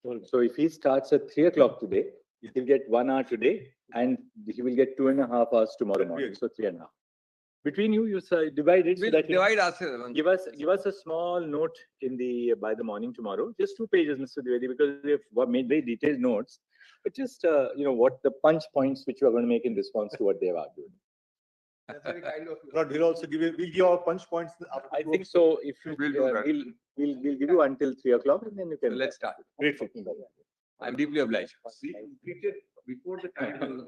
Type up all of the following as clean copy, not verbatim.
So if he starts at 3 o'clock today, he'll get 1 hour today, and he will get 2.5 hours tomorrow morning. So 3.5. Between you divide it. We'll so that divide ourselves. give us a small note in the by the morning tomorrow, just 2 pages, Mr. Dwivedi, because we've made very detailed notes, but just what the punch points which you are going to make in response to what they have argued. That's very kind of you. But we'll also we'll give our punch points. I think so. If you We'll do that. we'll give you until 3 o'clock, and then you can. So let's start. Grateful. I'm deeply obliged. Before the time.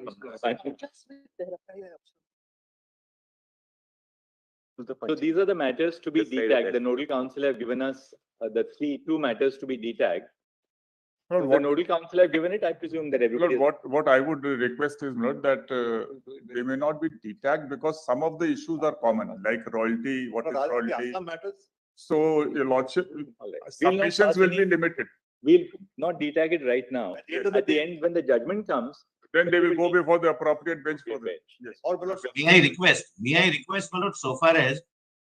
So these are the matters to be detagged. The nodal council have given us the two matters to be detagged. No, The what, nodal council have given it. I presume that everybody. what I would request is not that they may not be detagged because some of the issues are common, like royalty, what is royalty. Some matters. So your lordship, All right. submissions will be limited. We'll not detag it right now. At the end, when the judgment comes, Then they will go before the appropriate bench for the. Yes. Or below. May I request, my lord, so far as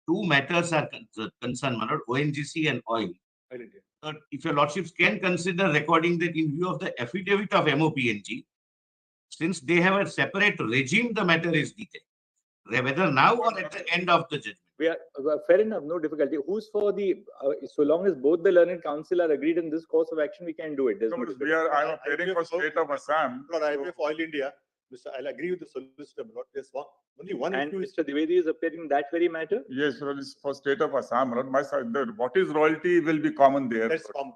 two matters are concerned, my lord, ONGC and oil. If your lordships can consider recording that in view of the affidavit of MOPNG, since they have a separate regime, the matter is detailed. Whether now or at the end of the judgment. we are fair enough, no difficulty. Who's for the? So long as both the learned council are agreed in this course of action, we can do it. There's no difficulty. I'm appearing for state of Assam. Lord, I pray for Oil India. Mr. I'll agree with the solicitor, Lord. There's only one And issue is Mr. Dwivedi is appearing in that very matter. Yes, well, it's for state of Assam. Lord. My side, what is royalty will be common there. that's common.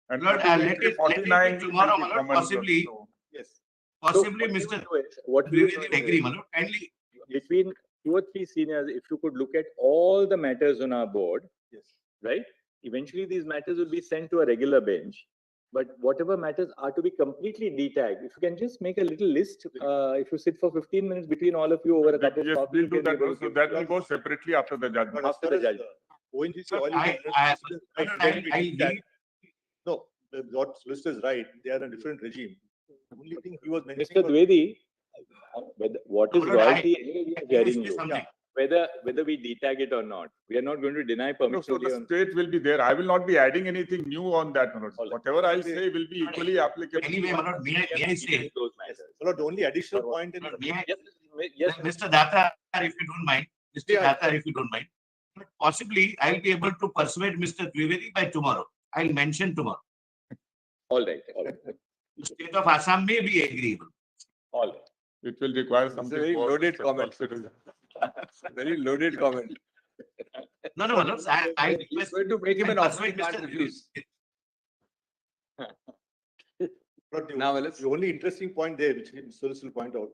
And Lord, what is let it 49 be tomorrow, will be my lord, common, possibly. so- Yes. Possibly, So Mr. what we Dwivedi will agree, my lord. Kindly, between 2 or 3 seniors, if you could look at all the matters on our board, Yes. right? Eventually, these matters will be sent to a regular bench. But whatever matters are to be completely detagged. If you can just make a little list, if you sit for 15 minutes between all of you over a cup of Yes, coffee, we'll you do can be that. able to So give- that will go separately after the But judgment. as After far the as, judgment. ONGC Sir, Oil I India, leave. No, what solicitor is right. They are a different regime. The only thing he was mentioning. Mr. was- Dwivedi, what is No, Lord, I- royalty? We are hearing say you. something. Whether we detag it or not, we are not going to deny No, so permission. the state will be there. I will not be adding anything new on that. Lord. All right. Whatever I say will be equally applicable. Anyway, my lord, may I say, those Yes. matters. Lord, the only additional point in Lord, may I, Yes, Mr. Datta, if you don't mind, Mr. Yeah. Datta, if you don't mind, possibly I'll be able to persuade Mr. Dwivedi by tomorrow. I'll mention tomorrow. all right. The state of Assam may be agreeable. All right. It will require It's a something. very more loaded comment. consideration. Very loaded comment. No, my lords, I He's request. going to make him an I offer he persuade can't Mr. refuse. Lord, the- Now, let's. The only interesting point there, which solicitor will point out.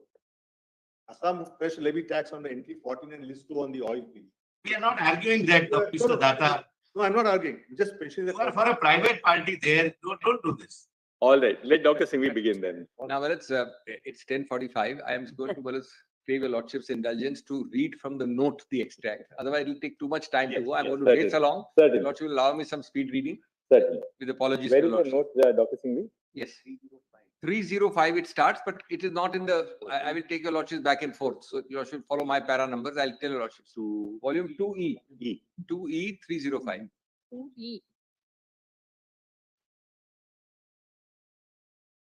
Assam fresh levy tax on the entry 14 and list 2 on the oil fee. We are not arguing that, Mr. Datta. No, I'm not arguing. Just mentioning You are that. for a private party there, don't do this. All right. Let Dr. Singhvi begin then. Now, it's 10:45. I am going to crave your lordship's indulgence to read from the note the extract. Otherwise, it will take too much time to go. I'm yes, going to race certainly. along. Certainly. Lordship will allow me some speed reading Certainly. with apologies Where to is your the lordship. note, Dr. Singhvi? Yes. 305 it starts, but it is not in the, I will take your lordships back and forth. So you should follow my para numbers. I'll tell your lordships. To Volume 2E, E. 2E 305.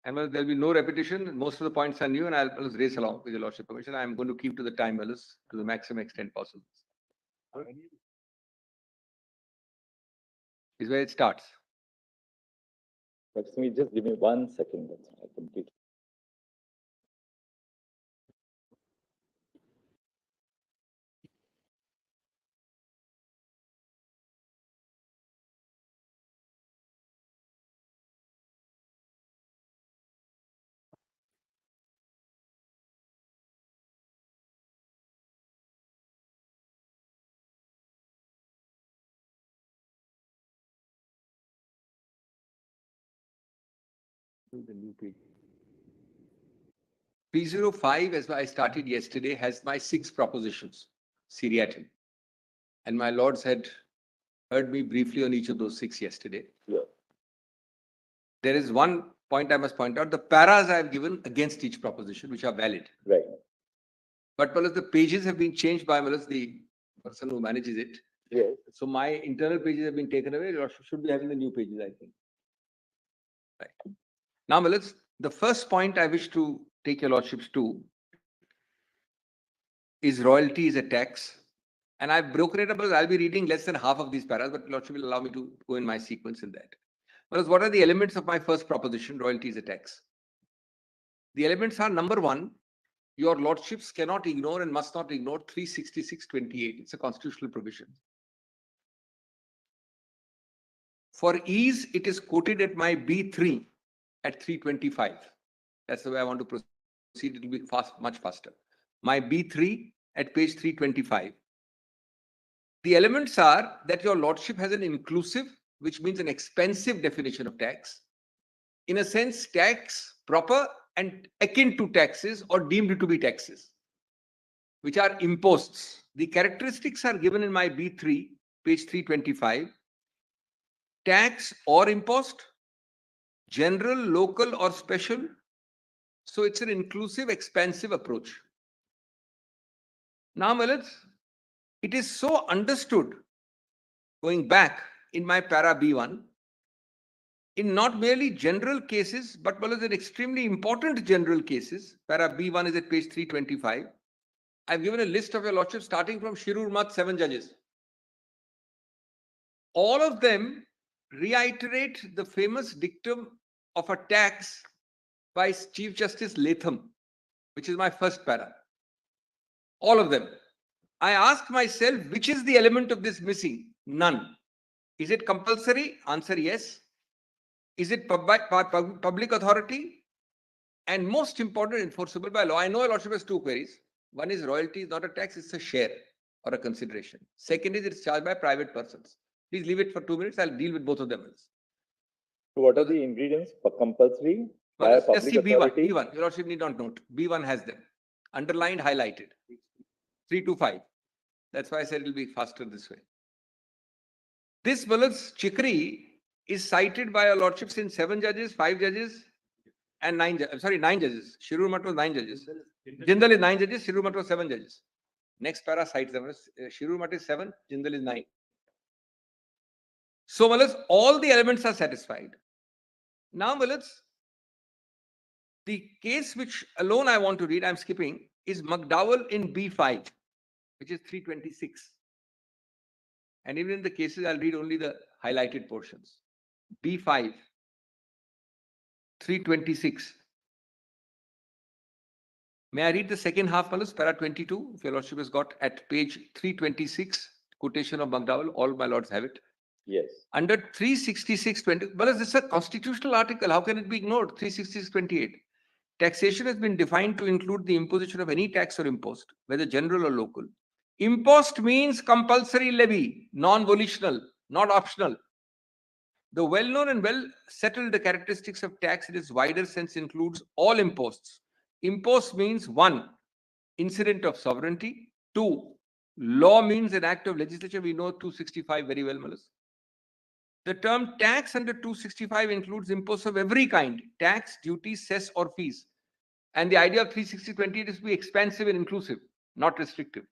And well, there'll be no repetition. Most of the points are new and I'll race along with your lordship permission. I'm going to keep to the time balance to the maximum extent possible. Is where it starts. Dr. Singhvi, just give me 1 second. That's I complete. The new page. P05, as I started yesterday, has my 6 propositions, seriatim. And my lords had heard me briefly on each of those 6 yesterday. Yeah. There is one point I must point out, the paras I have given against each proposition, which are valid. Right. But well, the pages have been changed by the person who manages it. Yes. So my internal pages have been taken away. You should be having the new pages, I think. Right. Now, Mills, the first point I wish to take your lordships to is royalty is a tax. And I've broken it up because I'll be reading less than half of these paras, but lordship will allow me to go in my sequence in that. Because what are the elements of my first proposition? Royalty is a tax. The elements are: number one, your lordships cannot ignore and must not ignore 366(28). It's a constitutional provision. For ease, it is quoted at my B3 at 325. That's the way I want to proceed. It will be fast, much faster. My B3 at page 325. The elements are that your lordship has an inclusive, which means an expensive definition of tax. In a sense, tax proper and akin to taxes or deemed to be taxes, which are imposts. The characteristics are given in my B3, page 325. Tax or impost, general, local, or special. So it's an inclusive, expansive approach. Now, Mills, it is so understood, going back in my para B1, in not merely general cases, but in extremely important general cases. Para B1 is at page 325. I've given a list of your lordship starting from Shirur Mat, 7 judges. All of them reiterate the famous dictum of a tax by Chief Justice Latham, which is my first para. All of them. I ask myself, which is the element of this missing? None. Is it compulsory? Answer, yes. Is it public authority? And most important, enforceable by law. I know a lordship has two queries. One is royalty is not a tax, it's a share or a consideration. Second is it's charged by private persons. Please leave it for 2 minutes. I'll deal with both of them. So what are the ingredients for compulsory? By a Just public see B1. authority? B1. Your lordship need not note. B1 has them. Underlined, highlighted. 3 to 5. That's why I said it will be faster this way. This Mills Chikri is cited by your lordships in 7 judges, 5 judges, and 9 judges. I'm sorry, 9 judges. Shirur Mat was 9 judges. Jindal is 9 judges. Shirur Mat was 7 judges. Next para cites them. Shirur Mat is 7. Jindal is 9. So, Mills, all the elements are satisfied. Now, Mills, the case which alone I want to read, I'm skipping, is McDowell in B5, which is 326. And even in the cases, I'll read only the highlighted portions. B5, 326. May I read the second half, Mills, para 22? If your lordship has got at page 326, quotation of McDowell, all my lords have it. Yes. Under 366(20), Mills, this is a constitutional article. How can it be ignored? 366(28). Taxation has been defined to include the imposition of any tax or impost, whether general or local. Impost means compulsory levy, non-volitional, not optional. The well-known and well-settled characteristics of tax in its wider sense includes all imposts. Impost means 1, incident of sovereignty. 2, law means an act of legislature. We know 265 very well, Mills. The term tax under 265 includes imposts of every kind: tax, duties, cess, or fees. And the idea of 360(28) is to be expansive and inclusive, not restrictive.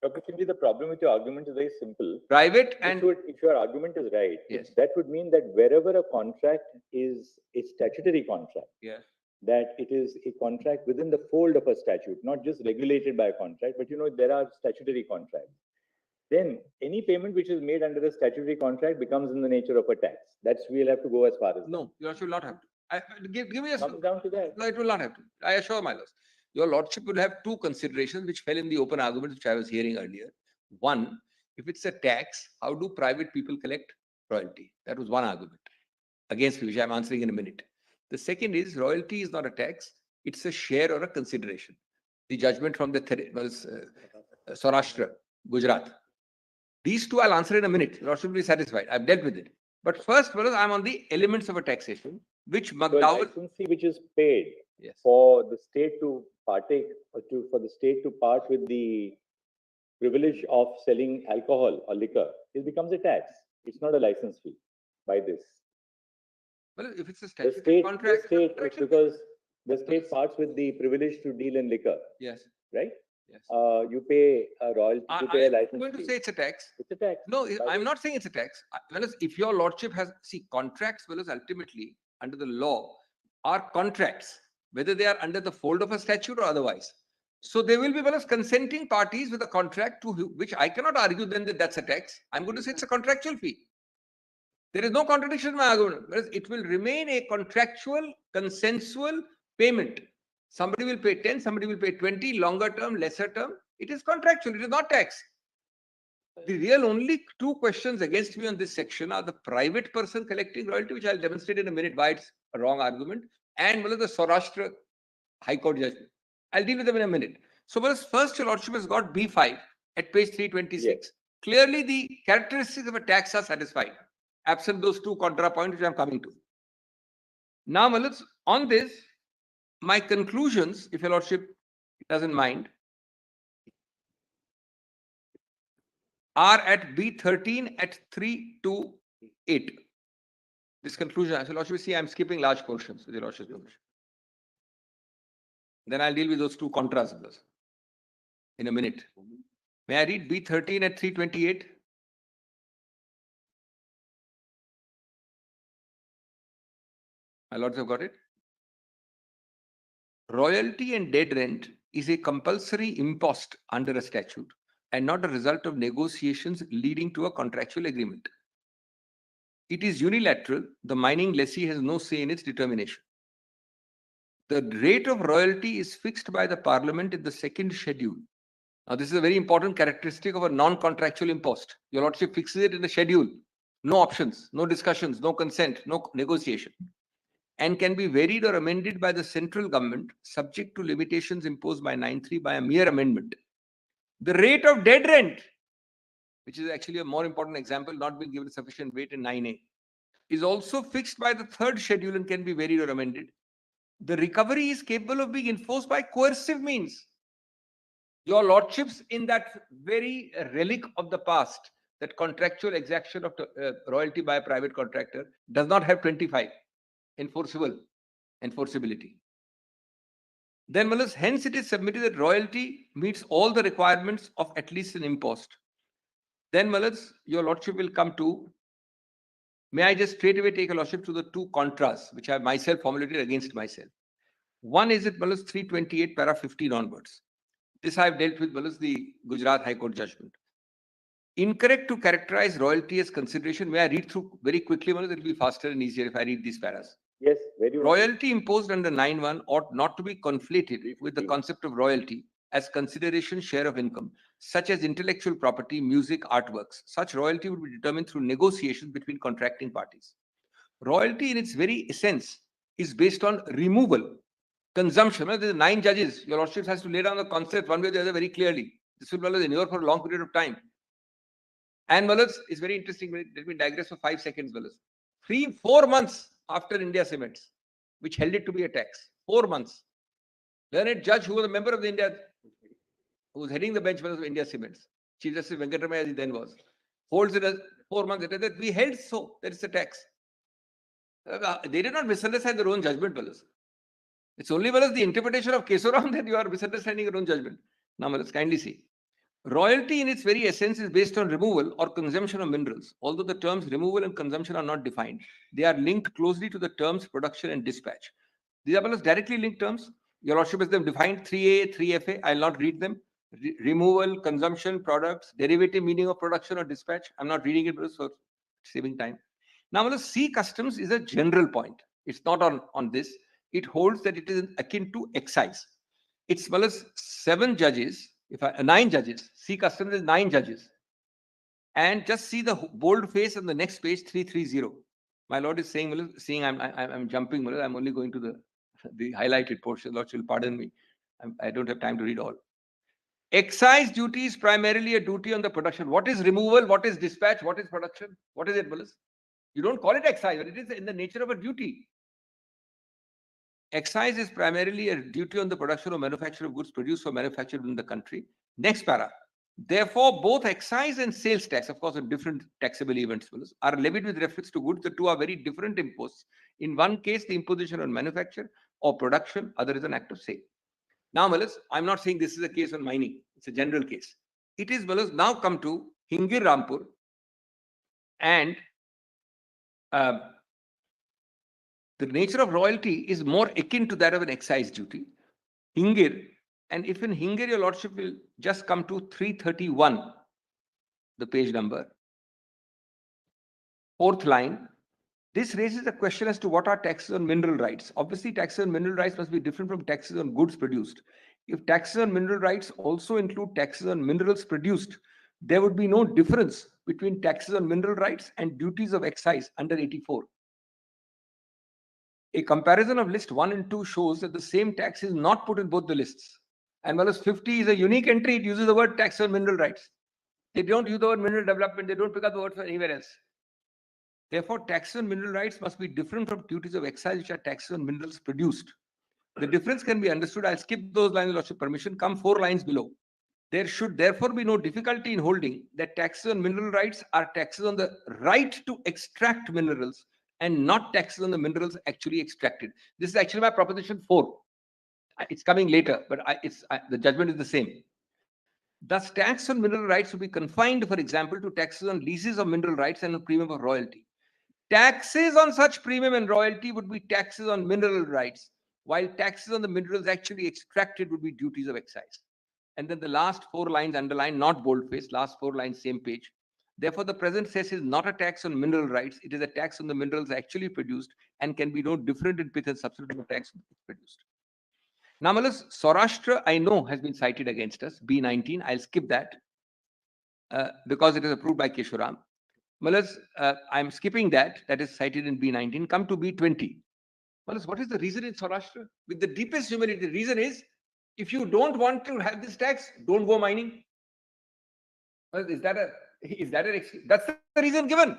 Dr. Chinji, the problem with your argument is very simple. Private and if your argument is right, yes, that would mean that wherever a contract is a statutory contract, yes, that it is a contract within the fold of a statute, not just regulated by a contract, but there are statutory contracts. Then any payment which is made under a statutory contract becomes in the nature of a tax. We'll have to go as far as no, you should not have to. Give me a comes down to that. No, it will not have to. I assure my lords. Your lordship will have 2 considerations which fell in the open argument which I was hearing earlier. One, if it's a tax, how do private people collect royalty? That was one argument against which I'm answering in a minute. The second is royalty is not a tax, it's a share or a consideration. The judgment from the Saurashtra, Gujarat. These 2 I'll answer in a minute. Lordship will be satisfied. I've dealt with it. But first, I'm on the elements of a taxation, which McDowell, which is paid yes, for the state to partake or for the state to part with the privilege of selling alcohol or liquor, it becomes a tax. It's not a license fee by this. Well, if it's a statutory contract, it's because the state parts with the privilege to deal in liquor. Yes. Right? Yes. You pay a royalty, you pay a license fee. I'm going to say it's a tax. It's a tax. No, I'm not saying it's a tax. If your lordship has, see, contracts, ultimately, under the law are contracts, whether they are under the fold of a statute or otherwise. So there will be well as consenting parties with a contract to which I cannot argue then that that's a tax. I'm going to say it's a contractual fee. There is no contradiction in my argument, whereas it will remain a contractual, consensual payment. Somebody will pay 10, somebody will pay 20, longer term, lesser term. It is contractual, it is not tax. The real only two questions against me on this section are the private person collecting royalty, which I'll demonstrate in a minute why it's a wrong argument, and one of the Saurashtra High Court judgment. I'll deal with them in a minute. So first, your lordship has got B5 at page 326. Yes. Clearly, the characteristics of a tax are satisfied, absent those two contra points which I'm coming to. Now, Malus, on this, my conclusions, if your lordship doesn't mind, are at B13 at 328. This conclusion, so lordship, see, I'm skipping large portions with your lordship's permission. Then I'll deal with those two contras in a minute. May I read B13 at 328? My lords have got it. Royalty and dead rent is a compulsory impost under a statute and not a result of negotiations leading to a contractual agreement. It is unilateral. The mining lessee has no say in its determination. The rate of royalty is fixed by the Parliament in the second schedule. Now, this is a very important characteristic of a non-contractual impost. Your lordship fixes it in the schedule. No options, no discussions, no consent, no negotiation. And can be varied or amended by the central government, subject to limitations imposed by 9(3) by a mere amendment. The rate of dead rent, which is actually a more important example, not being given sufficient weight in 9A, is also fixed by the third schedule and can be varied or amended. The recovery is capable of being enforced by coercive means. Your lordships, in that very relic of the past, that contractual exaction of royalty by a private contractor does not have 25 enforceability. Then, Malus, hence it is submitted that royalty meets all the requirements of at least an impost. Then, Malus, your lordship will come to, may I just straight away take a lordship to the two contras, which I have myself formulated against myself. One is at Malus 328, para 15 onwards. This I have dealt with, Malus, the Gujarat High Court judgment. Incorrect to characterize royalty as consideration. May I read through very quickly, Malus? It will be faster and easier if I read these paras. Yes, very well. Royalty imposed under 9(1) ought not to be conflated with the concept of royalty as consideration share of income, such as intellectual property, music, artworks. Such royalty would be determined through negotiations between contracting parties. Royalty in its very essence is based on removal, consumption. There are 9 judges. Your lordship has to lay down the concept one way or the other very clearly. This will endure for a long period of time. And Malus is very interesting. Let me digress for 5 seconds, Malus. 4 months after India Cements, which held it to be a tax. 4 months. Learned judge who was a member of the India, who was heading the bench of India Cements, Chief Justice Venkatramaya as he then was, holds it as 4 months later that we held so that it's a tax. They did not misunderstand their own judgment, Malus. It's only Malus the interpretation of Kesoram that you are misunderstanding your own judgment. Now, Malus, kindly see. Royalty in its very essence is based on removal or consumption of minerals. Although the terms removal and consumption are not defined, they are linked closely to the terms production and dispatch. These are directly linked terms. Your lordship has them defined 3A, 3FA. I'll not read them. Removal, consumption, products, derivative meaning of production or dispatch. I'm not reading it for saving time. Now, C customs is a general point. It's not on this. It holds that it is akin to excise. It's 7 judges. 9 judges, C customs is 9 judges. And just see the bold face on the next page, 330. My lord is saying, seeing I'm jumping, I'm only going to the highlighted portion. Lord will pardon me. I don't have time to read all. Excise duty is primarily a duty on the production. What is removal? What is dispatch? What is production? What is it, Malus? You don't call it excise, but it is in the nature of a duty. Excise is primarily a duty on the production or manufacture of goods produced or manufactured in the country. Next para. Therefore, both excise and sales tax, of course, are different taxable events, are levied with reference to goods. The two are very different imposts. In one case, the imposition on manufacture or production, other is an act of sale. Now, Malus, I'm not saying this is a case on mining. It's a general case. It is, Malus, now come to Hingir Rampur and The nature of royalty is more akin to that of an excise duty. Hingir, and if in Hingir, your lordship will just come to 331, the page number. Fourth line. This raises a question as to what are taxes on mineral rights. Obviously, taxes on mineral rights must be different from taxes on goods produced. If taxes on mineral rights also include taxes on minerals produced, there would be no difference between taxes on mineral rights and duties of excise under 84. A comparison of list 1 and 2 shows that the same tax is not put in both the lists. And whereas 50 is a unique entry, it uses the word tax on mineral rights. They don't use the word mineral development, they don't pick up the word for anywhere else. Therefore, taxes on mineral rights must be different from duties of excise, which are taxes on minerals produced. The difference can be understood. I'll skip those lines with lordship permission. Come 4 lines below. There should therefore be no difficulty in holding that taxes on mineral rights are taxes on the right to extract minerals and not taxes on the minerals actually extracted. This is actually my proposition 4. It's coming later, but the judgment is the same. Thus, tax on mineral rights would be confined, for example, to taxes on leases of mineral rights and a premium of royalty. Taxes on such premium and royalty would be taxes on mineral rights, while taxes on the minerals actually extracted would be duties of excise. And then the last 4 lines underlined, not boldface, last 4 lines, same page. Therefore, the present cess is not a tax on mineral rights. It is a tax on the minerals actually produced and can be no different in pith and substitute tax produced. Now, Malas, Saurashtra, I know, has been cited against us, B19. I'll skip that because it is approved by Keshuram. Malas, I'm skipping that. That is cited in B19. Come to B20. Malas, what is the reason in Saurashtra? With the deepest humility, the reason is, if you don't want to have this tax, don't go mining. Malas, that's the reason given.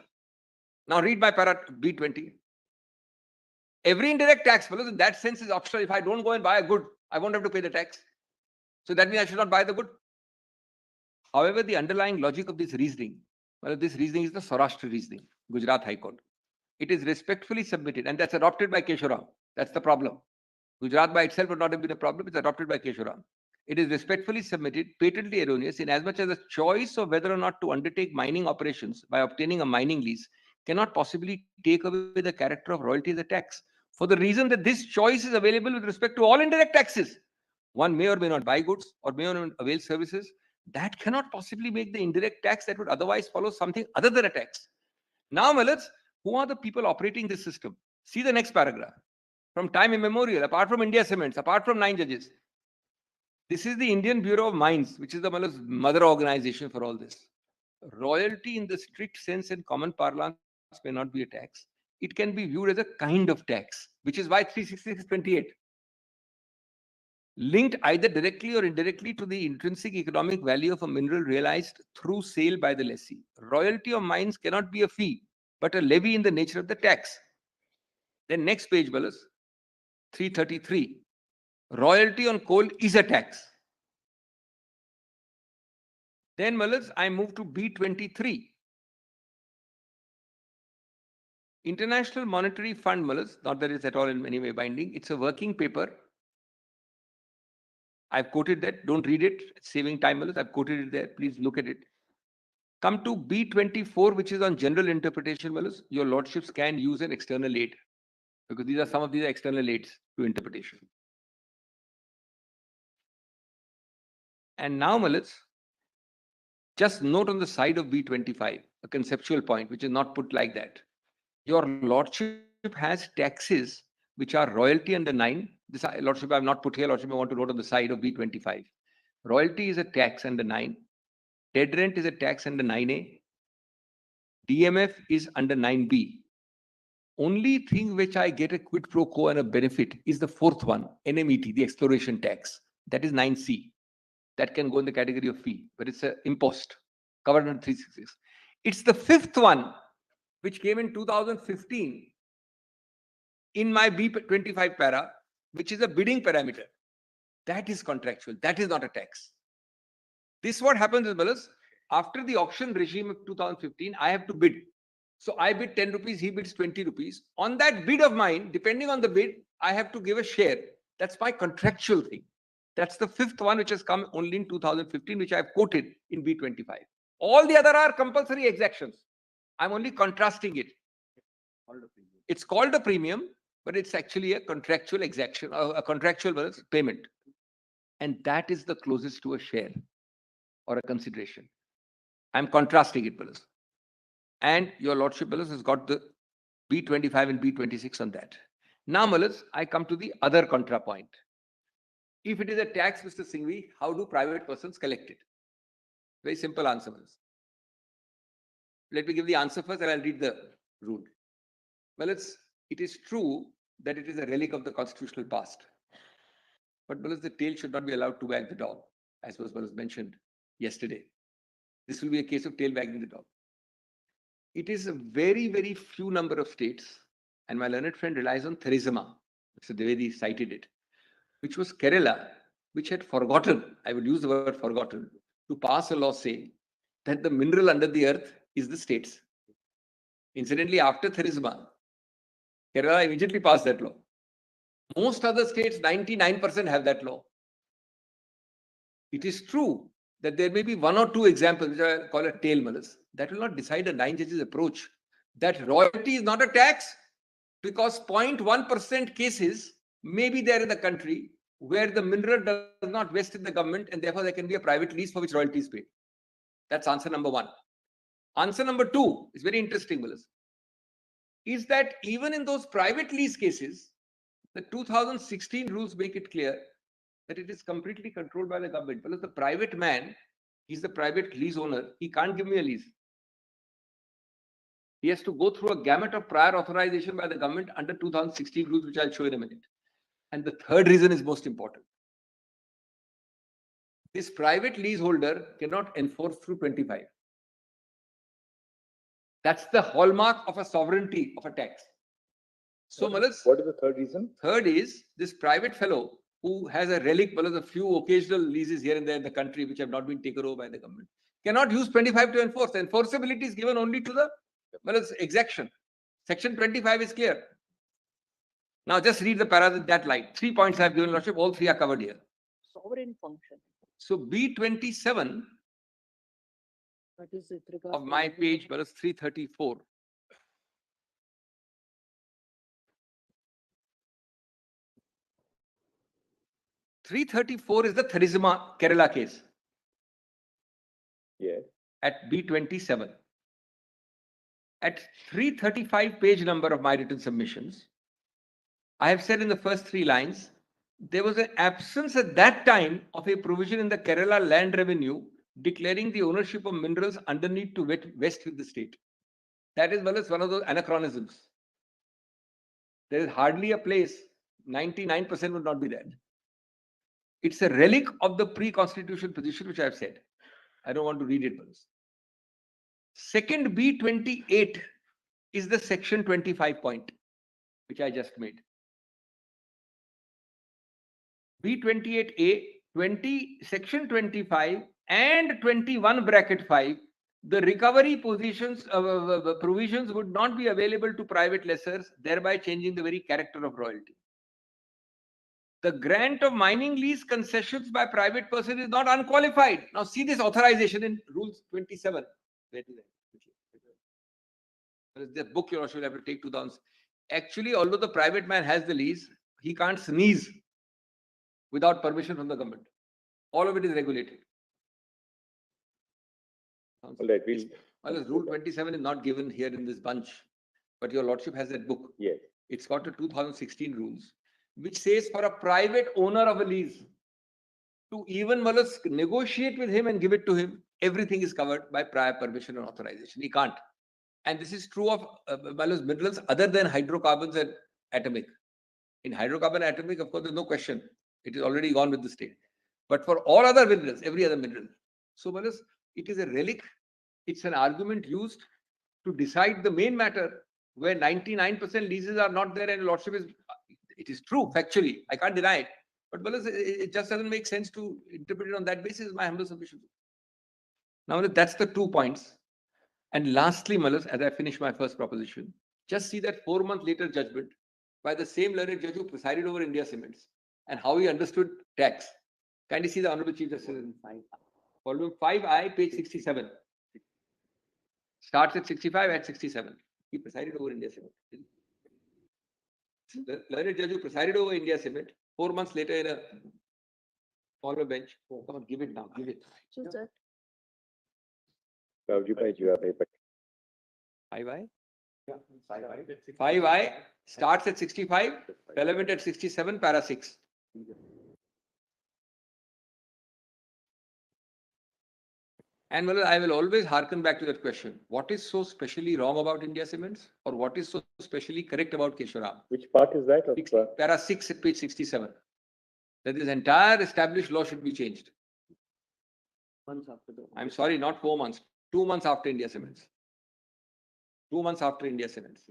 Now read my para B20. Every indirect tax, Malas, in that sense is optional. If I don't go and buy a good, I won't have to pay the tax. So that means I should not buy the good. However, the underlying logic of this reasoning, well, this reasoning is the Saurashtra reasoning, Gujarat High Court. It is respectfully submitted, and that's adopted by Keshuram. That's the problem. Gujarat by itself would not have been a problem. It's adopted by Keshuram. It is respectfully submitted, patently erroneous, in as much as the choice of whether or not to undertake mining operations by obtaining a mining lease cannot possibly take away the character of royalty as a tax, for the reason that this choice is available with respect to all indirect taxes. One may or may not buy goods or may or may not avail services. That cannot possibly make the indirect tax that would otherwise follow something other than a tax. Now, Malats, who are the people operating this system? See the next paragraph. From time immemorial, apart from India Cements, apart from 9 judges, this is the Indian Bureau of Mines, which is the mother organization for all this. Royalty in the strict sense and common parlance may not be a tax. It can be viewed as a kind of tax, which is why 366/28. Linked either directly or indirectly to the intrinsic economic value of a mineral realized through sale by the lessee. Royalty of mines cannot be a fee, but a levy in the nature of the tax. Then next page, Balas, 333. Royalty on coal is a tax. Then, Malas, I move to B23. International Monetary Fund, Malas, not that it's at all in any way binding. It's a working paper. I've quoted that. Don't read it. It's saving time, Malas. I've quoted it there. Please look at it. Come to B24, which is on general interpretation, Malas. Your lordships can use an external aid, because some of these are external aids to interpretation. And now, Malas, just note on the side of B25, a conceptual point, which is not put like that. Your lordship has taxes which are royalty under 9. This lordship I have not put here. Lordship I want to note on the side of B25. Royalty is a tax under 9. Dead rent is a tax under 9A. DMF is under 9B. Only thing which I get a quid pro quo and a benefit is the 4th one, NMET, the exploration tax. That is 9C. That can go in the category of fee, but it's an impost covered under 366. It's the 5th one, which came in 2015 in my B25 para, which is a bidding parameter. That is contractual. That is not a tax. This what happens is, Malas, after the auction regime of 2015, I have to bid. So I bid 10 rupees, he bids 20 rupees. On that bid of mine, depending on the bid, I have to give a share. That's my contractual thing. That's the 5th one, which has come only in 2015, which I've quoted in B25. All the other are compulsory exactions. I'm only contrasting it. It's called a premium. but it's actually a contractual exaction, or a contractual payment. And that is the closest to a share or a consideration. I'm contrasting it, fellows. And your lordship, fellows, has got the B25 and B26 on that. Now, fellows, I come to the other contrapoint. If it is a tax, Mr. Singhvi, how do private persons collect it? Very simple answer, fellows. Let me give the answer first and I'll read the rule. Well, it is true that it is a relic of the constitutional past. But the tail should not be allowed to wag the dog, as was mentioned yesterday. This will be a case of tail wagging the dog. It is a very, very few number of states, and my learned friend relies on Theresima. Mr. Devedi cited it, which was Kerala, which had forgotten, I would use the word forgotten, to pass a law saying that the mineral under the earth is the states. Incidentally, after Theresima, Kerala immediately passed that law. Most other states, 99% have that law. It is true that there may be one or two examples, which I call a tail malice, that will not decide a 9 judges approach that royalty is not a tax, because 0.1% cases may be there in the country where the mineral does not vest in the government, and therefore there can be a private lease for which royalty is paid. That's answer number one. Answer number two is very interesting, Willis, is that even in those private lease cases, the 2016 rules make it clear that it is completely controlled by the government. Because the private man, he's the private lease owner, he can't give me a lease. He has to go through a gamut of prior authorization by the government under 2016 rules, which I'll show in a minute. And the third reason is most important. This private leaseholder cannot enforce through 25. That's the hallmark of a sovereignty of a tax. So, what is the third reason? Third is this private fellow who has a relic, a few occasional leases here and there in the country which have not been taken over by the government, cannot use 25 to enforce. The enforceability is given only to the exaction. Section 25 is clear. Now just read the paragraph, that line. 3 points I have given, Lordship, all three are covered here. Sovereign function. So B27 What is it regarding? of my page, 334. (334) is the Theresima Kerala case. Yes. At B27. At 335 page number of my written submissions, I have said in the first 3 lines, there was an absence at that time of a provision in the Kerala land revenue declaring the ownership of minerals underneath to vest with the state. That is one of those anachronisms. There is hardly a place, 99% would not be there. It's a relic of the pre-constitutional position, which I have said. I don't want to read it. Second B28 is the section 25 point, which I just made. B28A, section 25 and 21 bracket 5, the recovery provisions would not be available to private lessors, thereby changing the very character of royalty. The grant of mining lease concessions by private person is not unqualified. Now see this authorization in Rules 27. Where is it? The book you should have to take 2000. Actually, although the private man has the lease, he can't sneeze without permission from the government. All of it is regulated. All right, Rule 27 is not given here in this bunch, but your lordship has that book. Yes. It's got the 2016 rules, which says for a private owner of a lease to even negotiate with him and give it to him, everything is covered by prior permission and authorization. He can't. And this is true of minerals other than hydrocarbons and atomic. In hydrocarbon and atomic, of course, there's no question. It is already gone with the state. But for all other minerals, every other mineral. So, it is a relic. It's an argument used to decide the main matter where 99% leases are not there and lordship is. It is true, factually. I can't deny it. But it just doesn't make sense to interpret it on that basis, my humble submission. Now, that's the 2 points. And lastly, as I finish my first proposition, just see that 4 months later judgment by the same learned judge who presided over India Cements and how he understood tax. Kindly see the Honorable Chief Justice in volume 5I, page 67. Starts at 65 at 67. He presided over India Cements. The learned judge who presided over India Cement, 4 months later in a former bench. Oh, come on, give it now, give it. Choose that. Kavji bhai, you have a 5I? 5I starts at 65, relevant at 67, para 6. And well, I will always hearken back to that question. What is so specially wrong about India Cements? Or what is so specially correct about Kesharam? Which part is that? Of, Para 6 at page 67. That this entire established law should be changed. Months after the. I'm sorry, not 4 months. 2 months after India Cements. 2 months after India Cements.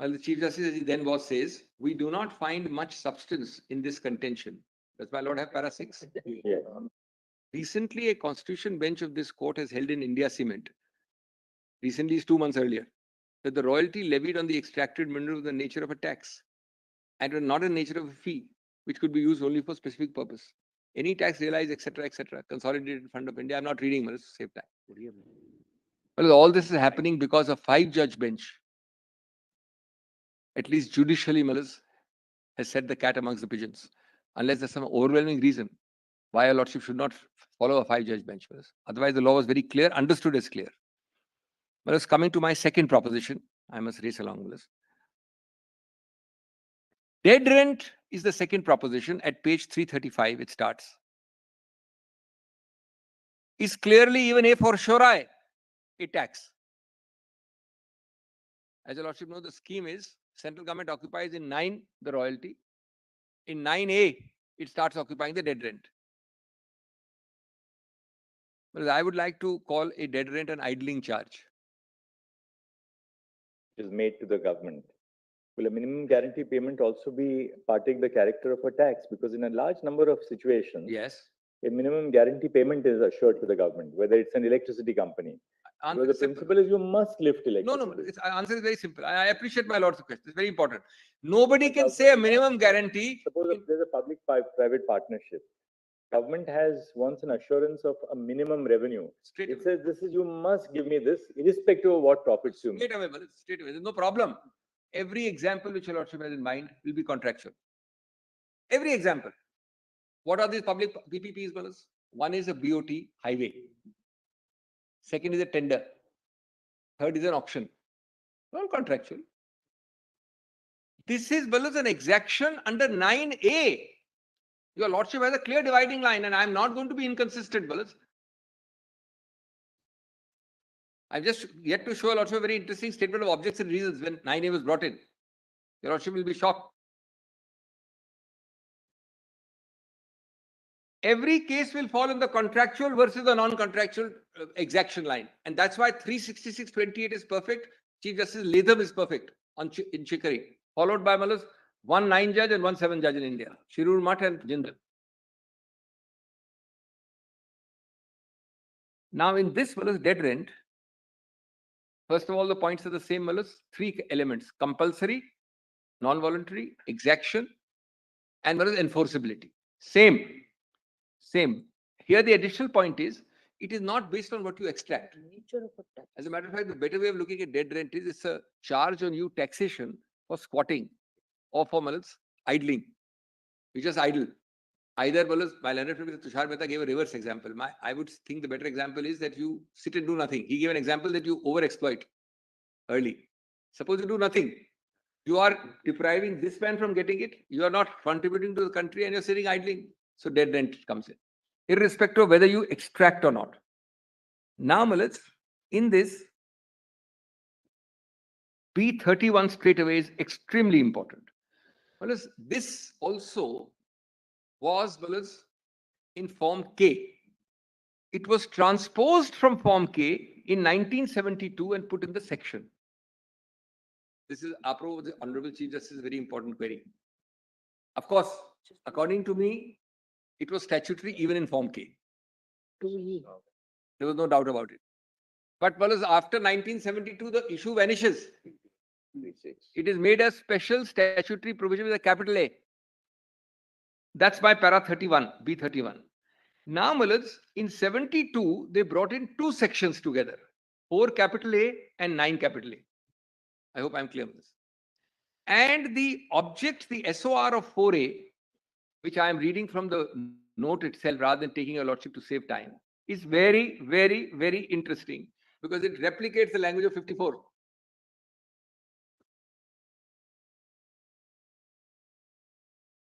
Well, the Chief Justice, as he then was, says, we do not find much substance in this contention. Does my lord have para 6? yeah. Recently, a constitution bench of this court has held in India Cement. Recently is 2 months earlier. That the royalty levied on the extracted mineral was the nature of a tax and was not a nature of a fee, which could be used only for specific purpose. Any tax realized, etc., consolidated fund of India. I'm not reading, but it's save time. Well, all this is happening because a 5-judge bench, at least judicially, Malas, has set the cat amongst the pigeons. Unless there's some overwhelming reason why a lordship should not follow a 5-judge bench. Malas. Otherwise, the law was very clear, understood as clear. Malas, coming to my second proposition, I must race along, Malas. Dead rent is the second proposition. At page 335, it starts. Is clearly even a fortiori a tax. As your lordship knows, the scheme is central government occupies in 9 the royalty. In 9A, it starts occupying the dead rent. Well, I would like to call a dead rent an idling charge. Is made to the government. Will a minimum guarantee payment also be partake the character of a tax? Because in a large number of situations, Yes. a minimum guarantee payment is assured to the government, whether it's an electricity company. Answer The is simple. principle is you must lift No, electricity. its answer is very simple. I appreciate my lord's question. It's very important. Nobody can say a minimum guarantee. Suppose if there's a public-private partnership. Government wants an assurance of a minimum revenue. Straight It away. says this is, you must give me this irrespective of what profits you make. Straight away, Malas, straight away. There's no problem. Every example which your lordship has in mind will be contractual. Every example. What are these public PPPs, Malas? One is a BOT highway. Second is a tender. Third is an auction. All contractual. This is, Malas, an exaction under 9A. Your lordship has a clear dividing line, and I'm not going to be inconsistent, Malas. I've just yet to show your lordship a very interesting statement of objects and reasons when 9A was brought in. Your lordship will be shocked. Every case will fall in the contractual versus the non-contractual exaction line. And that's why 366/28 is perfect. Chief Justice Latham is perfect in Chicory. Followed by, Malas, 1 9-judge and 1 7-judge in India. Shirur Math and Jindal. Now in this, Malas, dead rent, first of all, the points are the same, Malas. 3 elements: compulsory, non-voluntary, exaction, and Malas, enforceability. Same. Here the additional point is, it is not based on what you extract. Nature of a tax. As a matter of fact, the better way of looking at dead rent is it's a charge on you taxation for squatting or for Malas, idling. You just idle. Either, Malas, my learned friend Tushar Mehta gave a reverse example. I would think the better example is that you sit and do nothing. He gave an example that you overexploit early. Suppose you do nothing. You are depriving this man from getting it. You are not contributing to the country and you're sitting idling. So dead rent comes in, irrespective of whether you extract or not. Now, Malas, in this, B31 straight away is extremely important. Malas, this also was, Malas, in Form K. It was transposed from Form K in 1972 and put in the section. This is apropos the Honorable Chief Justice, very important query. Of course, according to me, it was statutory even in Form K. 2E. There was no doubt about it. But Malas, after 1972, the issue vanishes. It is made a special statutory provision with a capital A. That's by para 31, B31. Now, Malas, in 72, they brought in 2 sections together, 4 capital A and 9 capital A. I hope I'm clear on this. And the object, the SOR of 4A, which I am reading from the note itself rather than taking your lordship to save time, is very, very, very interesting because it replicates the language of 54.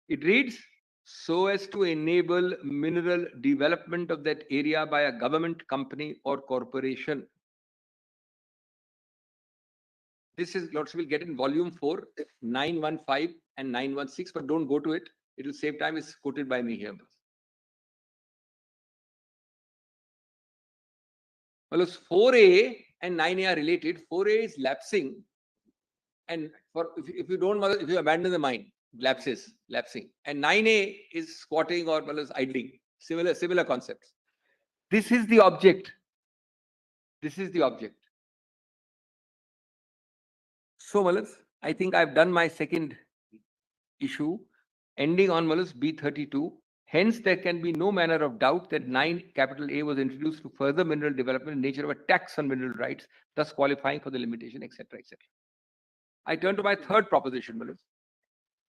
It reads, so as to enable mineral development of that area by a government, company or corporation. This is, lordship will get in volume 4, 915 and 916, but don't go to it. It will save time. It's quoted by me here. Well, 4A and 9A are related. 4A is lapsing. And for if you don't, if you abandon the mine, lapsing. And 9A is squatting or idling. Similar concepts. This is the object. This is the object. So, Malas, I think I've done my second issue, ending on Malas B32. Hence, there can be no manner of doubt that 9A was introduced to further mineral development in nature of a tax on mineral rights, thus qualifying for the limitation, etc., etc. I turn to my third proposition, Malas,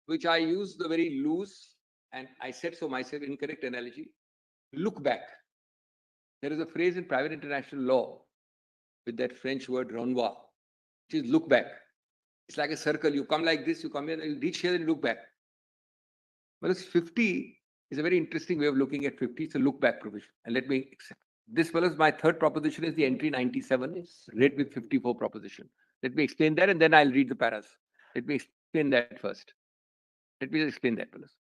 which I use the very loose, and I said so myself, incorrect analogy. Look back. There is a phrase in private international law with that French word renvoi, which is look back. It's like a circle. You come like this, you come here, you reach here, and you look back. Well, 50 is a very interesting way of looking at 50. It's a look back provision. And let me accept. This was my third proposition is the entry 97, read with 54 proposition. Let me explain that and then I'll read the paras. Let me explain that first. Let me explain that, fellas.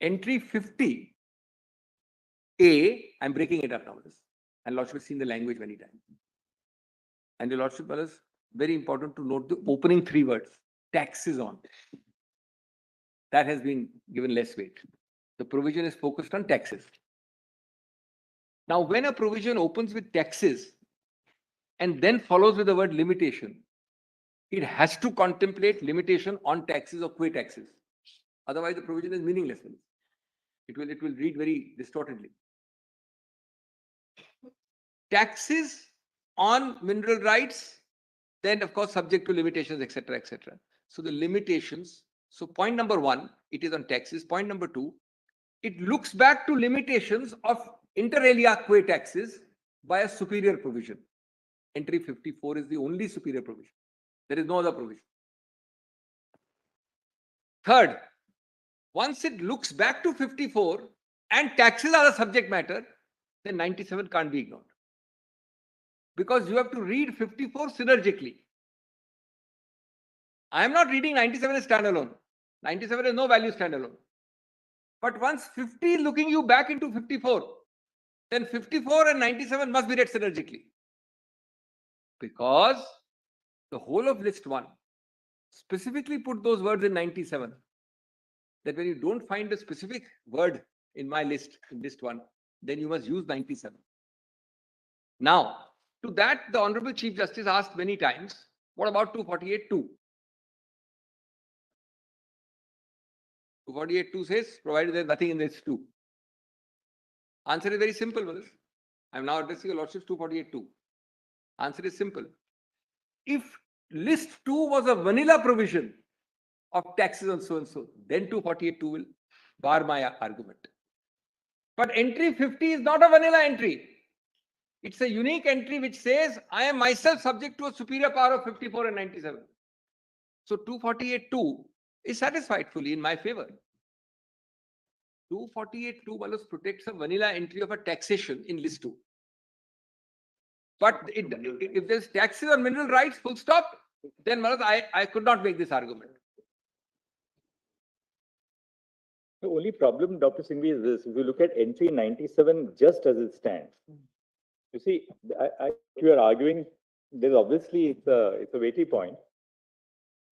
Entry 50A, I'm breaking it up now. And Lordship has seen the language many times. And the Lordship, fellas, very important to note the opening three words, taxes on. That has been given less weight. The provision is focused on taxes. Now, when a provision opens with taxes and then follows with the word limitation, it has to contemplate limitation on taxes or qua taxes. Otherwise, the provision is meaningless. It will read very distortedly. Taxes on mineral rights, then of course subject to limitations, etc., etc. So the limitations. So point number 1, it is on taxes. Point number 2, it looks back to limitations of inter alia qua taxes by a superior provision. Entry 54 is the only superior provision. There is no other provision. Third, once it looks back to 54 and taxes are the subject matter, then 97 can't be ignored. Because you have to read 54 synergically. I am not reading 97 as standalone. 97 has no value standalone. But once 50 is looking you back into 54, then 54 and 97 must be read synergically. Because the whole of list 1 specifically put those words in 97. That when you don't find a specific word in my list, in list 1, then you must use 97. Now, to that, the Honorable Chief Justice asked many times, what about 248.2? 248.2 says, provided there is nothing in list 2. Answer is very simple, brothers. I am now addressing your lordship's 248.2. Answer is simple. If list 2 was a vanilla provision of taxes on so and so, then 248.2 will bar my argument. But entry 50 is not a vanilla entry. It's a unique entry which says I am myself subject to a superior power of 54 and 97. So 248.2 is satisfied fully in my favor. 248.2 protects a vanilla entry of a taxation in list 2. But if there's taxes on mineral rights, full stop, then I could not make this argument. The only problem, Dr. Singhvi, is this. If you look at entry 97 just as it stands, you see, you are arguing, there's obviously, it's a weighty point,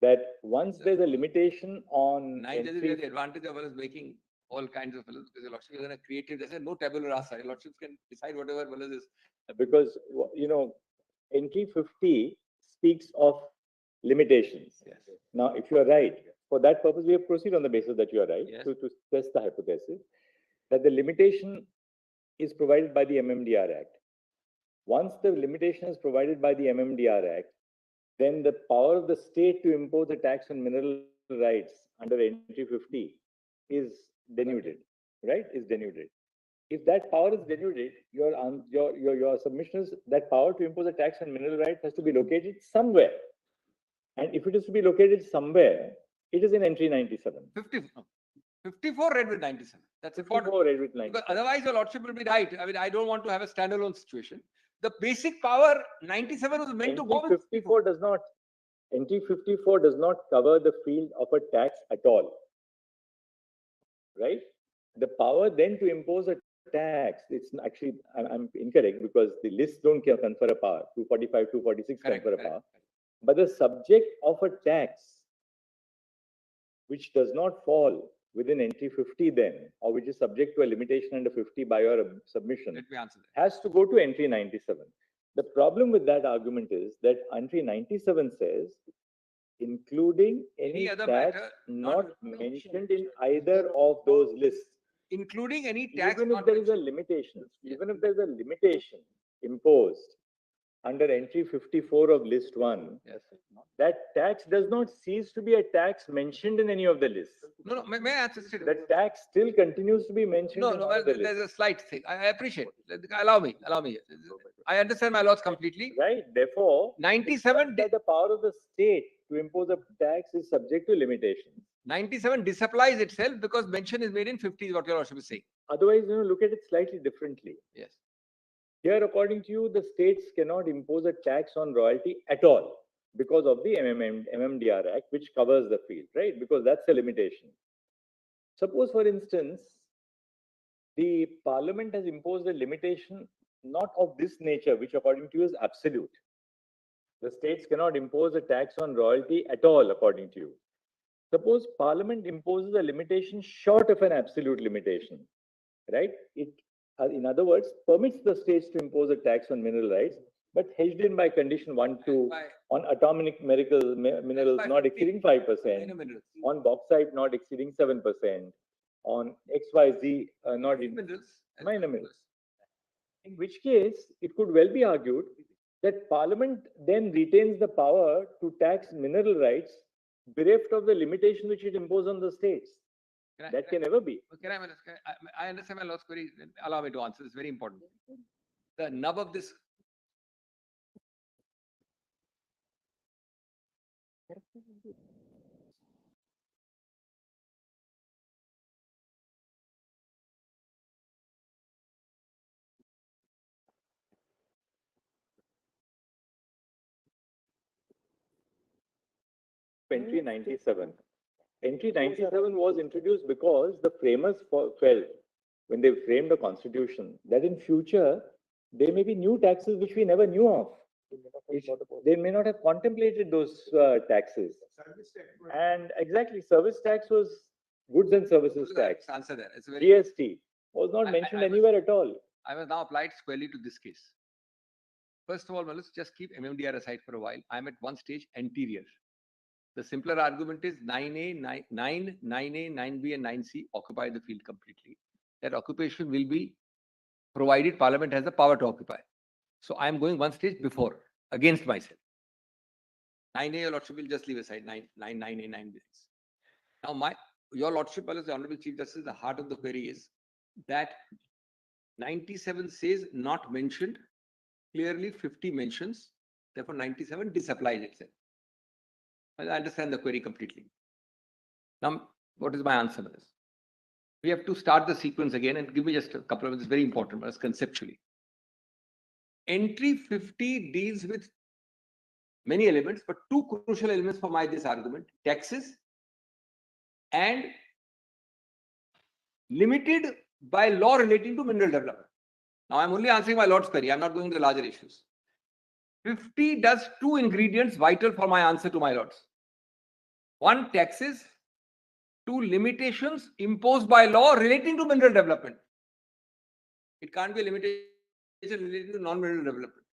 that once there's a limitation on Neither is the advantage of us making all kinds of fellows, because the lordship is in a creative, there's no tabula rasa. Lordships can decide whatever fellows is. Because, you know, entry 50 speaks of limitations. Yes. Now, if you are right, for that purpose, we have proceeded on the basis that you are right, Yes. to test the hypothesis that the limitation is provided by the MMDR Act. Once the limitation is provided by the MMDR Act, then the power of the state to impose a tax on mineral rights under entry 50 is denuded, right? Is denuded. If that power is denuded, your submission is that power to impose a tax on mineral rights has to be located somewhere. And if it is to be located somewhere, it is in entry 97. 54 read with 97. That's important. 54 read with 97. Because otherwise, your lordship will be right. I mean, I don't want to have a standalone situation. The basic power 97 was meant to go Entry with 54 does not. Entry 54 does not cover the field of a tax at all. Right? The power then to impose a tax, it's actually, I'm incorrect because the lists don't confer a power. 245, 246 confer a power. But the subject of a tax, which does not fall within entry 50 then, or which is subject to a limitation under 50 by your submission, Let me answer that. has to go to entry 97. The problem with that argument is that entry 97 says, including any other tax matter not mentioned in either of those lists. Including any tax. Even if there is a limitation, even if there's a limitation imposed under entry 54 of list 1, Yes. that tax does not cease to be a tax mentioned in any of the lists. No, no, may I answer? The tax still continues to be mentioned No, in no, all the there's lists. a slight thing. I appreciate. Allow me. I understand my laws completely. Right, therefore, 97, that the power of the state to impose a tax is subject to limitations. 97 disapplies itself because mention is made in 50 is what your lordship is saying. Otherwise, look at it slightly differently. Yes. Here, according to you, the states cannot impose a tax on royalty at all because of the MMDR Act, which covers the field, right? Because that's a limitation. Suppose, for instance, the parliament has imposed a limitation not of this nature, which according to you is absolute. The states cannot impose a tax on royalty at all, according to you. Suppose parliament imposes a limitation short of an absolute limitation, right? It, in other words, permits the states to impose a tax on mineral rights, but hedged in by condition 1, 2, on atomic minerals not exceeding 5%, on bauxite not exceeding 7%, on XYZ not in minor minerals. In which case, it could well be argued that Parliament then retains the power to tax mineral rights bereft of the limitation which it imposed on the states. That can never be. I understand my law's query. Allow me to answer. It's very important. The nub of this. Entry 97. Entry 97 was introduced because the framers felt, when they framed a constitution, that in future there may be new taxes which we never knew of. They may not have contemplated those taxes. And exactly, service tax was goods and services tax. Answer that. It's very GST was not mentioned anywhere at all. I was now applied squarely to this case. First of all, let's just keep MMDR aside for a while. I'm at one stage anterior. The simpler argument is 9A, 9, 9A, 9B, and 9C occupy the field completely. That occupation will be provided Parliament has the power to occupy. So I am going one stage before, against myself. 9A, your lordship will just leave aside 9A, 9B. Now, your lordship, as the Honorable Chief Justice, the heart of the query is that 97 says not mentioned, clearly 50 mentions, therefore 97 disapplies itself. I understand the query completely. Now, what is my answer to this? We have to start the sequence again and give me just a couple of minutes. It's very important for us conceptually. Entry 50 deals with many elements, but two crucial elements for this argument: taxes and limited by law relating to mineral development. Now, I'm only answering my lord's query. I'm not going to the larger issues. 50 does two ingredients vital for my answer to my lords. One, taxes. Two, limitations imposed by law relating to mineral development. It can't be a limitation relating to non-mineral development.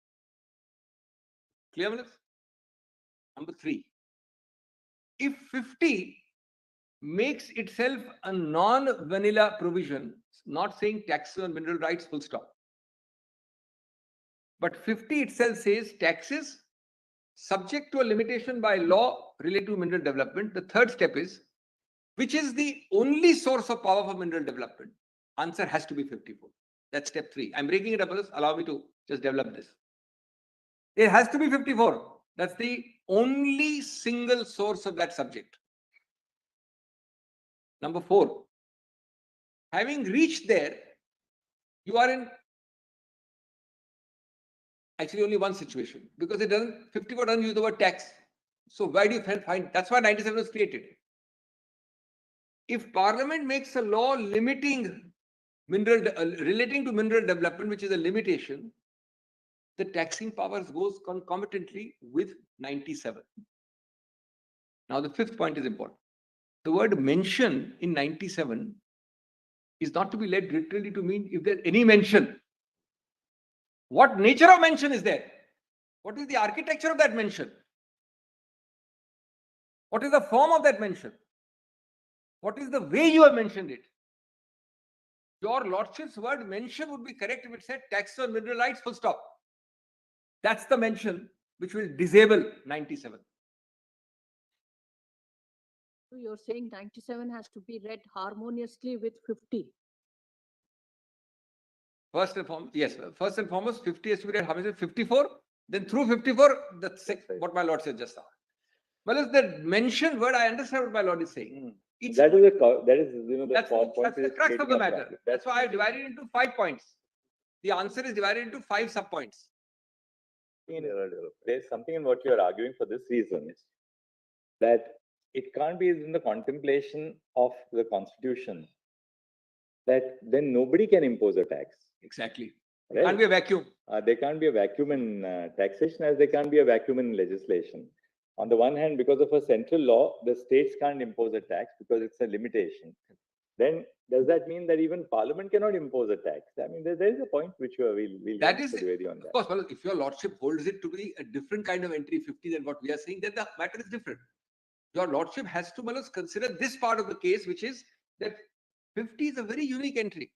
Clear, Minister? Number 3. If 50 makes itself a non-vanilla provision, not saying taxes on mineral rights, full stop. But 50 itself says taxes subject to a limitation by law related to mineral development. The third step is, which is the only source of power for mineral development? Answer has to be 54. That's step 3. I'm breaking it up. Allow me to just develop this. It has to be 54. That's the only single source of that subject. Number 4. Having reached there, you are in actually only one situation, because it doesn't, 54 doesn't use the word tax. So why do you find, that's why 97 was created. If Parliament makes a law limiting relating to mineral development, which is a limitation, the taxing powers goes concomitantly with 97. Now the 5th point is important. The word mention in 97 is not to be read literally to mean if there's any mention. What nature of mention is there? What is the architecture of that mention? What is the form of that mention? What is the way you have mentioned it? Your Lordship's word mention would be correct if it said tax on mineral rights, full stop. That's the mention which will disable 97. So you're saying 97 has to be read harmoniously with 50. First and foremost, yes. First and foremost, 50 has to be read harmoniously. 54, then through 54, that's what my Lord said just now. Well, as the mentioned word, I understand what my Lord is saying. That is the That's point the crux of the matter. That's why I divided it into 5 points. The answer is divided into 5 subpoints. There's something in what you're arguing for this reason, that it can't be in the contemplation of the Constitution that then nobody can impose a tax. Exactly. Right? There can't be a vacuum. There can't be a vacuum in taxation, as there can't be a vacuum in legislation. On the one hand, because of a central law, the states can't impose a tax because it's a limitation. Then does that mean that even Parliament cannot impose a tax? I mean, there is a point which we'll that is, on that. Of course, well, if your Lordship holds it to be a different kind of entry 50 than what we are saying, then the matter is different. Your Lordship has to consider this part of the case, which is that 50 is a very unique entry.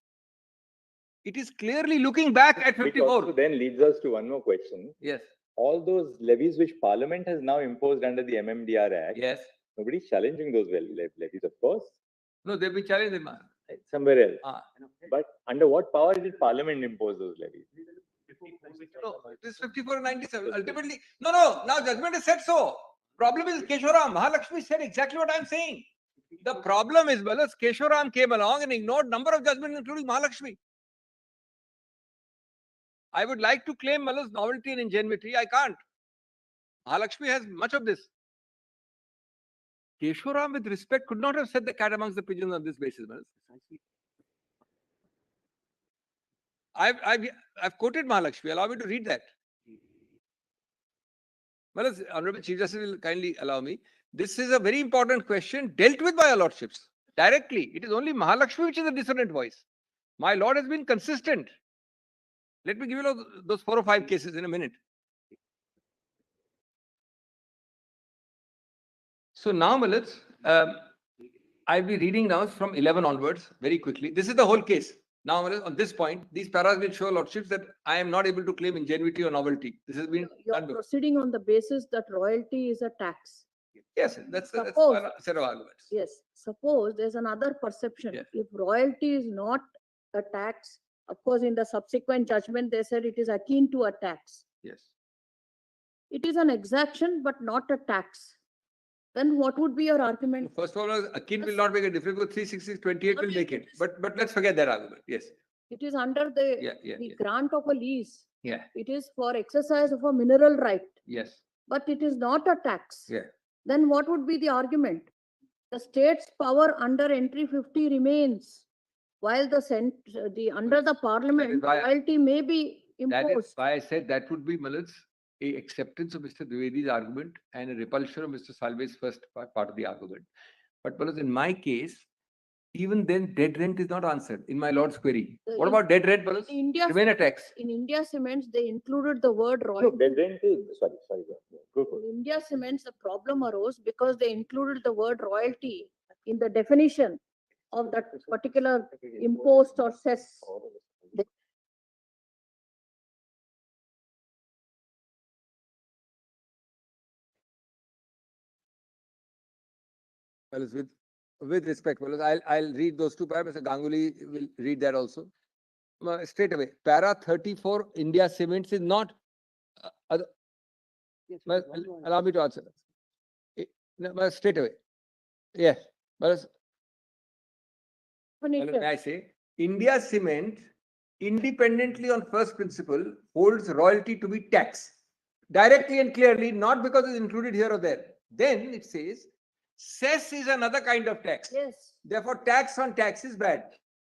It is clearly looking back at 54. Which also then leads us to one more question. Yes. All those levies which Parliament has now imposed under the MMDR Act, yes, nobody's challenging those levies, of course. No, they've been challenged somewhere else. But under what power did Parliament impose those levies? No, this 54 and 97. Ultimately, no. Now judgment is said so. Problem is Keshoram. Mahalakshmi said exactly what I'm saying. The problem is, Keshoram came along and ignored number of judgments, including Mahalakshmi. I would like to claim novelty and ingenuity. I can't. Mahalakshmi has much of this. Keshoram, with respect, could not have said the cat amongst the pigeons on this basis. I've quoted Mahalakshmi. Allow me to read that. Honorable Chief Justice will kindly allow me. This is a very important question dealt with by our Lordships directly. It is only Mahalakshmi which is a dissonant voice. My Lord has been consistent. Let me give you those 4 or 5 cases in a minute. So now, I'll be reading now from 11 onwards very quickly. This is the whole case. Now, on this point, these paras will show Lordships that I am not able to claim ingenuity or novelty. This has been You're proceeding on the basis that royalty is a tax. Yes, that's a set of arguments. Yes. Suppose there's another perception. Yes. If royalty is not a tax, of course, in the subsequent judgment, they said it is akin to a tax. Yes. It is an exaction, but not a tax. Then what would be your argument? First of all, akin will not make a difference, but 366/28 will make it. But let's forget that argument. Yes. It is under the grant of a lease. Yeah. It is for exercise of a mineral right. Yes. But it is not a tax. Yeah. Then what would be the argument? The state's power under entry 50 remains, while under the Parliament, royalty may be imposed. That is why I said that would be a acceptance of Mr. Dwivedi's argument and a repulsion of Mr. Salve's first part of the argument. But in my case, even then, dead rent is not answered in my Lord's query. What about dead rent? Remain a tax. In India Cements, they included the word royalty. No, dead rent is, sorry. Go for it. In India Cements, the problem arose because they included the word royalty in the definition of that particular impost or cess. Well, with respect, well, I'll read those two paragraphs. Mr. Ganguly will read that also. Straight away, para 34, India Cements is not. Allow me to answer. Straight away. Yes. May I say, India Cement, independently on first principle, holds royalty to be tax. Directly and clearly, not because it's included here or there. Then it says, cess is another kind of tax. Yes. Therefore, tax on tax is bad.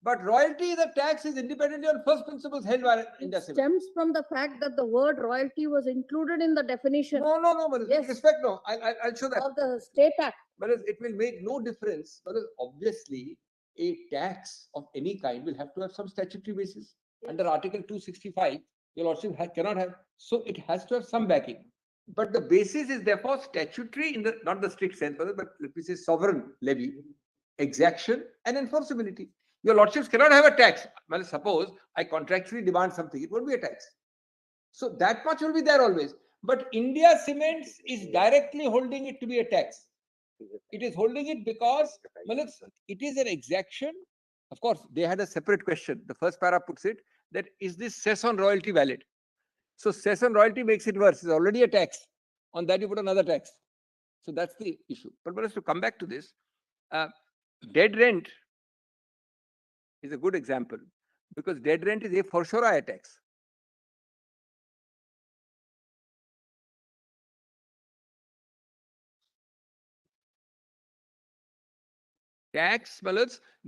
But royalty is a tax is independently on first principles held by India It Cement. stems from the fact that the word royalty was included in the definition No, but Yes. respect, no. I'll show that. of the State Act. But it will make no difference. But obviously, a tax of any kind will have to have some statutory basis. Yes. Under Article 265, your lordship cannot have. So it has to have some backing. But the basis is therefore statutory in the not the strict sense, but let me say sovereign levy, exaction, and enforceability. Your lordships cannot have a tax. Well, suppose I contractually demand something, it won't be a tax. So that much will be there always. But India Cements is directly holding it to be a tax. It is holding it because it is an exaction. Of course, they had a separate question. The first para puts it that is this cess on royalty valid? So cess on royalty makes it worse. It's already a tax. On that you put another tax. So that's the issue. But to come back to this, dead rent is a good example because dead rent is a for sure a tax. Tax,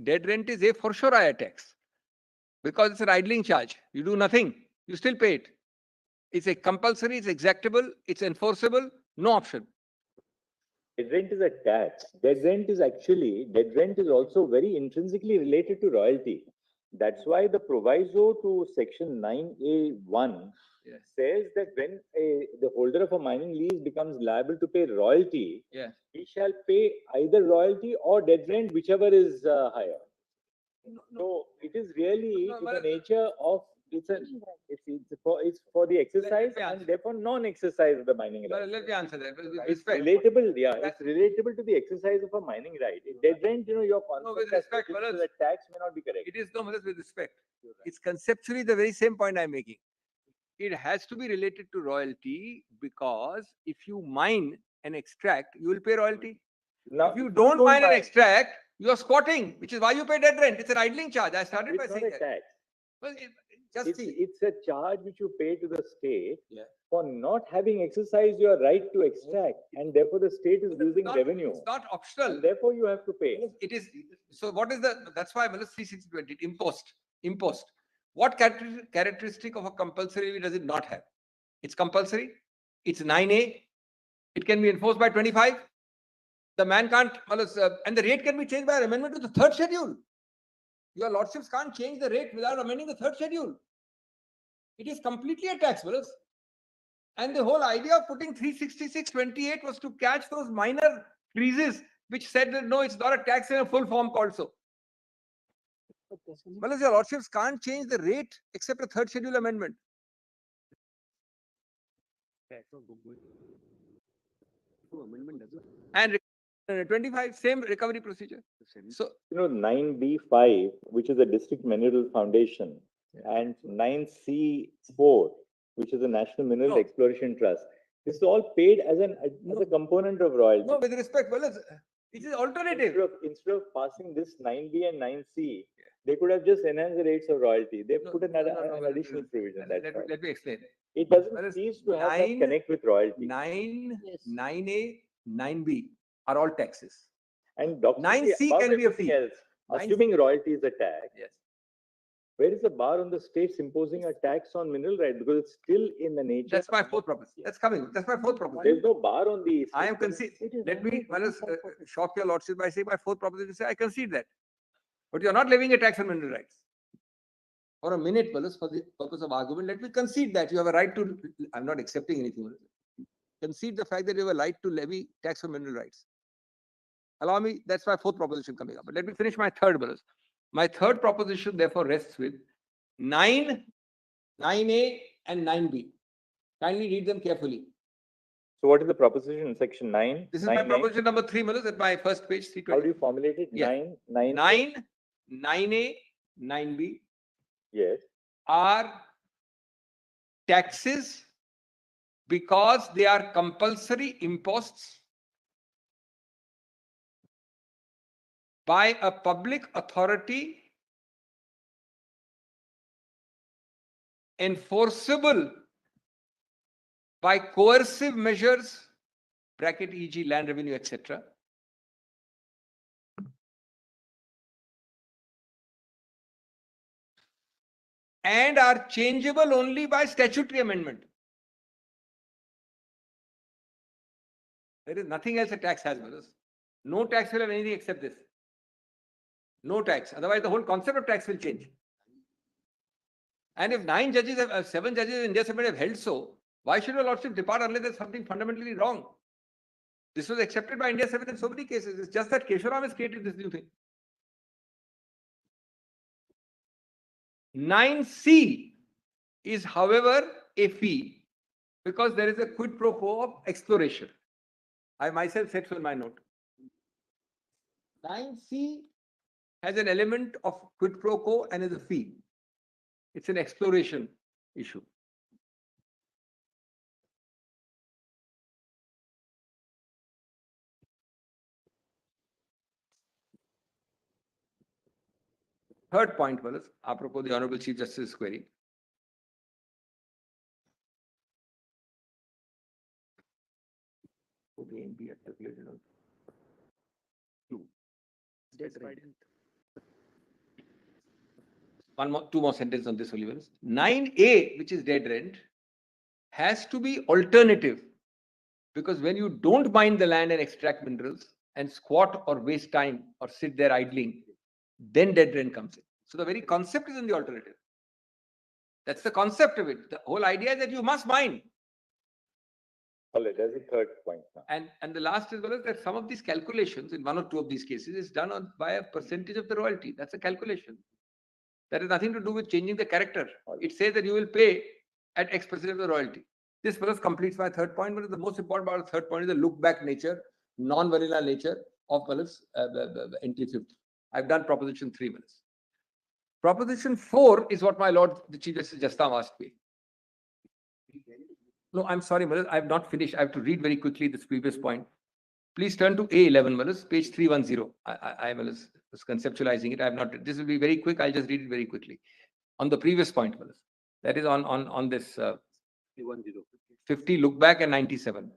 dead rent is a for sure a tax because it's an idling charge. You do nothing, you still pay it. It's a compulsory, it's exactable, it's enforceable, no option. Dead rent is a tax. Dead rent is also very intrinsically related to royalty. That's why the proviso to section 9A1 says that when the holder of a mining lease becomes liable to pay royalty, he shall pay either royalty or dead rent, whichever is higher. So it is really in the nature of it's for the exercise and therefore non-exercise of the mining right. Let me answer that. It's relatable, it's relatable to the exercise of a mining right. Dead rent, your concept with respect, that tax may not be correct. It is with respect. It's conceptually the very same point I'm making. It has to be related to royalty because if you mine and extract, you will pay royalty. Now, if you don't mine and extract, you are squatting, which is why you pay dead rent. It's an idling charge. I started by saying that. Tax. Well, it's a charge which you pay to the state for not having exercised your right to extract, and therefore the state is losing revenue. It's not optional. Therefore, you have to pay. It is. So, what is that's why 3620 impost. What characteristic of a compulsory does it not have? It's compulsory. It's 9A. It can be enforced by 25. The man can't, and the rate can be changed by an amendment to the third schedule. Your lordships can't change the rate without amending the third schedule. It is completely a tax, fellows. And the whole idea of putting 366(28) was to catch those minor creases which said that no, it's not a tax in a full form called so. Well, your lordships can't change the rate except a third schedule amendment. And 25, same recovery procedure. So 9B5, which is a district mineral foundation, and 9C4, which is the National Mineral Exploration Trust. This is all paid as a component of royalty. No, with respect, it is alternative. Instead of passing this 9B and 9C, they could have just enhanced the rates of royalty. They put an additional provision. Let me explain. It doesn't cease to have that connect with royalty. 9A, 9B are all taxes. And 9C can be a fee. Assuming royalty is a tax. Yes. Where is the bar on the states imposing a tax on mineral right? Because it's still in the nature. That's my fourth proposition. That's coming. That's my fourth proposition. There's no bar on the. I am conceding. Let me shock your lordship by saying my fourth proposition. Say I concede that. But you are not levying a tax on mineral rights. For a minute, for the purpose of argument, let me concede that you have a right to. I'm not accepting anything. Concede the fact that you have a right to levy tax on mineral rights. Allow me. That's my fourth proposition coming up. But let me finish my third, brothers. My third proposition therefore rests with 9, 9A and 9B. Kindly read them carefully. So what is the proposition in section 9? This is my 9A? proposition number 3, Manoj, at my first page, How do 320. you formulate it? Yeah. 9, 9A, 9B Yes. are taxes because they are compulsory imposts by a public authority enforceable by coercive measures, bracket e.g. land revenue, etc. And are changeable only by statutory amendment. There is nothing else a tax has, brothers. No tax will have anything except this. No tax. Otherwise, the whole concept of tax will change. And if 7 judges in India have held so, why should a lordship depart unless there's something fundamentally wrong? This was accepted by India 7 in so many cases. It's just that Kesharam has created this new thing. 9C is, however, a fee because there is a quid pro quo of exploration. I myself said so in my note. 9C has an element of quid pro quo and is a fee. It's an exploration issue. Third point was, apropos the Honorable Chief Justice's query. Two more sentences on this, Oliver. 9A, which is dead rent, has to be alternative because when you don't mine the land and extract minerals and squat or waste time or sit there idling, then dead rent comes in. So the very concept is in the alternative. That's the concept of it. The whole idea is that you must mine. All right, that's the third point now. And the last is that some of these calculations in one or two of these cases is done by a percentage of the royalty. That's a calculation. That has nothing to do with changing the character. It says that you will pay at X percent of the royalty. This first completes my third point, but the most important part of the third point is the look back nature, non-vanilla nature of entry 50. I've done proposition 3 minutes. Proposition 4 is what my Lord the Chief Justice just now asked me. No, I'm sorry, Malas, I have not finished. I have to read very quickly this previous point. Please turn to A11, Malas, page 310. I was conceptualizing it. I have not. This will be very quick. I'll just read it very quickly. On the previous point, Malas, that is on this 50 look back and 97.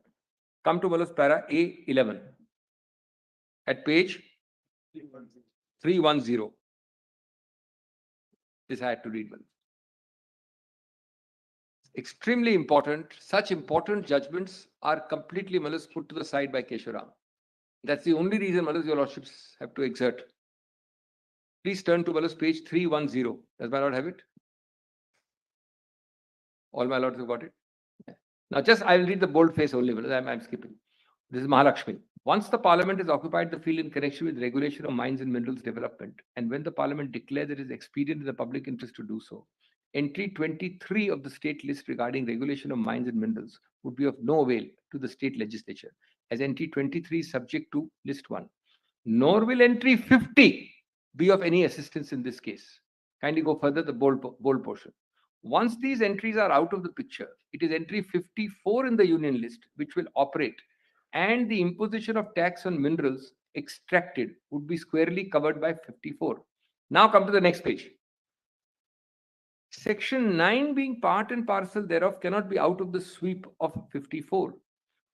Come to Malas para A11 at page 310. This I had to read, Malas. Extremely important. Such important judgments are completely, Malas, put to the side by Kesharam. That's the only reason, Malas, your lordships have to exert. Please turn to Malas page 310. Does my lord have it? All my lords have got it. Now, I will read the bold face only, Malas. I'm skipping. This is Mahalakshmi. Once the Parliament has occupied the field in connection with regulation of mines and minerals development, and when the Parliament declares it is expedient in the public interest to do so, entry 23 of the state list regarding regulation of mines and minerals would be of no avail to the state legislature, as entry 23 is subject to list 1. Nor will entry 50 be of any assistance in this case. Kindly go further, the bold portion. Once these entries are out of the picture, it is entry 54 in the union list which will operate, and the imposition of tax on minerals extracted would be squarely covered by 54. Now come to the next page. Section 9 being part and parcel thereof cannot be out of the sweep of 54.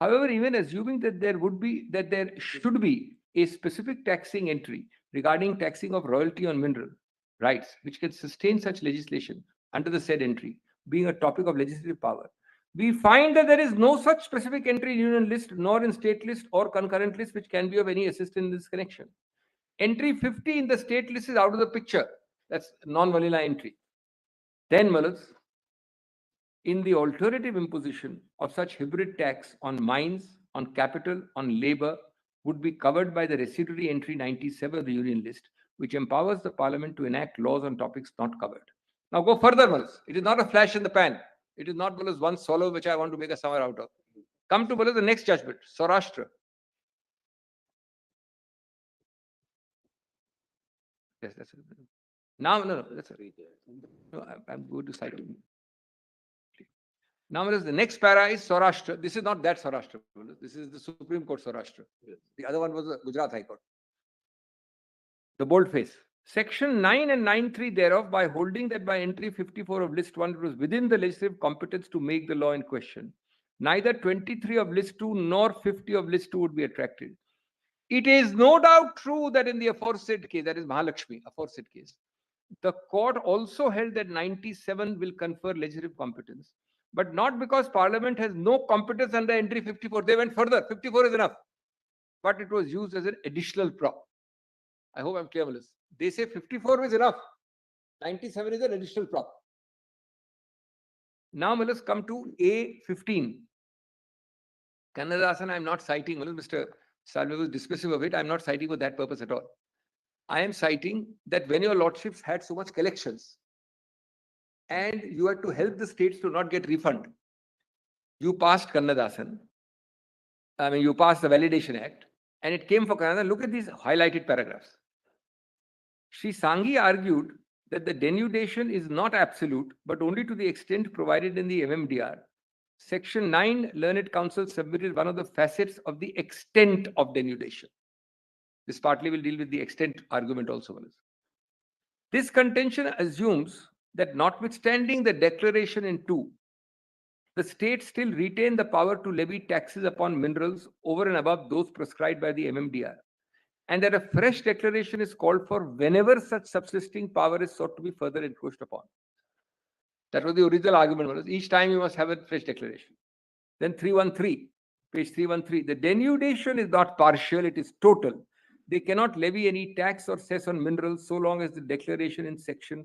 However, even assuming that there should be a specific taxing entry regarding taxing of royalty on mineral rights, which can sustain such legislation under the said entry, being a topic of legislative power, we find that there is no such specific entry in union list, nor in state list or concurrent list, which can be of any assistance in this connection. Entry 50 in the state list is out of the picture. That's non-vanilla entry. Then, Malas, in the alternative imposition of such hybrid tax on mines, on capital, on labor, would be covered by the residuary entry 97 of the union list, which empowers the Parliament to enact laws on topics not covered. Now go further, Malas. It is not a flash in the pan. It is not, Malas, one swallow which I want to make a summer out of. Come to the next judgment, Saurashtra. Yes, that's it. Now, no, that's a no, I'm going to cite it. Now, the next para is Saurashtra. This is not that Saurashtra. This is the Supreme Court Saurashtra. The other one was the Gujarat High Court. The boldface. Section 9 and 9(3) thereof, by holding that by entry 54 of list 1, it was within the legislative competence to make the law in question, neither 23 of list 2 nor 50 of list 2 would be attracted. It is no doubt true that in the aforesaid case, that is Mahalakshmi, aforesaid case, the court also held that 97 will confer legislative competence, but not because Parliament has no competence under entry 54. They went further. 54 is enough, but it was used as an additional prop. I hope I'm clear, Melissa. They say 54 is enough. 97 is an additional prop. Now, Melissa, come to A15. Kannadasan, I'm not citing, Mr. Salve was dismissive of it. I'm not citing for that purpose at all. I am citing that when your lordships had so much collections and you had to help the states to not get refund, you passed Kannadasan. I mean, you passed the Validation Act, and it came for Kannadasan. Look at these highlighted paragraphs. Shri Sanghi argued that the denudation is not absolute, but only to the extent provided in the MMDR. Section 9, Learned Counsel submitted one of the facets of the extent of denudation. This partly will deal with the extent argument also. This contention assumes that notwithstanding the declaration in 2, the states still retain the power to levy taxes upon minerals over and above those prescribed by the MMDR, and that a fresh declaration is called for whenever such subsisting power is sought to be further encroached upon. That was the original argument. Each time you must have a fresh declaration. Then 313, page 313. The denudation is not partial, it is total. They cannot levy any tax or cess on minerals so long as the declaration in section,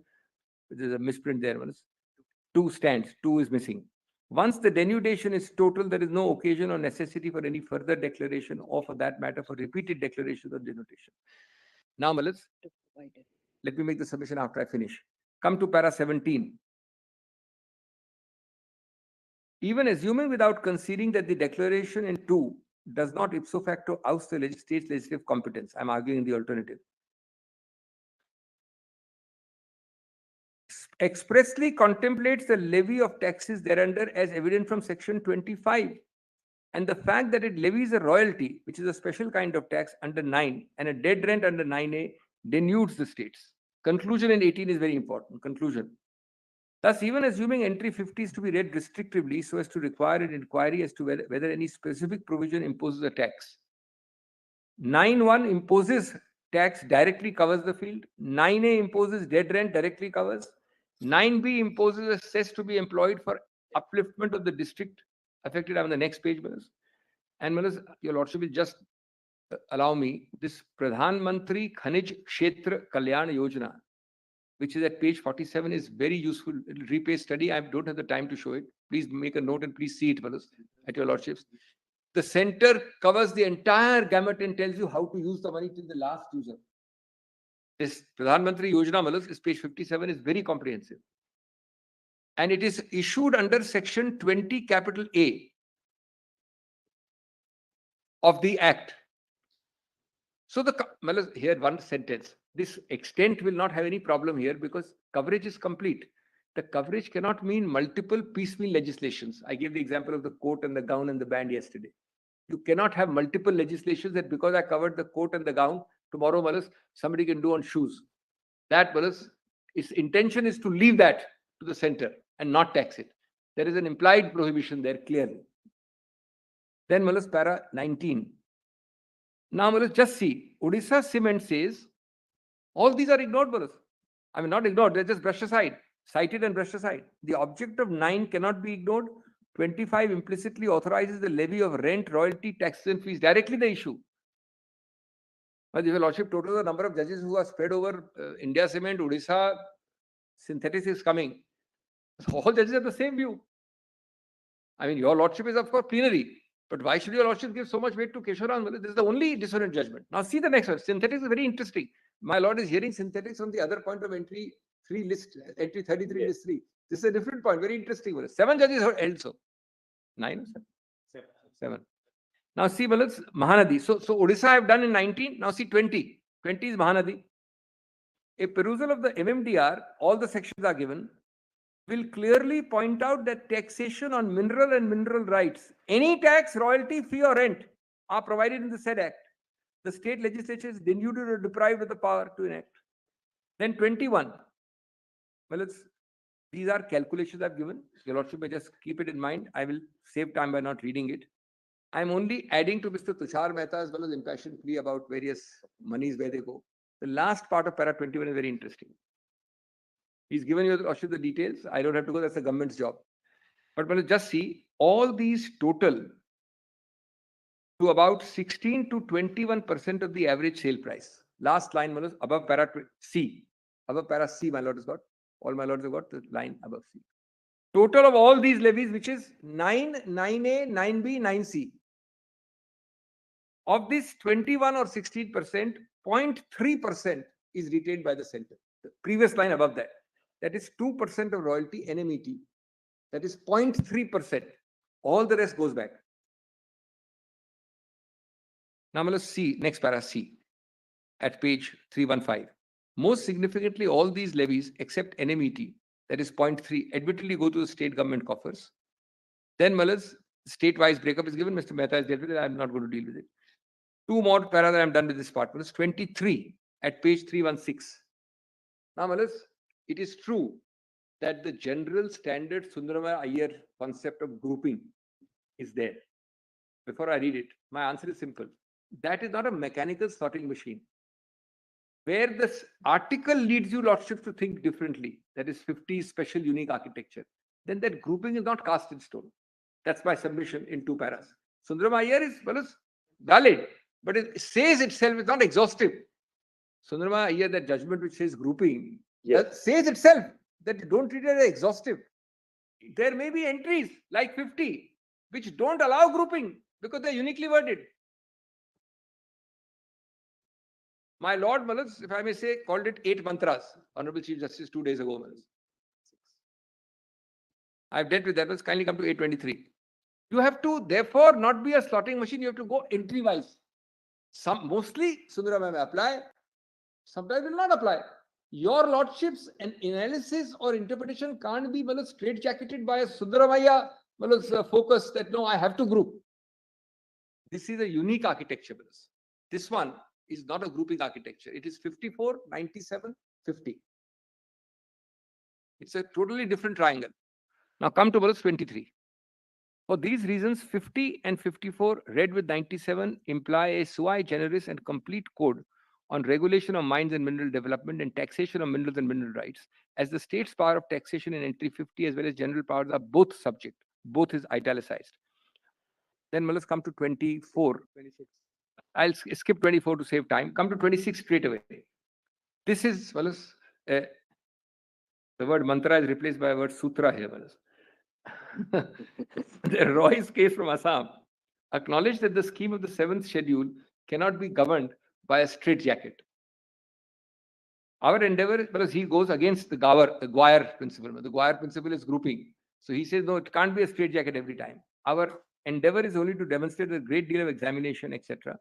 there's a misprint there, 2 stands, 2 is missing. Once the denudation is total, there is no occasion or necessity for any further declaration or for that matter for repeated declarations of denudation. Now, Malas, let me make the submission after I finish. Come to para 17. Even assuming without conceding that the declaration in 2 does not ipso facto oust the state's legislative competence, I'm arguing the alternative. Expressly contemplates the levy of taxes thereunder as evident from section 25. And the fact that it levies a royalty, which is a special kind of tax under 9 and a dead rent under 9A, denudes the states. Conclusion in 18 is very important. Conclusion. Thus, even assuming entry 50 is to be read restrictively so as to require an inquiry as to whether any specific provision imposes a tax. 9(1) imposes tax, directly covers the field. 9A imposes dead rent, directly covers. 9B imposes a cess to be employed for upliftment of the district affected. I'm on the next page, Manas. And Manas, your lordship will just allow me, this Pradhan Mantri Khanij Kshetra Kalyan Yojana, which is at page 47, is very useful. It'll repay study. I don't have the time to show it. Please make a note and please see it, Manas, at your lordships. The center covers the entire gamut and tells you how to use the money till the last user. This Pradhan Mantri Yojana, Malas, is page 57, is very comprehensive. And it is issued under section 20 capital A of the Act. So Malas, here one sentence. This extent will not have any problem here because coverage is complete. The coverage cannot mean multiple piecemeal legislations. I gave the example of the coat and the gown and the band yesterday. You cannot have multiple legislations that because I covered the coat and the gown, tomorrow, Malas, somebody can do on shoes. That, Malas, its intention is to leave that to the center and not tax it. There is an implied prohibition there clearly. Then, Malas, para 19. Now, Malas, just see. Odisha Cement says, all these are ignored, Malas. I mean, not ignored, they're just brushed aside. Cited and brushed aside. The object of 9 cannot be ignored. 25 implicitly authorizes the levy of rent, royalty, taxes and fees. Directly the issue. But if your lordship total the number of judges who are spread over India Cement, Odisha, synthetics is coming. All judges have the same view. I mean, your lordship is of course plenary. But why should your lordship give so much weight to Kesharan? This is the only dissonant judgment. Now see the next one. Synthetics is very interesting. My lord is hearing synthetics from the other point of entry 3 list, entry 33 list 3. This is a different point. Very interesting. 7 judges held so. 9 or 7? 7. Now see, Malas, Mahanadi. So Odisha I have done in 19. Now see 20. 20 is Mahanadi. A perusal of the MMDR, all the sections are given, will clearly point out that taxation on mineral and mineral rights, any tax, royalty, fee or rent are provided in the said act. The state legislature is denuded or deprived of the power to enact. Then 21. Well, these are calculations I've given. Your Lordship may just keep it in mind. I will save time by not reading it. I'm only adding to Mr. Tushar Mehta as well as impassioned plea about various monies where they go. The last part of para 21 is very interesting. He's given you the details. I don't have to go. That's the government's job. But we'll just see all these total to about 16 to 21% of the average sale price. Last line was above para C. Above para C, my lord has got. All my lords have got the line above C. Total of all these levies, which is 9, 9A, 9B, 9C. Of this 21 or 16%, 0.3% is retained by the center. The previous line above that. That is 2% of royalty NMET. That is 0.3%. All the rest goes back. Now let's see next para C at page 315. Most significantly, all these levies except NMET, that is 0.3, admittedly go to the state government coffers. Then Malas, state-wise breakup is given. Mr. Mehta has dealt with it. I'm not going to deal with it. Two more para that I'm done with this part. Malas 23 at page 316. Now Malas, it is true that the general standard Sundaramaya Iyer concept of grouping is there. Before I read it, my answer is simple. That is not a mechanical sorting machine. Where this article leads you, Lordship, to think differently, that is 50 special unique architecture, then that grouping is not cast in stone. That's my submission in 2 paras. Sundaramaya Iyer is valid, but it says itself is not exhaustive. Sundaramaya Iyer, that judgment which says grouping, says itself that you don't treat it as exhaustive. There may be entries like 50 which don't allow grouping because they're uniquely worded. My Lord Malas, if I may say, called it 8 mantras. Honorable Chief Justice 2 days ago. Malas. I've dealt with that. Let's kindly come to 823. You have to, therefore, not be a slotting machine. You have to go entry wise. Mostly Sundaramaya may apply. Sometimes will not apply. Your Lordship's analysis or interpretation can't be straight-jacketed by a Sundaramaya focus that no, I have to group. This is a unique architecture. This one is not a grouping architecture. It is 54, 97, 50. It's a totally different triangle. Now come to verse 23. For these reasons, 50 and 54 read with 97 imply a sui generis and complete code on regulation of mines and mineral development and taxation of minerals and mineral rights, as the state's power of taxation in entry 50 as well as general powers are both subject. Both is italicized. Then let's come to 24. 26. I'll skip 24 to save time. Come to 26 straight away. This is, the word mantra is replaced by the word sutra here. The Roy's case from Assam acknowledged that the scheme of the 7th schedule cannot be governed by a straitjacket. Our endeavor, because he goes against the Guire principle. The Guire principle is grouping. So he says, no, it can't be a straitjacket every time. Our endeavor is only to demonstrate a great deal of examination, etc.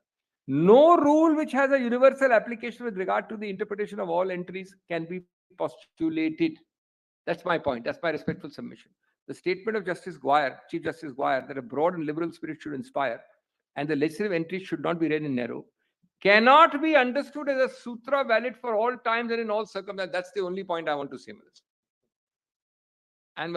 No rule which has a universal application with regard to the interpretation of all entries can be postulated. That's my point. That's my respectful submission. The statement of Justice Guire, Chief Justice Guire, that a broad and liberal spirit should inspire and the legislative entries should not be read in narrow, cannot be understood as a sutra valid for all times and in all circumstances. That's the only point I want to say. And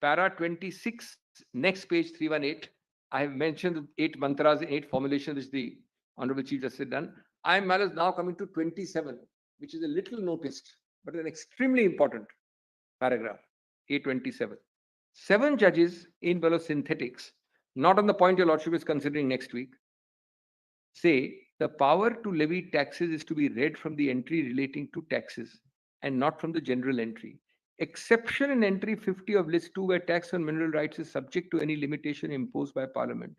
para 26, next page 318, I have mentioned 8 mantras, 8 formulations which the Honorable Chief Justice had done. I am now coming to 27, which is a little noticed, but an extremely important paragraph, 827. 7 judges in synthetics, not on the point your Lordship is considering next week, say the power to levy taxes is to be read from the entry relating to taxes and not from the general entry. Exception in entry 50 of list 2 where tax on mineral rights is subject to any limitation imposed by Parliament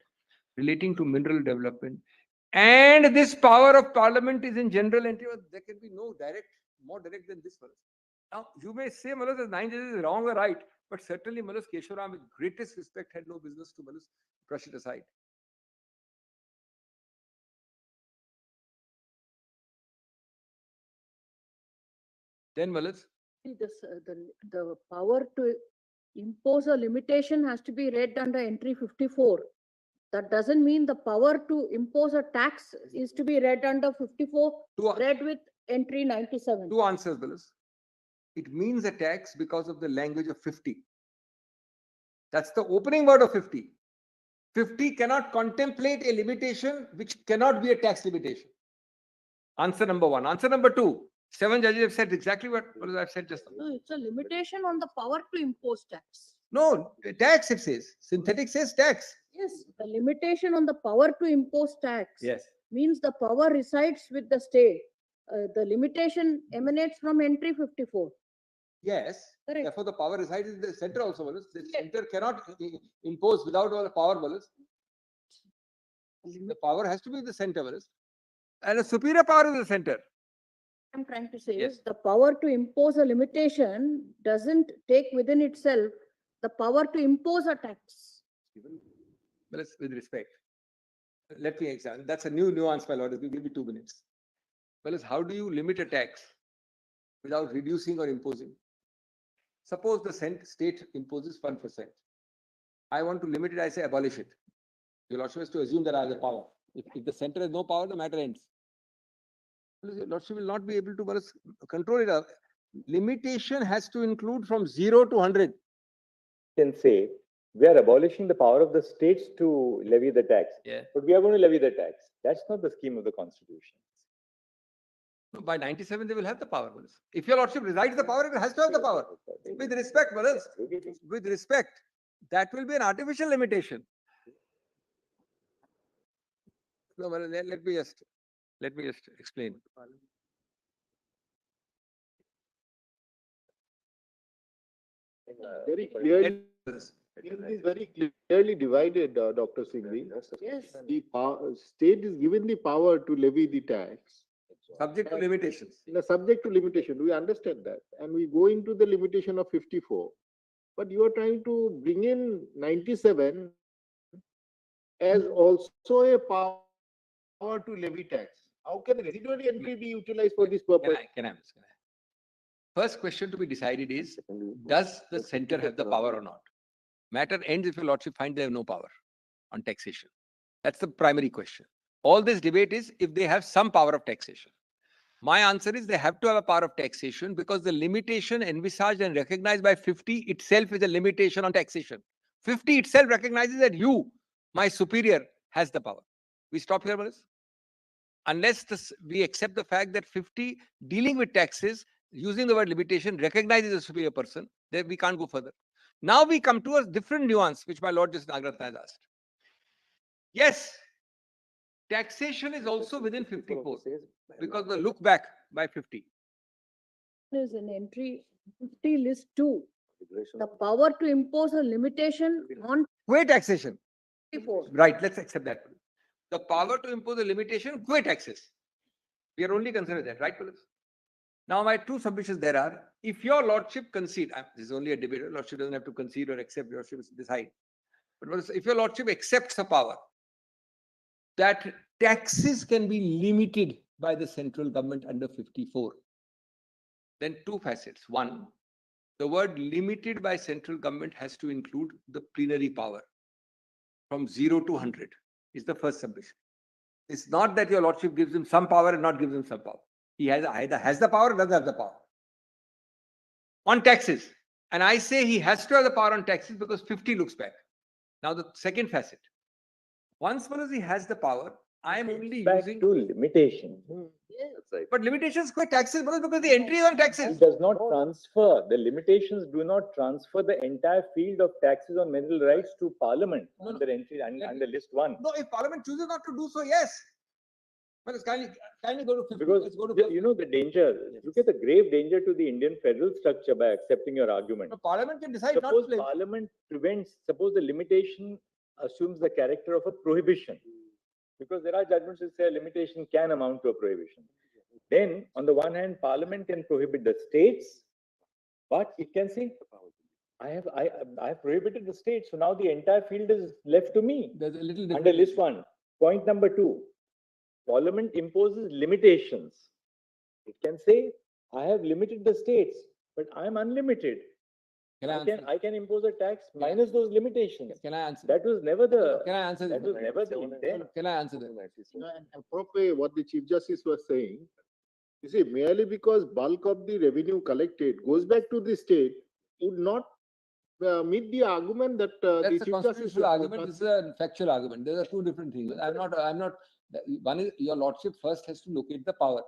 relating to mineral development. And this power of Parliament is in general entry. There can be no more direct than this one. Now, you may say, Malas, 9 judges is wrong or right. But certainly, Malus Kesharam, with greatest respect, had no business to Malus brush it aside. Then Malus, See, the power to impose a limitation has to be read under entry 54. That doesn't mean the power to impose a tax is to be read under 54, read with entry 97. two answers, Malus. It means a tax because of the language of 50. That's the opening word of 50. 50 cannot contemplate a limitation which cannot be a tax limitation. Answer number one. Answer number two. 7 judges have said exactly what I've said just now. No, it's a limitation on the power to impose tax. No, tax it says. Synthetic says tax. Yes, the limitation on the power to impose tax. Yes. Means the power resides with the state. The limitation emanates from entry 54. Yes. Correct. Therefore, the power resides in the center also. Wallace. The Yes. center cannot impose without all the power. Wallace. The power has to be in the center. Wallace. And a superior power is the center. I'm trying to say Yes. is the power to impose a limitation doesn't take within itself the power to impose a tax. Wallace, with respect. Let me examine. That's a new nuance, my lord. Give me 2 minutes. Wallace, how do you limit a tax without reducing or imposing? Suppose the state imposes 1%. I want to limit it, I say abolish it. Your lordship has to assume that I have the power. If the center has no power, the matter ends. Your lordship will not be able to control it. Limitation has to include from 0 to 100. Can say we are abolishing the power of the states to levy the tax. Yeah. But we are going to levy the tax. That's not the scheme of the constitution. By 97, they will have the power. If your lordship resides the power, it has to have the power. With respect, Wallace, with respect, that will be an artificial limitation. No, well, let me just explain. Very clearly, it is very clearly divided, Dr. Singhvi. Yes. The state is given the power to levy the tax. Subject to limitations. Subject to limitation, we understand that. And we go into the limitation of 54. But you are trying to bring in 97 as also a power to levy tax. How can residual entry be utilized for this purpose? Can I? First question to be decided is, does the center have the power or not? Matter ends if your lordship finds they have no power on taxation. That's the primary question. All this debate is if they have some power of taxation. My answer is they have to have a power of taxation because the limitation envisaged and recognized by 50 itself is a limitation on taxation. 50 itself recognizes that you, my superior, has the power. We stop here, Maris? Unless we accept the fact that 50 dealing with taxes, using the word limitation, recognizes a superior person, then we can't go further. Now we come to a different nuance, which my Lord Justice Nagratna has asked. Yes, taxation is also within 54 because the look back by 50. Is in entry 50 list 2. The power to impose a limitation on Quay taxation. 54. Right, let's accept that. The power to impose a limitation, quay taxes. We are only concerned with that, right, Police? Now, my two submissions there are, if your lordship concede, this is only a debate, lordship doesn't have to concede or accept, your lordship decide. But if your lordship accepts a power that taxes can be limited by the central government under 54, then two facets. One, the word limited by central government has to include the plenary power from 0 to 100 is the first submission. It's not that your lordship gives him some power and not gives him some power. He either has the power or doesn't have the power. On taxes. And I say he has to have the power on taxes because 50 looks back. Now the second facet. Once he has the power, I am only Back using... to limitation. Yes. But limitations quite taxes because the entry is on taxes. It does not transfer, the limitations do not transfer the entire field of taxes on mineral rights to Parliament under entry under list 1. No, if Parliament chooses not to do so, yes. But it's kindly go to 50. Because Let's go to you know the danger, look at the grave danger to the Indian federal structure by accepting your argument. No, Parliament can decide not Suppose to. Parliament prevents, suppose the limitation assumes the character of a prohibition. Because there are judgments that say a limitation can amount to a prohibition. Then, on the one hand, Parliament can prohibit the states, but it can say I have prohibited the state, so now the entire field is left to me. There's a little Under difference. list one, point number 2, Parliament imposes limitations. It can say, I have limited the states, but I'm unlimited. Can I answer? I can impose a tax minus those limitations. Can I answer? That was never the, Can I answer that this? was never the intent. Can I answer that? And appropriate what the Chief Justice was saying, you see, merely because bulk of the revenue collected goes back to the state would not meet the argument that the That's a Chief Justice constitutional argument. This is a factual argument. There are two different things. I'm not, one is your lordship first has to locate the power.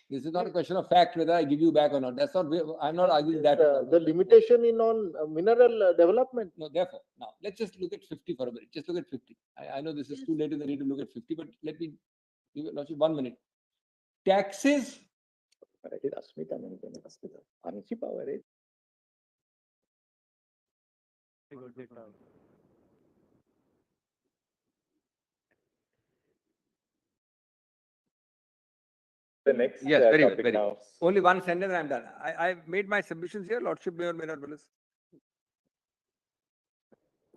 This is not a question of fact whether I give you back or not. That's not, I'm not arguing that. the limitation in on mineral development. No, therefore, now let's just look at 50 for a minute. Just look at 50. I know this is too late in the day to look at 50, but let me give your lordship 1 minute. Taxes. आमची power आहे. The next Yes, very topic good. Very now. good. Only one sentence and I'm done. I've made my submissions here. Lordship may or may not will.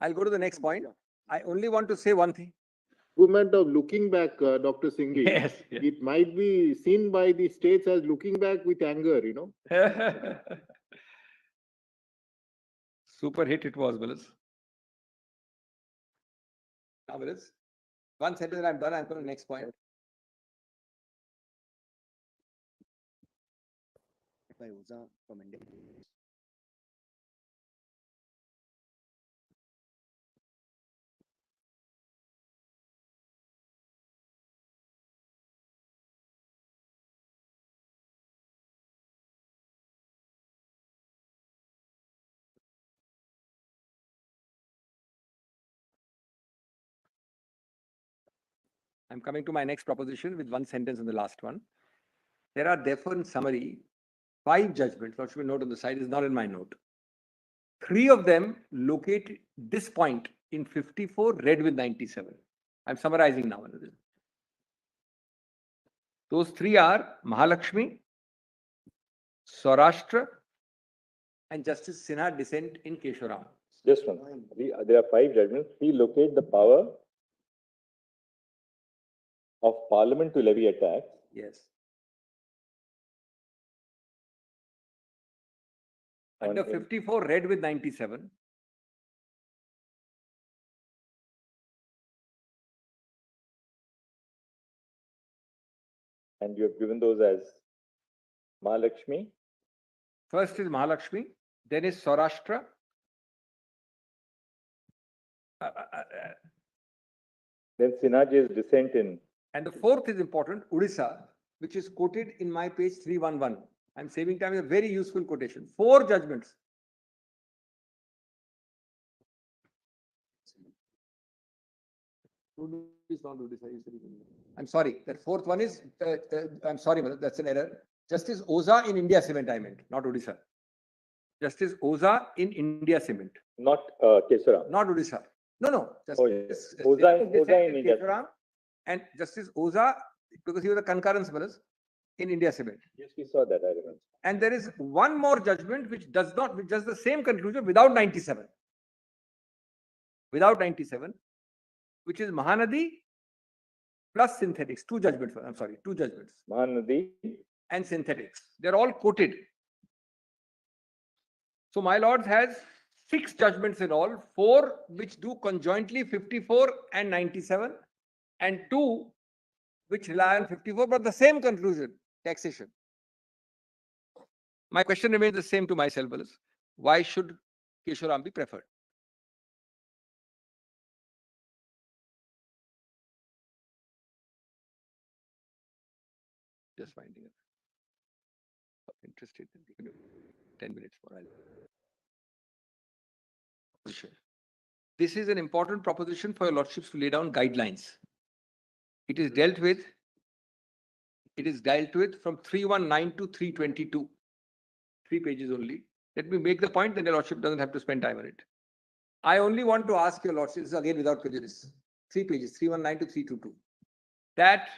I'll go to the next point. I only want to say one thing. Movement of looking back, Dr. Singhi. Yes. It might be seen by the states as looking back with anger, you know. Super hit it was, Willis. Now, Willis, one sentence and I'm done. I'm going to the next point. From India. I'm coming to my next proposition with one sentence in the last one. There are therefore in summary 5 judgments. What should be note on the side is not in my note. 3 of them locate this point in 54 read with 97. I'm summarizing now. Those 3 are Mahalakshmi, Saurashtra, and Justice Sinha dissent in Kesharam. Just one. There are 5 judgments. 3 locate the power of Parliament to levy a tax. Yes. Under 54 read with 97. And you have given those as Mahalakshmi. First is Mahalakshmi, then is Saurashtra. Then Sinha's dissent in. And the 4th is important, Odisha, which is quoted in my page 311. I'm saving time, a very useful quotation. 4 judgments. I'm sorry, that 4th one is, I'm sorry, that's an error. Justice Oza in India Cement, I meant, not Odisha. Justice Oza in India Cement. Not Kesharam. Not Odisha. No. Justice Oza in India. Kesharam and Justice Oza, because he was a concurrence brothers in India Cement. Yes, we saw that, I remember. And there is one more judgment which does the same conclusion without 97. Without 97, which is Mahanadi plus synthetics. 2 judgments. I'm sorry, 2 judgments. Mahanadi and synthetics. They're all quoted. So my lord has 6 judgments in all, 4 which do conjointly 54 and 97, and 2 which rely on 54, but the same conclusion, taxation. My question remains the same to myself, Willis. Why should Kesharam be preferred? Just finding it. Interested. 10 minutes more. This is an important proposition for your lordships to lay down guidelines. It is dealt with from 319 to 322. 3 pages only. Let me make the point, then your lordship doesn't have to spend time on it. I only want to ask your lordships, again without prejudice, 3 pages, 319 to 322, that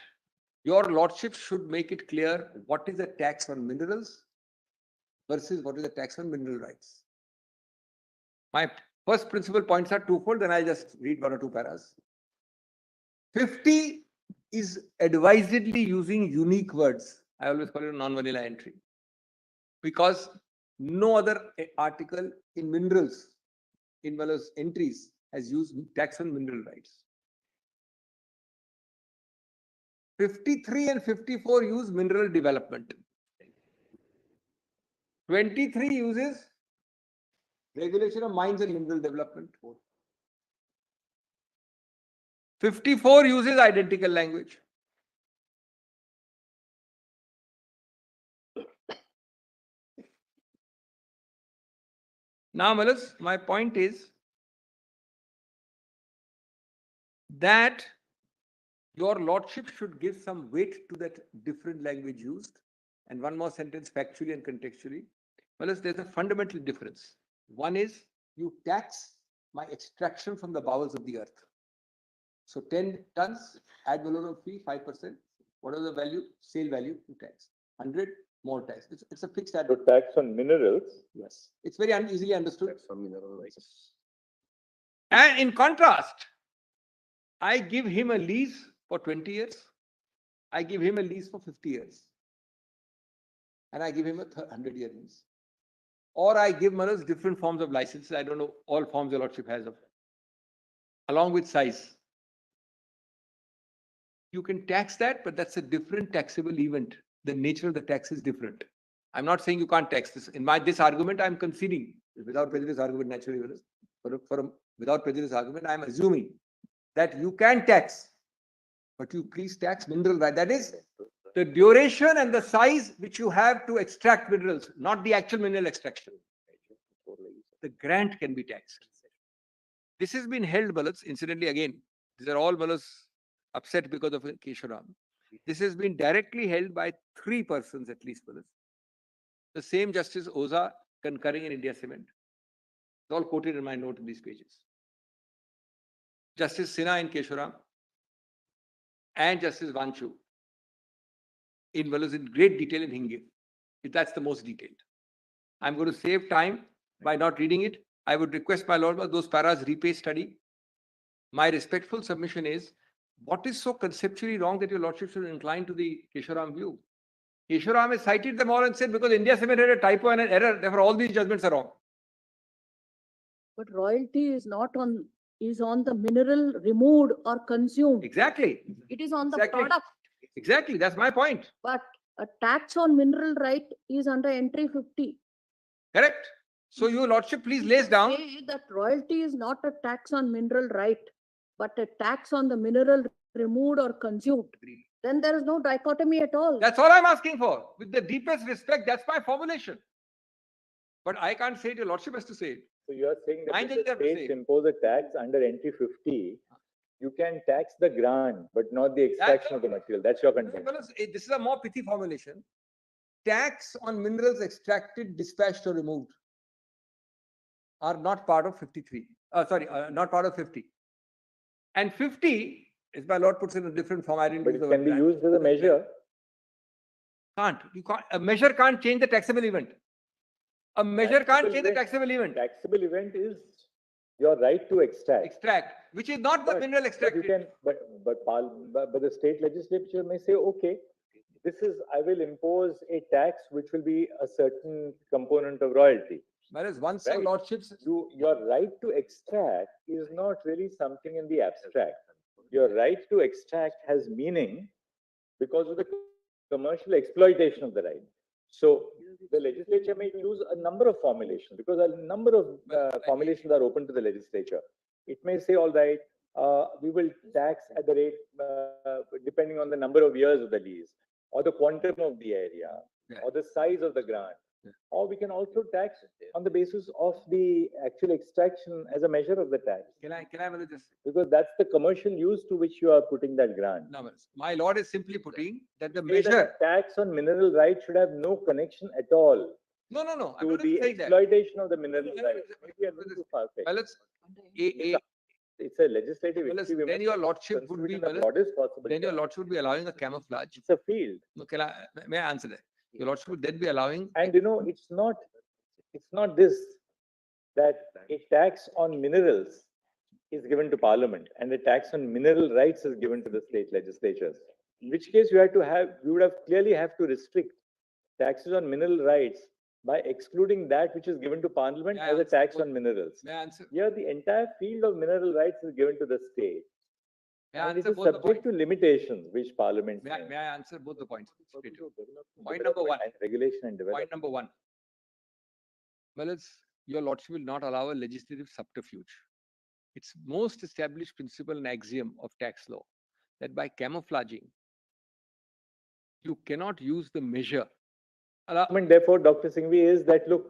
your lordship should make it clear what is the tax on minerals versus what is the tax on mineral rights. My first principal points are twofold, then I'll just read one or two paras. 50 is advisedly using unique words. I always call it a non-vanilla entry. Because no other article in minerals, in Vala's entries, has used tax on mineral rights. 53 and 54 use mineral development. 23 uses regulation of mines and mineral development. 54 uses identical language. Now, Malas, my point is that your lordship should give some weight to that different language used. And one more sentence, factually and contextually. Malas, there's a fundamental difference. One is you tax my extraction from the bowels of the earth. So 10 tons, ad valorem fee, 5%. Whatever the value, sale value, you tax. 100, more tax. It's a fixed ad. So tax on minerals. Yes. It's very easily understood. And in contrast, I give him a lease for 20 years. I give him a lease for 50 years. And I give him a 100-year lease. Or I give Manas different forms of licenses. I don't know all forms your lordship has of it. Along with size. You can tax that, but that's a different taxable event. The nature of the tax is different. I'm not saying you can't tax this. In this argument, I'm conceding without prejudice argument naturally. Without prejudice argument, I'm assuming that you can tax, but you please tax mineral right. That is the duration and the size which you have to extract minerals, not the actual mineral extraction. The grant can be taxed. This has been held, Balas. Incidentally, again, these are all Balas upset because of Kesharam. This has been directly held by 3 persons at least, Balas. The same Justice Oza concurring in India Cement. It's all quoted in my note in these pages. Justice Sinha in Kesharam and Justice Vanchu in great detail in Hinge. That's the most detailed. I'm going to save time by not reading it. I would request my Lord, those paras repay study. My respectful submission is, what is so conceptually wrong that your lordship should incline to the Kesharam view? Kesharam has cited them all and said, because India Cement had a typo and an error, therefore all these judgments are wrong. But royalty is not on, is on the mineral removed or consumed. Exactly. It is on the Exactly. product. Exactly. That's my point. But a tax on mineral right is under entry 50. Correct. So your lordship, please lays down. Say that royalty is not a tax on mineral right, but a tax on the mineral removed or consumed. Then there is no dichotomy at all. That's all I'm asking for. With the deepest respect, that's my formulation. But I can't say it, your lordship has to say it. So you are saying that Mind if it, the they have to say states it. impose a tax under entry 50, you can tax the grant, but not the extraction of the material. That's your contention. This is a more pithy formulation. Tax on minerals extracted, dispatched or removed are not part of 53. Not part of 50. And 50, as my lord puts in a different form, I didn't But use it the can be word used as a measure. You can't. A measure can't change the taxable event. A measure can't change the taxable event. Taxable event is your right to extract. Which is not the mineral extracted. But the state legislature may say, okay, I will impose a tax which will be a certain component of royalty. Whereas once Right. your lordships, Your right to extract is not really something in the abstract. Your right to extract has meaning because of the commercial exploitation of the right. So the legislature may use a number of formulations because a number of formulations are open to the legislature. It may say, all right, we will tax at the rate depending on the number of years of the lease or the quantum of the area or the size of the grant. Or we can also tax on the basis of the actual extraction as a measure of the tax. can I just, Because that's the commercial use to which you are putting that grant. no, my lord is simply putting that the Say that measure. tax on mineral rights should have no connection at all No. I'm to not the saying that. exploitation of the mineral No, rights. Maybe a little too far-fetched. Well, It's a legislative well, issue. We then must your lordship would consider be, it in the broadest possible then your terms. lordship would be allowing a camouflage. It's a field. No, may I answer that? Your lordship would then be allowing. And it's not this, that a tax on minerals is given to Parliament and a tax on mineral rights is given to the state legislatures. In which case you would have clearly have to restrict taxes on mineral rights by excluding that which is given to Parliament May I as a answer tax both? on minerals. May I answer? Here, the entire field of mineral rights is given to the state. May I And it answer is both the subject points? to limitations which Parliament May I makes. answer both the points? straight away? Point number one. And regulation and development. Point number one. Well, your lordship will not allow a legislative subterfuge. It's most established principle and axiom of tax law that by camouflaging, you cannot use the measure. Therefore, Dr. Singhvi, is that look,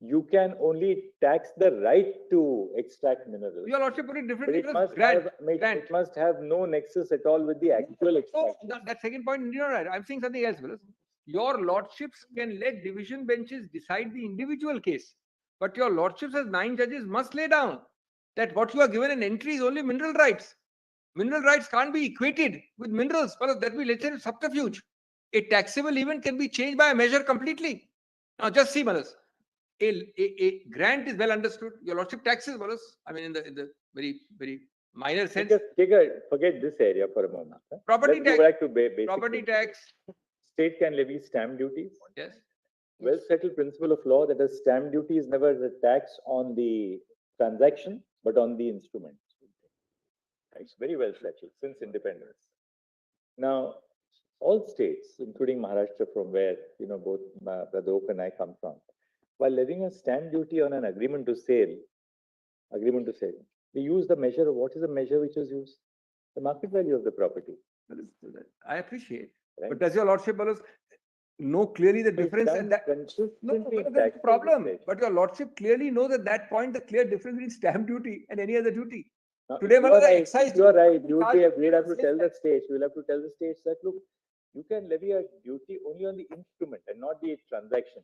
you can only tax the right to extract minerals. Your lordship put it But differently. it must have no nexus at all with the actual extraction. No, that second point, you're right. I'm saying something else, Willis. Your lordships can let division benches decide the individual case, but your lordships as 9 judges must lay down that what you are given an entry is only mineral rights. Mineral rights can't be equated with minerals, but that will be let's say subterfuge. A taxable event can be changed by a measure completely. Now, just see, Malas. A grant is well understood. Your lordship taxes, Malas. I mean, in the very, very minor sense. Forget this area for a moment. Property Let's tax. go back to basic Property tax. State can levy stamp duties. Yes. Well settled principle of law that a stamp duty is never a tax on the transaction, but on the instrument. It's very well settled since independence. Now, all states, including Maharashtra, from where both Brother Oak and I come from, while levying a stamp duty on an agreement to sale, they use the measure of what is the measure which is used? The market value of the property. I appreciate. Right? But does your lordship know clearly the difference? And that no, that's the problem. But your lordship clearly knows at that point the clear difference between stamp duty and any other duty. Now, Today, you are right. excise You are right. We'd have to duty. tell the states. We'll have to tell the states that look, you can levy a duty only on the instrument and not the transaction.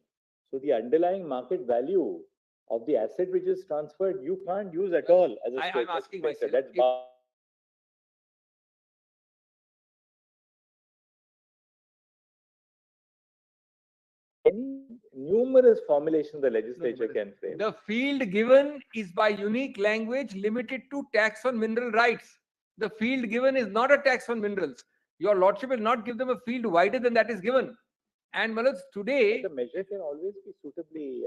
So the underlying market value of the asset which is transferred, you can't use at all as a state. I'm asking myself. That's any numerous formulations the legislature can frame. The field given is by unique language limited to tax on mineral rights. The field given is not a tax on minerals. Your lordship will not give them a field wider than that is given. And Manoj, today, the measure can always be suitably.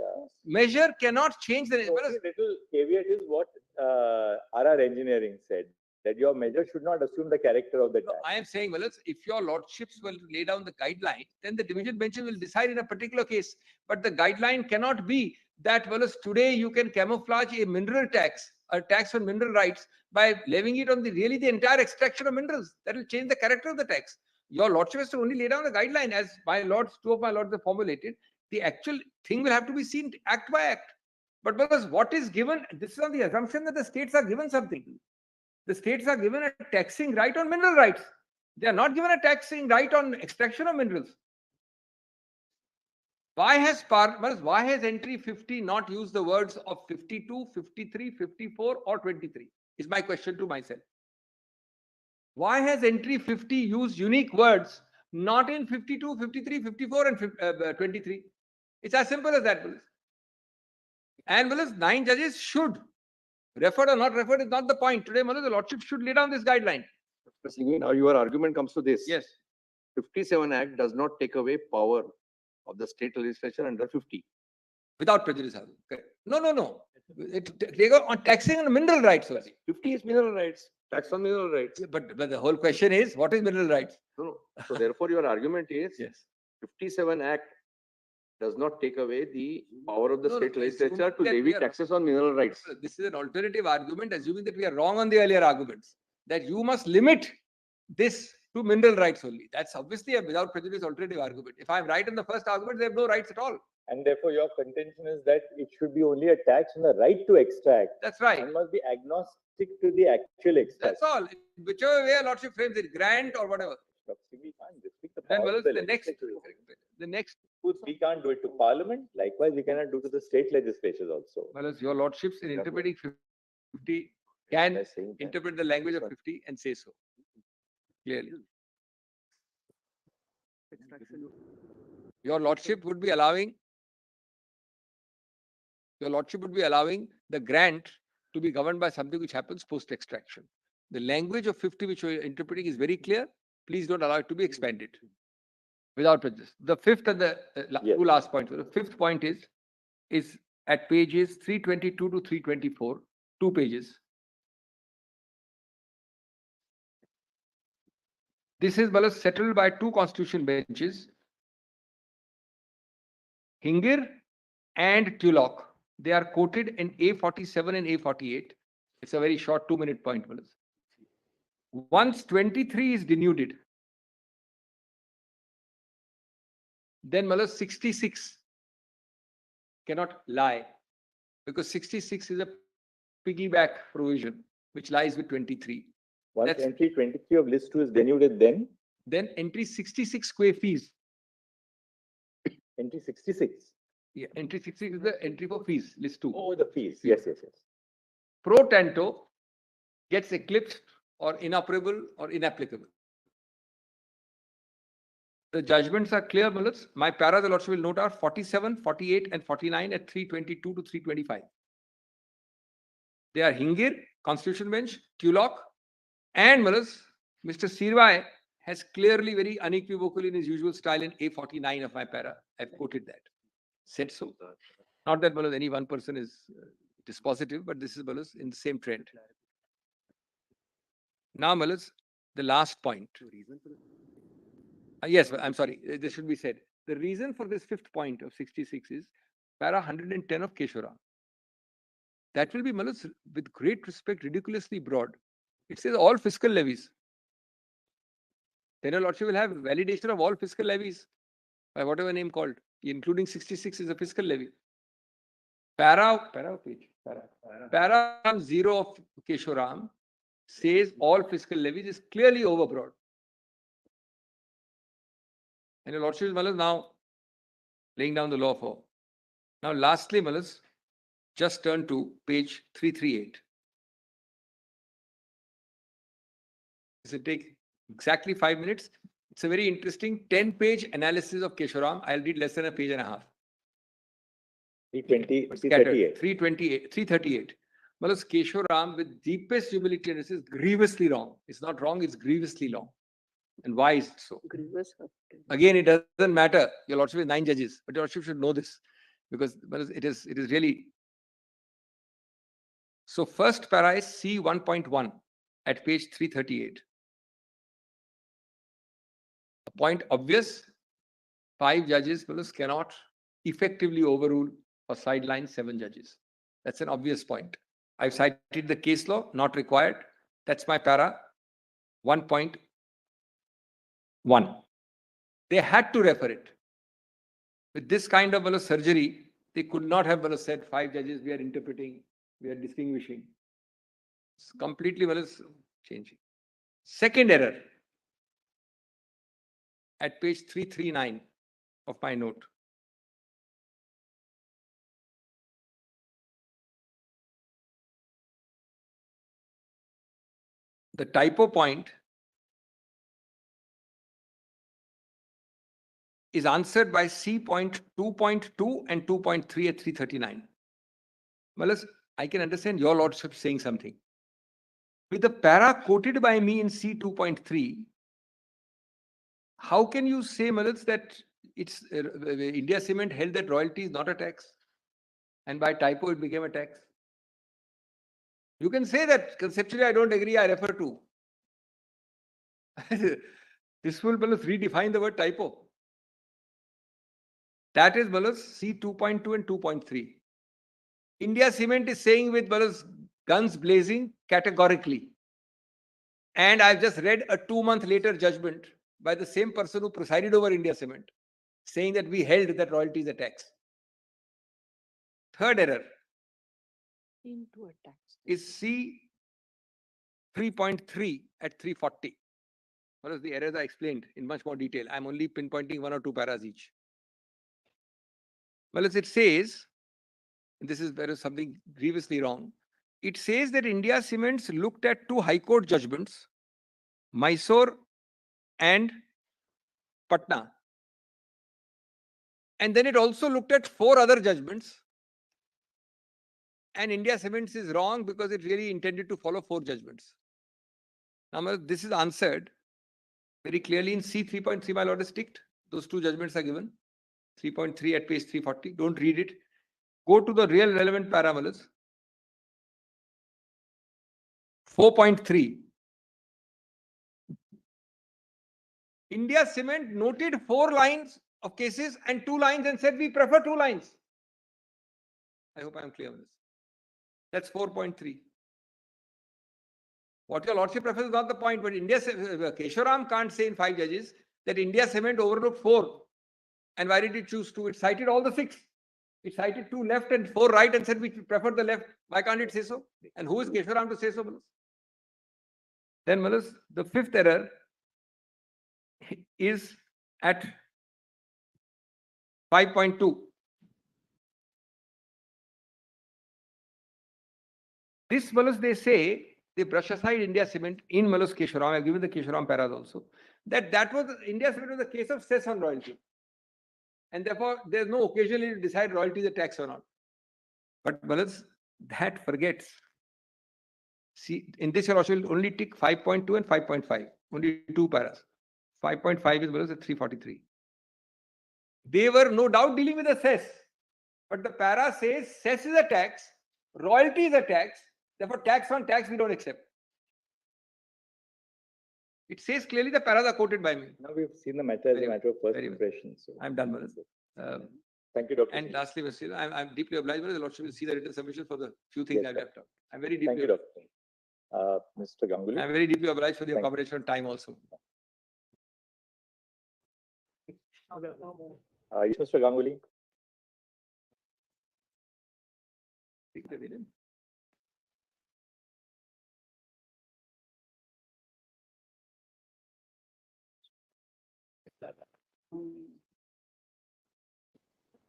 Measure cannot change the. Only little caveat is what RR Engineering said, that your measure should not assume the character of the tax. I am saying, well, if your lordships will lay down the guideline, then the division benches will decide in a particular case. But the guideline cannot be that, well, today you can camouflage a mineral tax, a tax on mineral rights, by levying it on the entire extraction of minerals. That will change the character of the tax. Your lordship has to only lay down the guideline, as my lords, two of my lords have formulated. The actual thing will have to be seen act by act. But because what is given, this is on the assumption that the states are given something. The states are given a taxing right on mineral rights. They are not given a taxing right on extraction of minerals. Why has entry 50 not used the words of 52, 53, 54 or 23? Is my question to myself. Why has entry 50 used unique words not in 52, 53, 54 and 23? It's as simple as that. And 9 judges should. Referred or not referred is not the point. Today, the lordship should lay down this guideline. Now your argument comes to this. Yes. 57 Act does not take away power of the state legislature under 50. Without prejudice. Okay. No. They go on taxing on mineral rights only. 50 is mineral rights, tax on mineral rights. But the whole question is, what is mineral rights? No. So therefore your argument is Yes. 57 Act does not take away the power of the No, state no, legislature to that levy we are- taxes on mineral rights. This is an alternative argument, assuming that we are wrong on the earlier arguments, that you must limit this to mineral rights only. That's obviously a without prejudice alternative argument. If I'm right in the first argument, they have no rights at all. And therefore, your contention is that it should be only a tax on the right to extract. That's right. And must be agnostic to the actual extract. That's all. Whichever way a lordship frames it, grant or whatever. Then the next. We can't do it to Parliament. Likewise, we cannot do to the state legislatures also. Well, as your lordships in interpreting 50 can interpret the language of 50 and say so clearly. Your lordship would be allowing your lordship would be allowing the grant to be governed by something which happens post-extraction. The language of 50 which you're interpreting is very clear. Please don't allow it to be expanded without prejudice. The fifth and the Yes. two last points. The fifth point is at pages 322 to 324, 2 pages. This is settled by 2 constitution benches, Hingir and Tulloch. They are quoted in A47 and A48. It's a very short 2-minute point. Once 23 is denuded, then 66 cannot lie, because 66 is a piggyback provision which lies with 23. Once That's- entry 23 of list 2 is denuded, Then entry 66 square fees. entry 66. Yeah, entry 66 is the entry for fees, list 2. Oh, the fees. Yes, yes, yes. Pro tanto gets eclipsed or inoperable or inapplicable. The judgments are clear, Mullahs. My para, the lordship will note, are 47, 48, and 49 at 322 to 325. They are Hingir, Constitution Bench, Tulloch, and Mullahs. Mr. Sirvai has clearly, very unequivocally, in his usual style, in A49 of my para, I've quoted that. Said so. Not that Mullahs, any one person is dispositive, but this is Mullahs in the same trend. Now, Mullahs, the last point. Yes, I'm sorry, this should be said. The reason for this fifth point of 66 is para 110 of Kesharam. That will be, Mullahs, with great respect, ridiculously broad. It says all fiscal levies. Then your lordship will have validation of all fiscal levies by whatever name called, including 66 is a fiscal levy. Para 0 of Kesharam says all fiscal levies is clearly overbroad. And your lordship is, Mullahs, now laying down the law for. Now, lastly, Mullahs, just turn to page 338. This will take exactly 5 minutes. It's a very interesting 10-page analysis of Kesharam. I'll read less than a page and a half. 320, Scattered. 338. 338. Mullahs, Kesharam, with deepest humility, and this is grievously wrong. It's not wrong, it's grievously wrong. And why is it so? Again, it doesn't matter. Your lordship is 9 judges, but your lordship should know this, because it is really. So first para is C 1.1 at page 338. A point obvious: 5 judges cannot effectively overrule or sideline 7 judges. That's an obvious point. I've cited the case law, not required. That's my para 1.1. They had to refer it. With this kind of surgery, they could not have said 5 judges, we are interpreting, we are distinguishing. It's completely changing. Second error at page 339 of my note. The typo point is answered by C.2.2 and 2.3 at 339. Mullahs, I can understand your lordship saying something. With the para quoted by me in C 2.3, how can you say, Mullahs, that it's India Cement held that royalty is not a tax, and by typo it became a tax? You can say that conceptually I don't agree, I refer to. This will redefine the word typo. That is C 2.2 and 2.3. India Cement is saying with guns blazing categorically. And I've just read a 2-month later judgment by the same person who presided over India Cement, saying that we held that royalty is a tax. Third error Into a tax. is C 3.3 at 340. What is the errors I explained in much more detail? I'm only pinpointing 1 or 2 paras each. Well, as it says, and there is something grievously wrong. It says that India Cements looked at 2 High Court judgments, Mysore and Patna. And then it also looked at 4 other judgments, and India Cements is wrong because it really intended to follow 4 judgments. Now, this is answered very clearly in C 3.3. My lord is ticked. Those 2 judgments are given. 3.3 at page 340. Don't read it. Go to the real relevant parameters. 4.3. India Cement noted 4 lines of cases and 2 lines and said we prefer 2 lines. I hope I am clear on this. That's 4.3. What your lordship prefers is not the point, but Kesharam can't say in 5 judges that India Cement overlooked 4. And why did it choose 2? It cited all the 6. It cited 2 left and 4 right and said we prefer the left. Why can't it say so? And who is Kesharam to say so, Malas? Then, Malas, the 5th error is at 5.2. This, Malas, they say, they brush aside India Cement in Malas Kesharam. I've given the Kesharam paras also. That was India Cement was a case of cess on royalty. And therefore, there's no occasion to decide royalty is a tax or not. But Malas, that forgets. See, in this, your lordship will only tick 5.2 and 5.5. Only 2 paras. 5.5 is Malas at 343. They were no doubt dealing with a cess. But the para says cess is a tax, royalty is a tax, therefore tax on tax we don't accept. It says clearly, the paras are quoted by me. Now we've seen the matter as a matter of first Very well. impression. So I'm done with it. thank you, Dr. And Singh. lastly, Mr. Singh, I'm deeply obliged, but the lordship will see the written submission for the few things Yes, I've sir. left out. I'm very Thank deeply you, Dr. Singh. Mr. Ganguly. I'm very deeply obliged for the Thank you. accommodation on time also. Yes, Mr. Ganguly.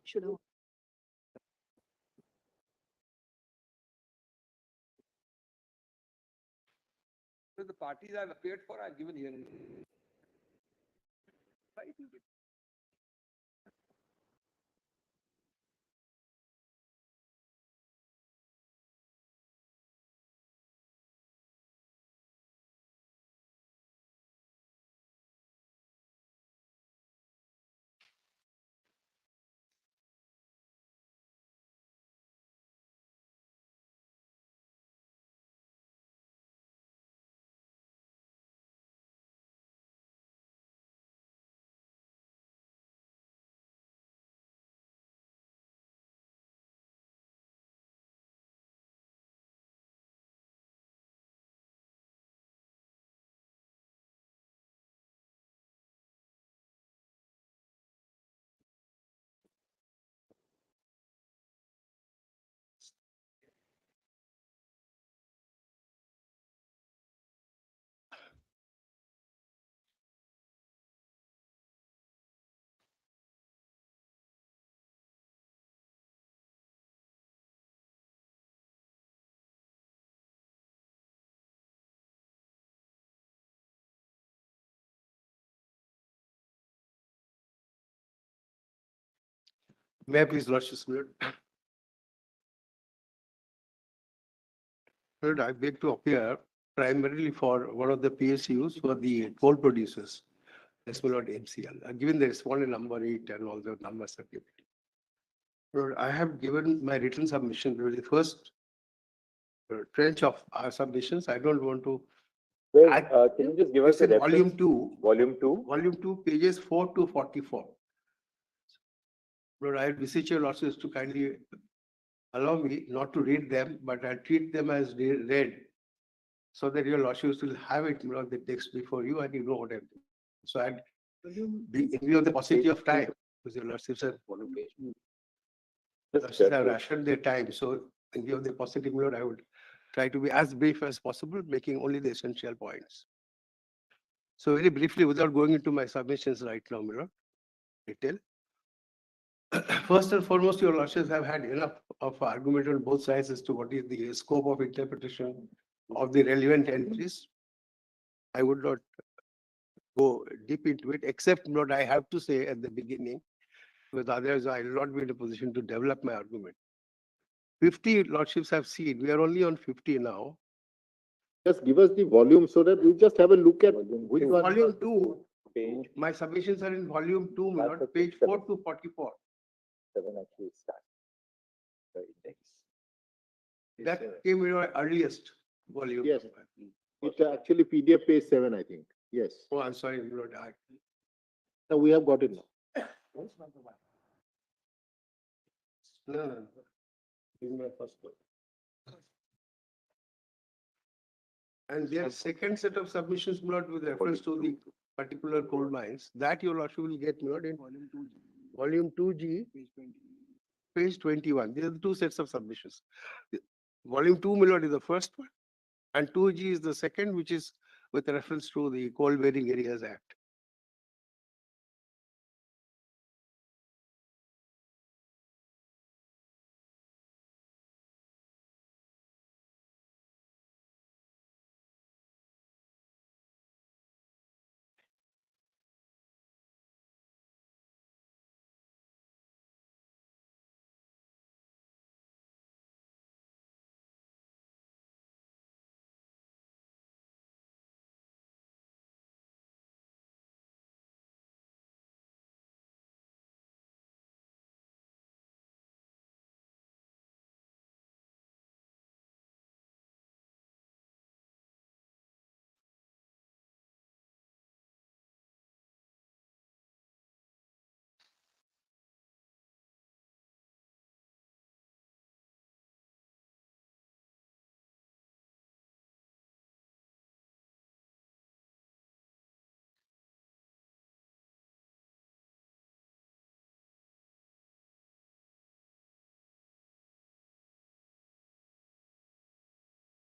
Should have. So the parties I've appeared for, I've given here. May I please lordship's word? Lord, I beg to appear primarily for one of the PSUs for the coal producers, as well as MCL. Given the respondent number 8 and all the numbers are given. Lord, I have given my written submission to the first trench of our submissions. I don't want to. Can you just give us It's a in reference? volume 2. Volume 2. Volume 2, pages 4 to 44. Lord, I beseech your lordships to kindly allow me not to read them, but I treat them as read, so that your lordships will have it, the text before you, and you know what I'm doing. So I'd be in view of the paucity of time, because your lordships have rationed their time. So in view of the paucity, I would try to be as brief as possible, making only the essential points. So very briefly, without going into my submissions right now, detail. First and foremost, your lordships have had enough of argument on both sides as to what is the scope of interpretation of the relevant entries. I would not go deep into it, except what I have to say at the beginning, because otherwise I will not be in a position to develop my argument. 50 lordships have seen. We are only on 50 now. Just give us the volume so that we just have a look at which one. Volume 2, Page my submissions are in volume 2, my That's lord, okay, page 4 seven. to 44. 7 actually starts. The index. That came in your earliest volume. Yes. It's actually PDF page 7, I think. Yes. Oh, I'm sorry, my lord. Now we have got it now. No. This is my first one. And their second set of submissions, my lord, with reference to the particular coal mines, that your lordship will get, my lord, in volume 2G, page 21. These are the two sets of submissions. Volume 2, my lord, is the first one, and 2G is the second, which is with reference to the Coal Bearing Areas Act.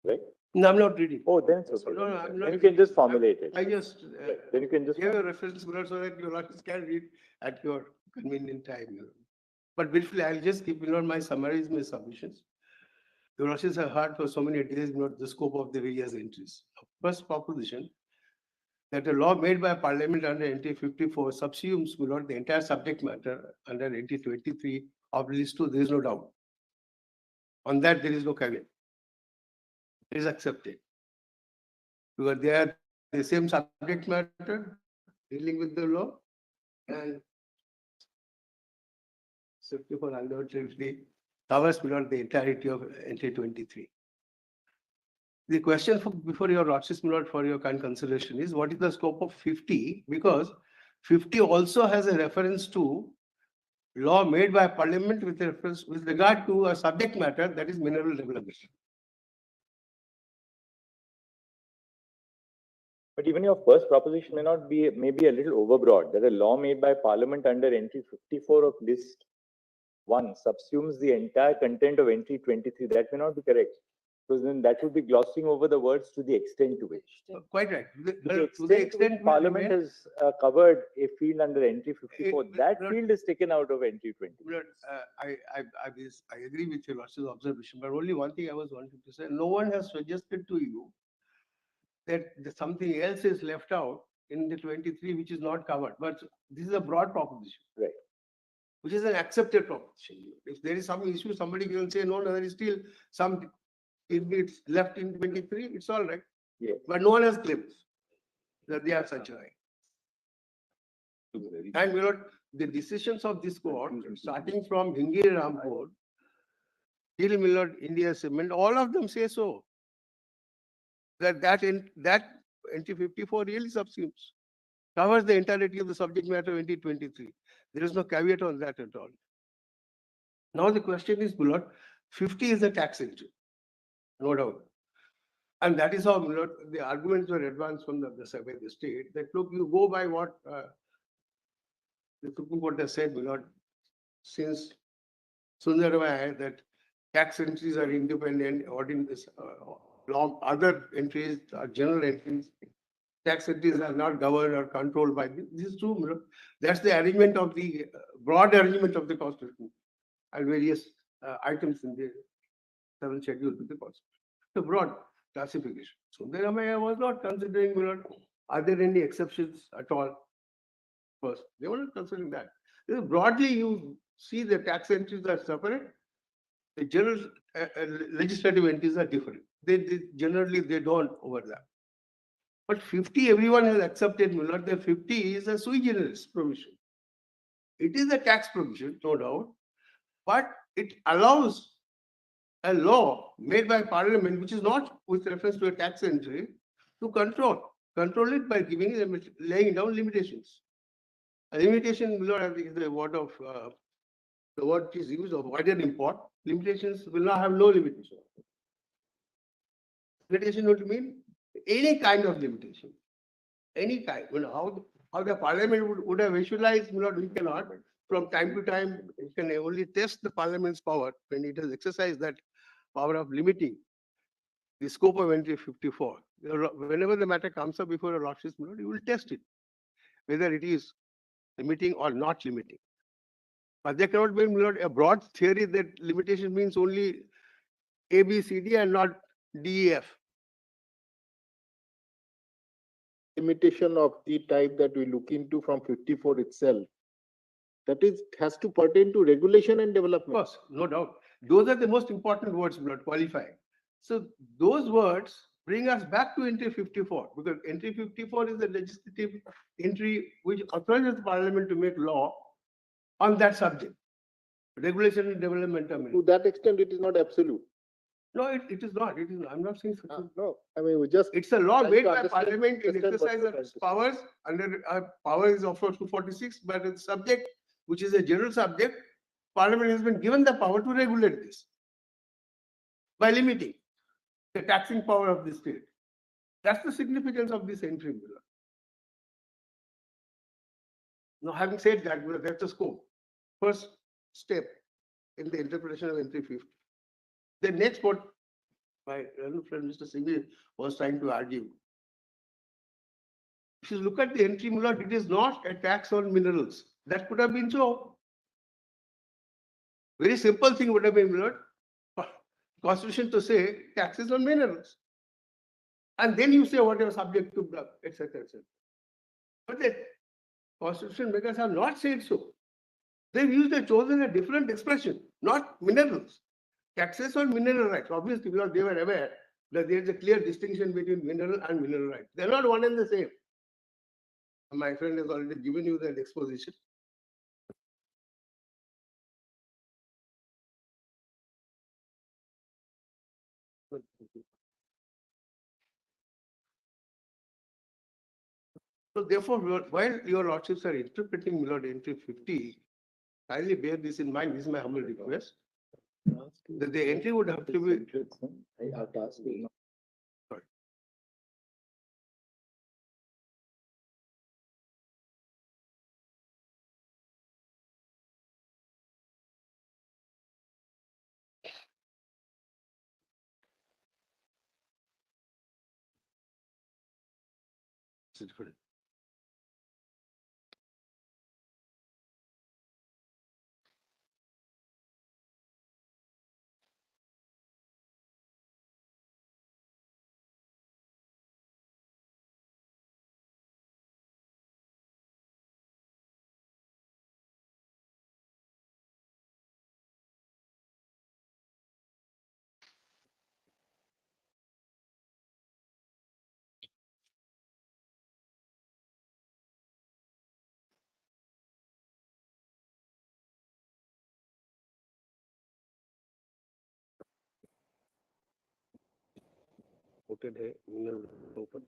Right? No, I'm not reading. Oh, then it's okay. No, I'm not. Then you can just formulate it. I just Then you can just. give a reference so that your lordships can read at your convenient time. But briefly, I'll just keep my summaries, my submissions. Your lordships have heard for so many days the scope of the various entries. First proposition, that a law made by Parliament under NT 54 subsumes the entire subject matter under NT 23 of list 2. There is no doubt. On that, there is no caveat. It is accepted. Because they are the same subject matter dealing with the law, and 54 undoubtedly covers the entirety of NT 23. The question before your lordships, for your kind consideration is what is the scope of 50? Because 50 also has a reference to law made by Parliament with regard to a subject matter, that is mineral development. But even your first proposition may be a little overbroad. That a law made by Parliament under entry 54 of list 1 subsumes the entire content of entry 23. That may not be correct. Because then that would be glossing over the words to the extent to which. Quite right. To the extent Parliament has covered a field under entry 54, that field is taken out of entry 20. I agree with your lordship's observation, but only one thing I was wanting to say, no one has suggested to you that something else is left out in the 23 which is not covered, but this is a broad proposition. Right. Which is an accepted proposition. If there is some issue, somebody can say, no, there is still some, if it's left in 23, it's all right. Yes. But no one has claimed that they are such a right. And the decisions of this court, starting from Hingiri Rampur till India Cement, all of them say so. That NT 54 really subsumes, covers the entirety of the subject matter of NT 23. There is no caveat on that at all. Now the question is, 50 is a tax entry, no doubt. And that is how the arguments were advanced from the state, that look, you go by what the Supreme Court has said, since Sundaramaya, that tax entries are independent, other entries are general entries. Tax entries are not governed or controlled by this is true. That's the arrangement of the broad arrangement of the Constitution and various items in the 7th schedule to the Constitution. The broad classification. So I was not considering are there any exceptions at all. First, they were not considering that. Broadly, you see the tax entries are separate. The general legislative entities are different. They generally they don't overlap. But 50, everyone has accepted, my lord, that 50 is a sui generis provision. It is a tax provision, no doubt, but it allows a law made by parliament, which is not with reference to a tax entry, to control it by laying down limitations. A limitation, my lord, I think is the word of the word is used of wider import. Limitations will not have no limitation. Limitation would mean any kind of limitation, any kind. You know, how the parliament would have visualized, you know, we cannot. From time to time, you can only test the parliament's power when it has exercised that power of limiting the scope of entry 54. Whenever the matter comes up before a lordship's you will test it, whether it is limiting or not limiting. But there cannot be a broad theory that limitation means only A, B, C, D and not D, E, F. Limitation of the type that we look into from 54 itself, that is, has to pertain to regulation and Of development. course, no doubt. Those are the most important words, blood qualifying. So those words bring us back to entry 54, because entry 54 is the legislative entry which authorizes the parliament to make law on that subject. Regulation and development. I mean. To that extent, it is not absolute. No, it is not. It is. I'm not saying such. No, I mean, we just. It's a law trying made to by understand- parliament in understand what exercise you're of trying its to say. powers under power is of 246, but it's subject, which is a general subject. Parliament has been given the power to regulate this by limiting the taxing power of the state. That's the significance of this entry. Now, having said that, that's the scope. First step in the interpretation of entry 50. The next what my friend Mr. Singh was trying to argue. If you look at the entry, it is not a tax on minerals. That could have been so. Very simple thing would have been, Constitution to say taxes on minerals. And then you say what are subject to, etc., etc. But the Constitution makers have not said so. They've chosen a different expression, not minerals. Taxes on mineral rights, obviously, because they were aware that there is a clear distinction between mineral and mineral rights. They're not one and the same. My friend has already given you that exposition. So therefore, while your lordships are interpreting Milord entry 50, kindly bear this in mind. This is my humble request. That the entry would have to be. I have to ask you. It's different. Quoted है, open.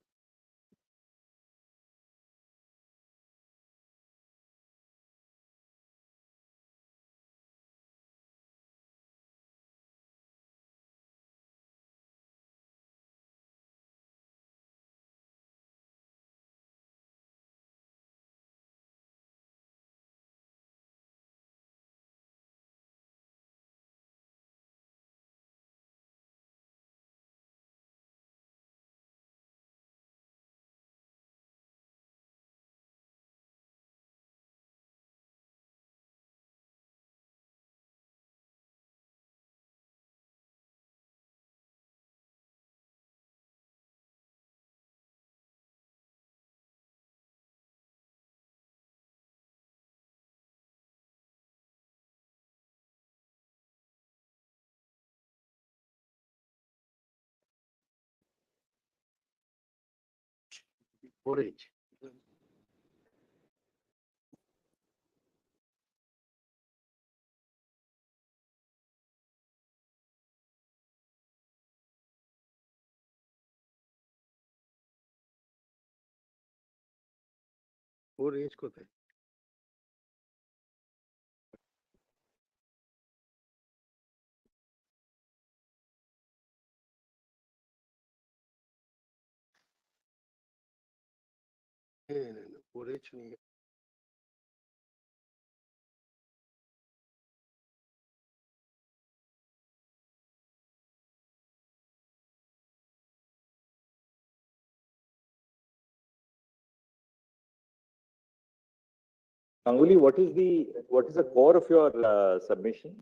4H. Four H কোথায়? না, 4H নিয়ে। Ganguly, what is the core of your submission?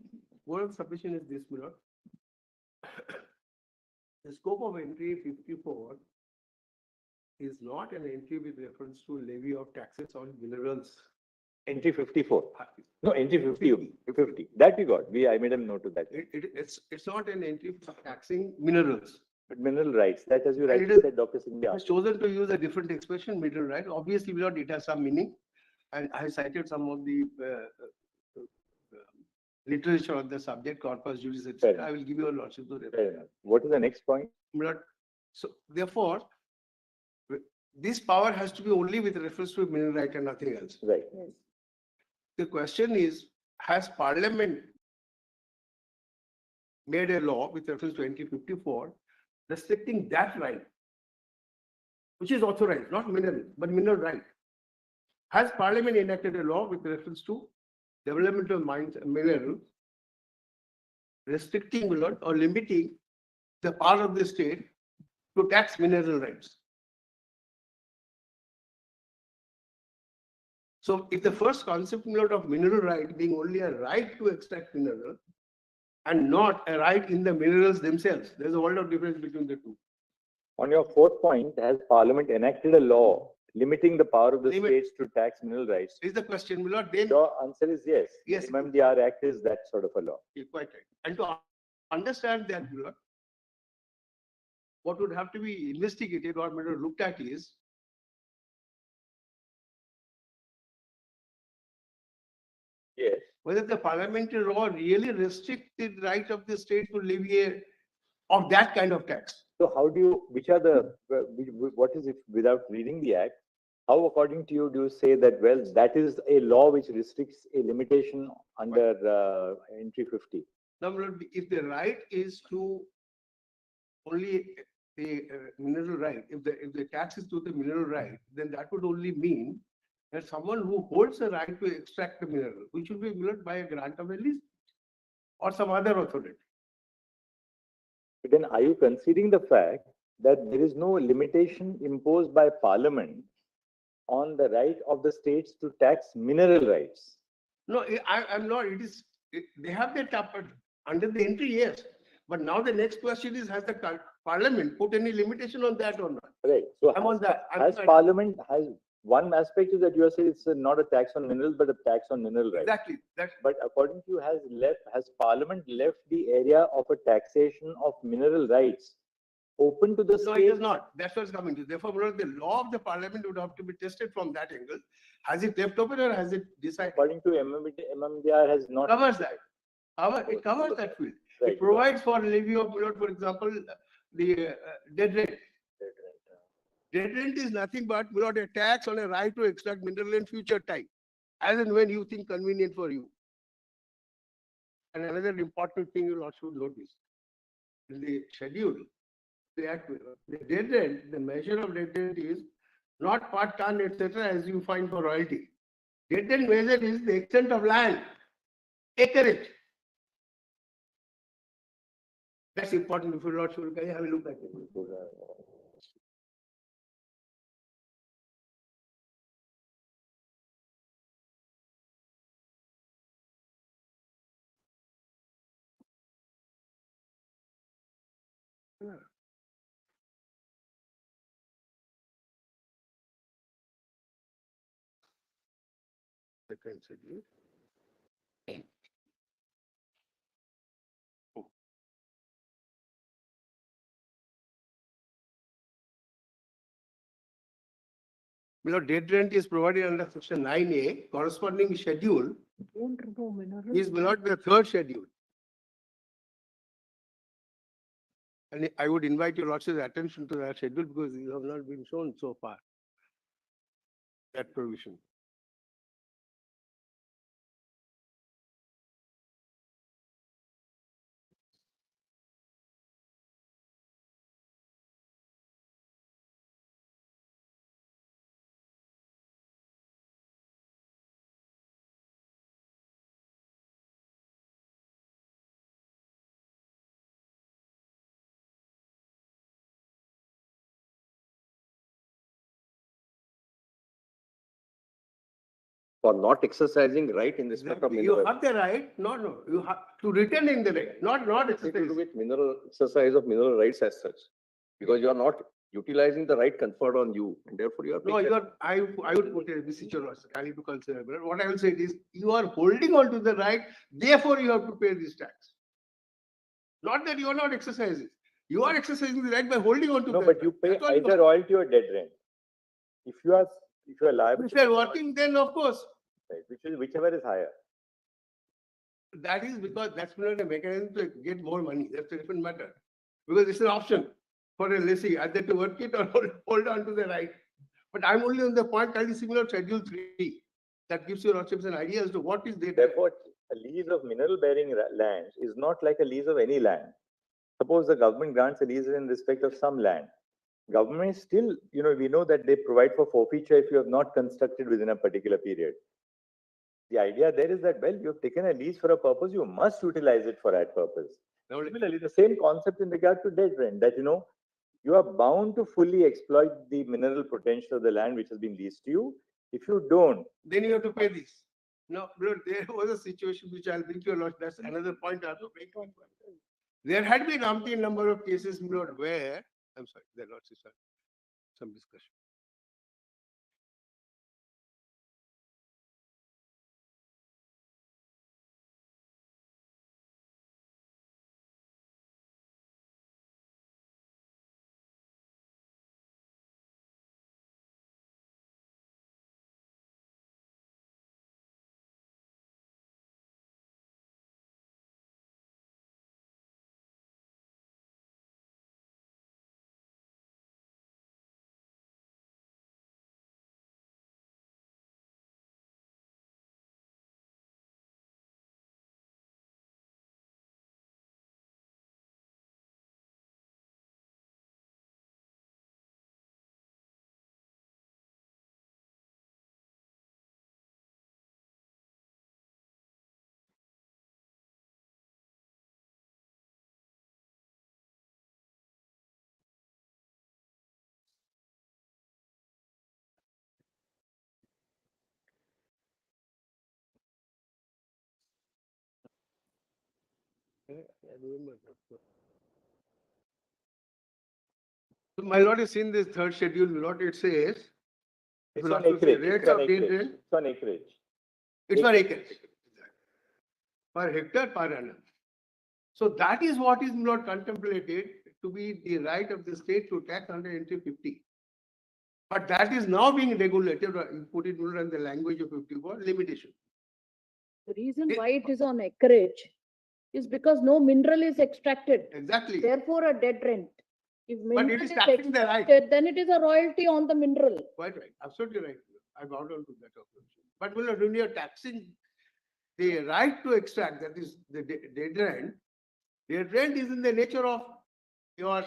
Core of submission is this, Milord. The scope of entry 54 is not an entry with reference to levy of taxes on minerals. Entry 54. No, entry 50. That we got. I made a note of that. It's not an entry for taxing minerals. But mineral rights, that as you And rightly it said, Dr. It Singh. has chosen to use a different expression, mineral right. Obviously, Milord, it has some meaning. And I cited some of the literature on the subject, corpus juris, Fair etc. enough. I will give you a lordship to refer. Fair enough. What is the next point? Milord, so therefore, this power has to be only with reference to mineral right and nothing else. Right. The question is, has Parliament made a law with reference to entry 54 restricting that right, which is authorized, not mineral, but mineral right? Has Parliament enacted a law with reference to development of mines and minerals, restricting Milord, or limiting the power of the state to tax mineral rights? So if the first concept, Milord, of mineral right being only a right to extract mineral and not a right in the minerals themselves, there's a world of difference between the two. On your fourth point, has Parliament enacted a law limiting the power of the Limit. states to tax mineral rights? Is the question, Milord? Then Your answer is yes. Yes. The MMDR Act is that sort of a law. you're quite right. And to understand that, Milord, what would have to be investigated or Milord looked at is Yes. whether the parliamentary law really restricts the right of the state to levy of that kind of tax. So how do you, what is it, without reading the act, how according to you do you say that, well, that is a law which restricts a limitation under entry 50? Now, Milord, if the right is to only the mineral right, if the tax is to the mineral right, then that would only mean that someone who holds the right to extract the mineral, which will be Milord by a grant of a lease or some other authority. But then are you conceding the fact that there is no limitation imposed by Parliament on the right of the states to tax mineral rights? No, I'm not, they have their under the entry, yes. But now the next question is, has the Parliament put any limitation on that or not? Right. So I'm on that. has Parliament, one aspect is that you are saying it's not a tax on minerals, but a tax on mineral rights. Exactly. But according to you, has Parliament left the area of a taxation of mineral rights open to the No, state? it is not. That's what's coming to. Therefore, Milord, the law of the Parliament would have to be tested from that angle. Has it left open or has it decided? According to MMDR has not. Covers that. It covers that field. Right. It provides for levy of, Milord, for example, the dead rent. Dead rent is nothing but, Milord, a tax on a right to extract mineral in future time, as and when you think convenient for you. And another important thing you also notice, in the schedule, the dead rent, the measure of dead rent is not per ton, etc., as you find for royalty. Dead rent measure is the extent of land, acreage. That's important. If you're not sure, can you have a look at it? Second schedule. Dead rent is provided under section 9A, corresponding schedule Don't remove mineral. is not the third schedule. And I would invite your lordship's attention to that schedule because you have not been shown so far. That provision. For not exercising right in respect of You mineral. have the right, no, you have to retain in the right, not Nothing to exercise. do with mineral exercise of mineral rights as such. Because you are not utilizing the right conferred on you and therefore you are. No, paying you are, I would put it, this is your loss, I need to consider, but what I will say is, you are holding on to the right, therefore you have to pay this tax. Not that you are not exercising, you are exercising the right by holding on to. No, the but you right. pay That's all you either have. royalty or dead rent. If you are liable. If you are working, then of course, Right, whichever is higher. that is because that's not a mechanism to get more money, that's a different matter. Because it's an option for a lessee, either to work it or hold on to the right. But I'm only on the point, kind of similar to Schedule 3. That gives your lordships an idea as to what is there. Therefore, a lease of mineral bearing land is not like a lease of any land. Suppose the government grants a lease in respect of some land. Government is still, we know that they provide for forfeiture if you have not constructed within a particular period. The idea there is that, well, you have taken a lease for a purpose, you must utilize it for that purpose. Similarly, the same concept in regard to dead rent, that, you are bound to fully exploit the mineral potential of the land which has been leased to you. If you don't, Then you have to pay this. No, bro, there was a situation which I'll bring to your lordship. That's another point I have to make. There had been umpteen number of cases, my lord, where, I'm sorry, there lots of some discussion. So my lord has seen this third schedule, my lord, it says. it's on acreage. Rates It's on of dead acreage. rent, It's on acreage. it's for acres. Per hectare per annum. So that is what is not contemplated to be the right of the state to tax under entry 50. But that is now being regulated, or you put it in the language of 54, limitation. The reason why it is on acreage is because no mineral is extracted. Exactly. Therefore, a dead rent. If But mineral it is is taxing the right. extracted, then it is a royalty on the mineral. Quite right, absolutely right. I bowed down to that observation. But when you are taxing the right to extract, that is the dead rent is in the nature of your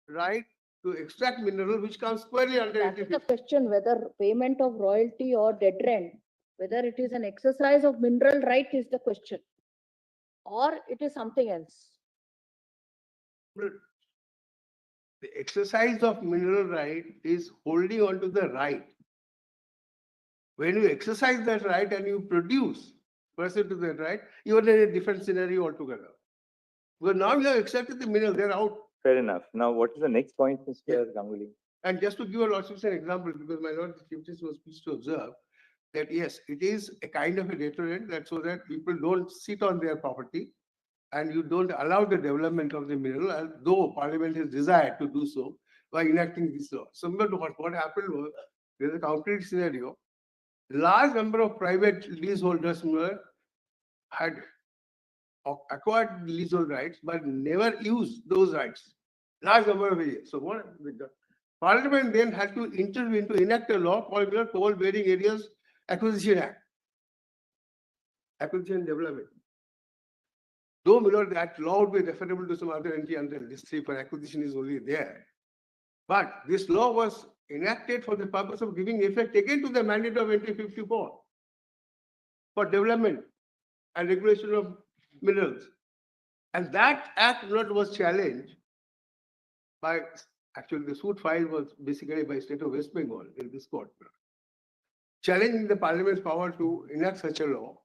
right to extract mineral, which comes squarely under That is 80. the question, whether payment of royalty or dead rent, whether it is an exercise of mineral right is the question. Or it is something else. The exercise of mineral right is holding on to the right. When you exercise that right and you produce pursuant to that right, you are in a different scenario altogether. Because now you have accepted the mineral, they're out. Fair enough. Now, what is the next point, Mr. Ganguly? And just to give a lordship an example, because my lord the Chief Justice was pleased to observe that yes, it is a kind of a deterrent that so that people don't sit on their property and you don't allow the development of the mineral, though Parliament has desired to do so by enacting this law. Similar to what happened was there's a concrete scenario. Large number of private leaseholders had acquired leasehold rights, but never used those rights. Large number of areas. So what the Parliament then had to intervene to enact a law called the Coal Bearing Areas Acquisition Act. Acquisition Development. Though that law would be referable to some other entity under this 3 for acquisition is only there. But this law was enacted for the purpose of giving effect again to the mandate of entry 54 for development and regulation of minerals. And that act was challenged by, actually the suit filed was basically by state of West Bengal in this court. Challenging the parliament's power to enact such a law.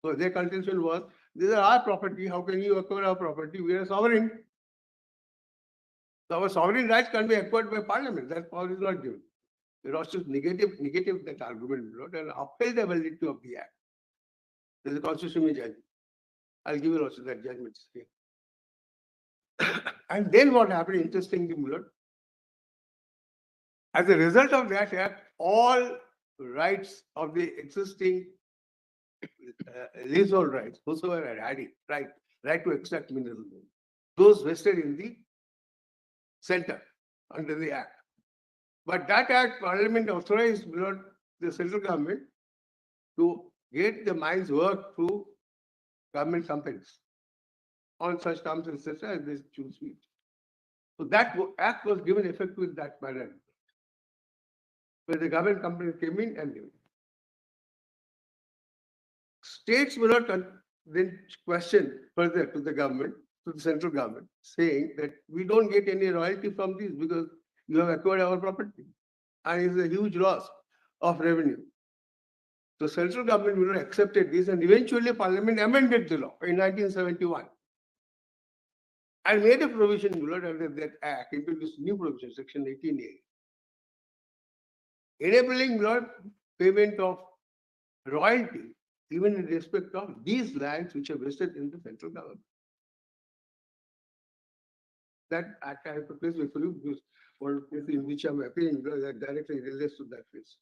So their contention was, these are our property, how can you acquire our property? We are sovereign. So our sovereign rights can be acquired by parliament, that power is not given. The Rothschilds negative that argument and upheld the validity of the act. There is a constitutional judgment. I'll give you also that judgment. And then what happened, interestingly, as a result of that act, all rights of the existing leasehold rights, whosoever had it, right to extract minerals, those vested in the center under the act. But that act, Parliament authorized the central government to get the mines work through government companies on such terms, etc., as they choose to. So that act was given effect with that manner, where the government companies came in and did. States will not then question further to the government, to the central government, saying that we don't get any royalty from this because you have acquired our property. And it's a huge loss of revenue. So central government accepted this, and eventually Parliament amended the law in 1971 and made a provision under that act, introduced new provision, section 18A, enabling payment of royalty even in respect of these lands which are vested in the central government. That act I have to place before you, because one place in which I'm appearing that directly relates to that case.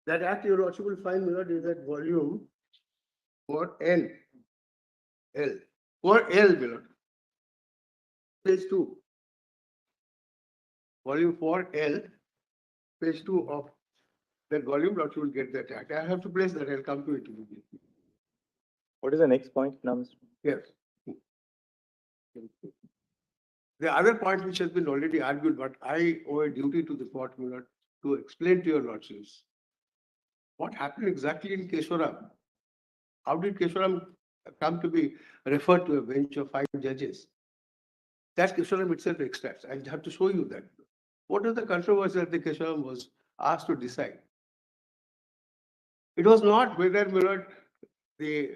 That act you also will find is that volume 4L. L. 4L page 2. Volume 4L, page 2 of that volume, you will get that act. I have to place that, I'll come to it immediately. What is the next point now, Mr.? Yes. The other point which has been already argued, but I owe a duty to the court to explain to your lordships what happened exactly in Keswaram. How did Keswaram come to be referred to a bench of 5 judges? That Keswaram itself extracts. I have to show you that. What is the controversy that the Keswaram was asked to decide? It was not whether the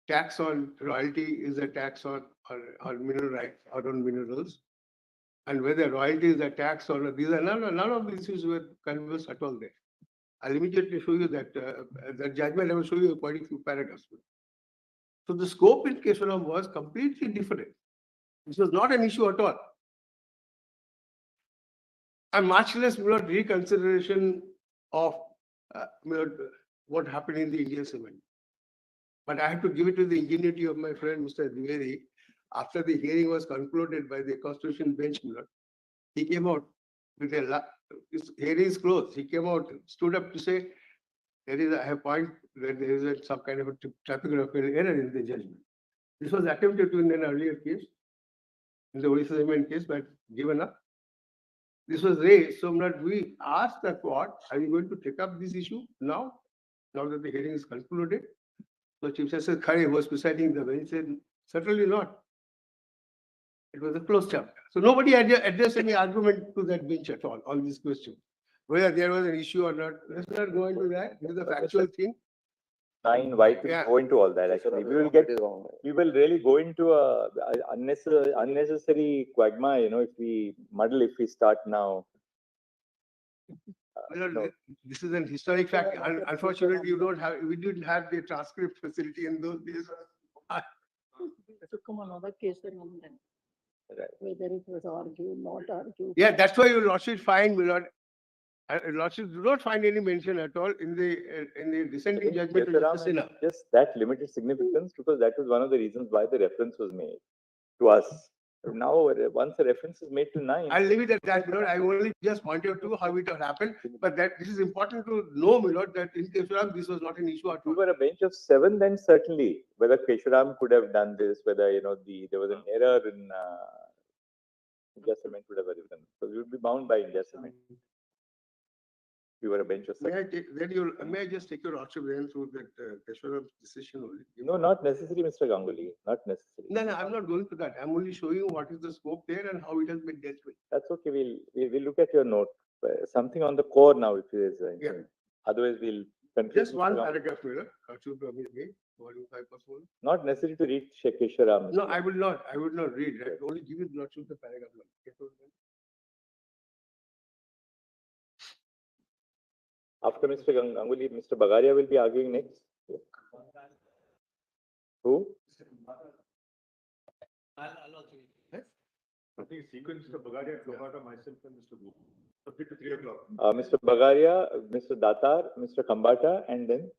tax on royalty is a tax on mineral rights or on minerals, and whether royalty is a tax or these are none of these issues were conversed at all there. I'll immediately show you that that judgment. I will show you quite a few paragraphs. So the scope in Keswaram was completely different. This was not an issue at all. And much less reconsideration of what happened in the Indian civil. But I have to give it to the ingenuity of my friend Mr. Dwivedi. After the hearing was concluded by the Constitution bench, he came out with his hearing is closed. He came out, stood up to say, there is a point that there is some kind of a typographical error in the judgment. This was attempted to in an earlier case, in the Odisha Cement case, but given up. This was raised, so we asked the court, are you going to take up this issue now that the hearing is concluded? So Chief Justice Khare was presiding the bench, said, certainly not. It was a closed chapter. So nobody addressed any argument to that bench at all on this question. Whether there was an issue or not, let's not go into that. This is a factual thing. Why to go into all that? Actually, we will really go into a unnecessary quagmire, if we start now. No. This is an historic fact. Unfortunately, we didn't have the transcript facility in those days. To come another case then. Whether it was argued, not argued. Yeah, that's why your lordship find, Milord, lordship do not find any mention at all in the dissenting judgment of Yes, Ram, Justice Sinha. just that limited significance because that was one of the reasons why the reference was made to us. Now, once a reference is made to 9, I'll leave it at that, Milord. I only just pointed to how it happened, but that this is important to know, Milord, that in Kesharam, this was not an issue at we all. were a bench of 7, then certainly whether Kesharam could have done this, whether there was an error in adjustment would have arisen. So we would be bound by adjustment. We were a bench of 7. May I just take your lordship then through that Kesharam's decision only? No, not necessary, Mr. Ganguly. Not necessary. No, I'm not going to that. I'm only showing you what is the scope there and how it has been dealt with. That's okay. We'll look at your note. Something on the core now, if it is. Yeah. Otherwise, we'll conclude. Just one paragraph, Milord. Should permit me, volume 5 possible. Not necessary to read Kesharam. No, I will not. I would not read. I will only give you lordship the paragraph. After Mr. Ganguly, Mr. Bagaria will be arguing next. Who? I think sequence Mr. Bagaria, Kambata, myself and Mr. Gu. Subject to 3 o'clock. Mr. Bagaria, Mr. Datar, Mr. Kambata, and then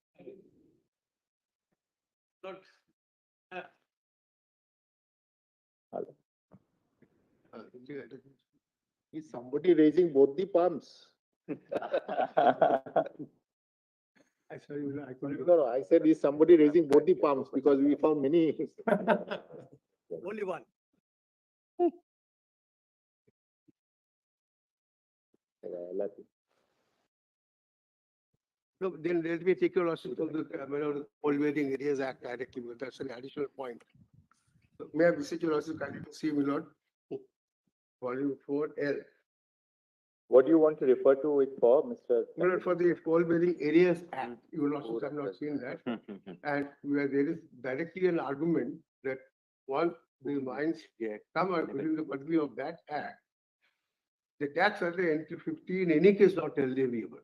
Is somebody raising both the palms? I saw you. No, I said, is somebody raising both the palms because we found many. Only one. No, then let me take your lordship to the Polluting Areas Act directly, but that's an additional point. So may I visit your lordship kindly to see, Milord? Volume 4L. what do you want to refer to it for, Mr. Milord, for the Polluting Areas Act, you lordships have not seen that. And where there is directly an argument that once the mines come out within the purview of that act, the tax at the entry 50 in any case not LDVable.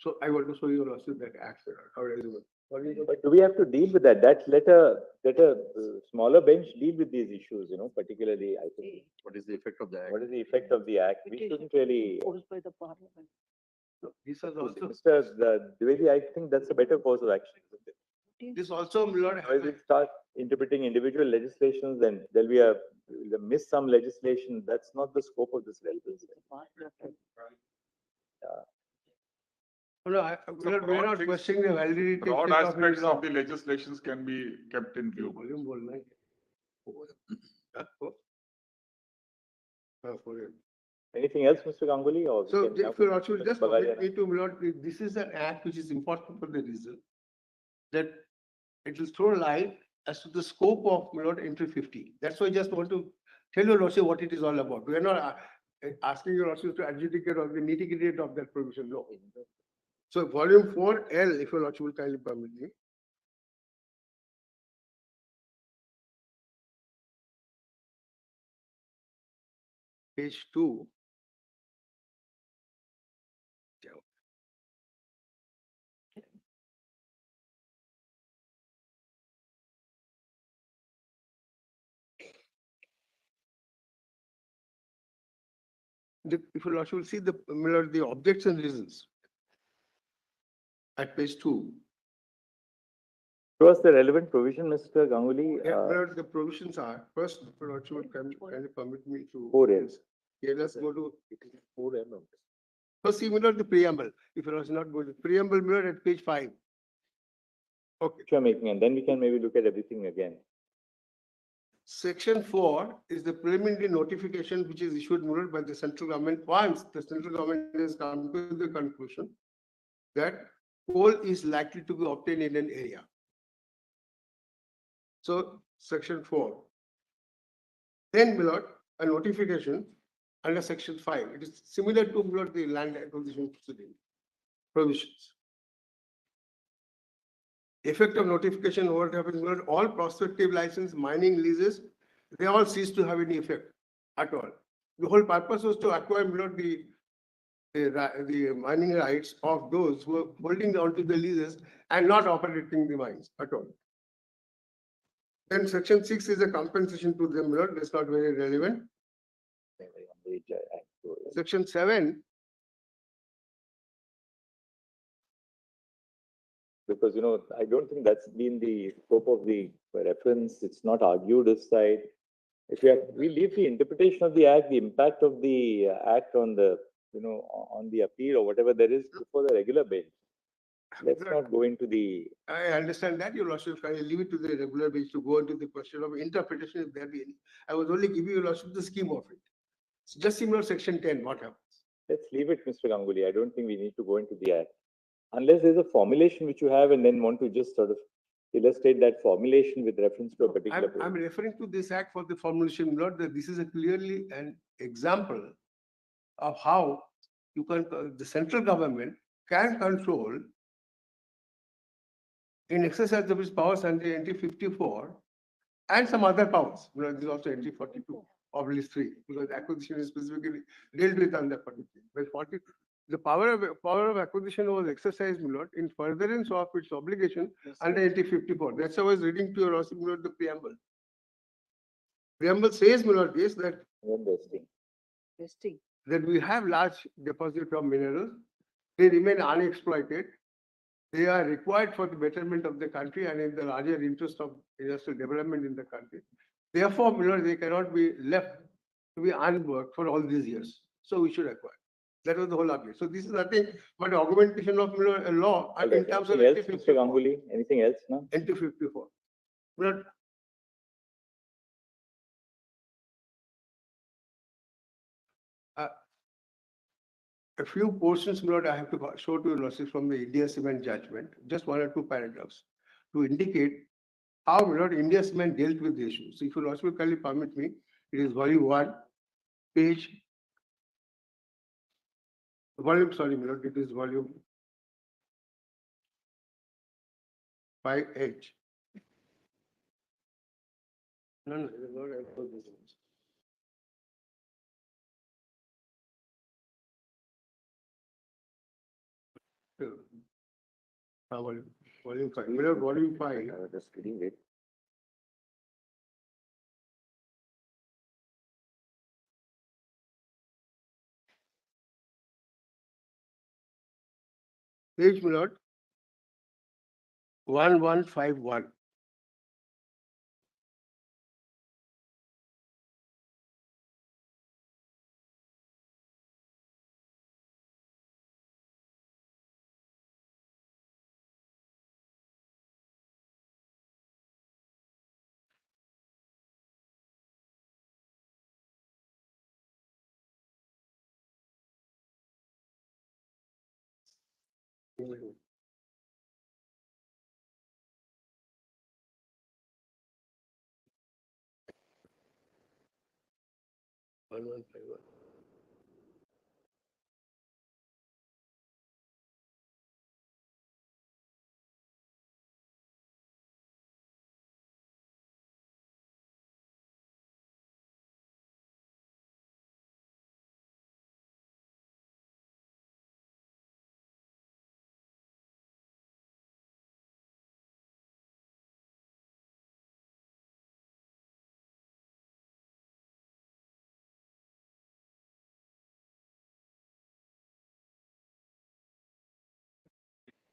So I want to show you also that act, how it is. But do we have to deal with that? Let a smaller bench deal with these issues, particularly, I think. What is the effect of the act? What is the effect of the act? We shouldn't really. Imposed by the parliament. No, this is also, Mr. Dwivedi, I think that's a better course of action. Isn't it? this also, Milord, Otherwise, we start interpreting individual legislations, then we'll miss some legislation. That's not the scope of this legislation. no, Milord, we are not questioning the validity. Broad check aspects law. of the legislations can be kept in view. Volume बोलना है। For it. Anything else, Mr. Ganguly? Or we So can now if you move also to just Mr. Bagaria permit me to, Milord, this is an act which is important for the reason that it will throw light as to the scope of Milord entry 50. That's why I just want to tell you also what it is all about. We are not asking you also to adjudicate on the nitty-gritty of that provision. No. So volume 4L, if you also will kindly permit me. Page 2. If you also will see the Milord, the objects and reasons at page 2. Show us the relevant provision, Mr. Ganguly. Yeah, Milord, the provisions are first, if you also will kindly permit me to. 4L. Yeah, let's go to 4M. First, see, Milord, the preamble. If you also not go to preamble, Milord, at page 5. Okay. You're making, and then we can maybe look at everything again. Section 4 is the preliminary notification which is issued Milord, by the central government once the central government has come to the conclusion that coal is likely to be obtained in an area. So section 4. Then Milord, a notification under section 5. It is similar to Milord, the land acquisition provisions. Effect of notification, what happens, Milord, all prospective license mining leases, they all cease to have any effect at all. The whole purpose was to acquire, Milord, the mining rights of those who are holding on to the leases and not operating the mines at all. Then section 6 is a compensation to them, Lord. That's not very relevant. Section 7, Because, I don't think that's been the scope of the reference. It's not argued this side. If we leave the interpretation of the act, the impact of the act on the, on the appeal or whatever there is before the regular bench. Let's not go into the. I understand that, Your Lordship. I leave it to the regular bench to go into the question of interpretation if there be any. I was only giving Your Lordship the scheme of it. It's just similar section 10, what happens? Let's leave it, Mr. Ganguly. I don't think we need to go into the act. Unless there's a formulation which you have and then want to just sort of illustrate that formulation with reference to a particular. I'm referring to this act for the formulation, Lord, that this is a clearly an example of how you can, the central government can control in exercise of its powers under NT 54 and some other powers. This is also NT 42 of list 3, because acquisition is specifically dealt with under 43. But 40, the power of acquisition was exercised, my lord, in furtherance of its obligation under NT 54. That's how I was reading to your lordship, my lord, the preamble. Preamble says, my lord, is that that we have large deposit of minerals, they remain unexploited, they are required for the betterment of the country and in the larger interest of industrial development in the country. Therefore, my lord, they cannot be left to be unworked for all these years. So we should acquire. That was the whole argument. So this is nothing but augmentation of a law and in terms of anything else, Mr. Ganguly? Anything else now? NT 54. But a few portions, my lord, I have to show to you losses from the India Cement judgment, just 1 or 2 paragraphs, to indicate how, my lord, India Cement dealt with the issue. So if you also kindly permit me, it is volume 1, page, sorry, my lord, it is volume 5H. No, Lord, I told this. Volume 5. My lord, volume 5. Just reading it. Page, my lord, 1151.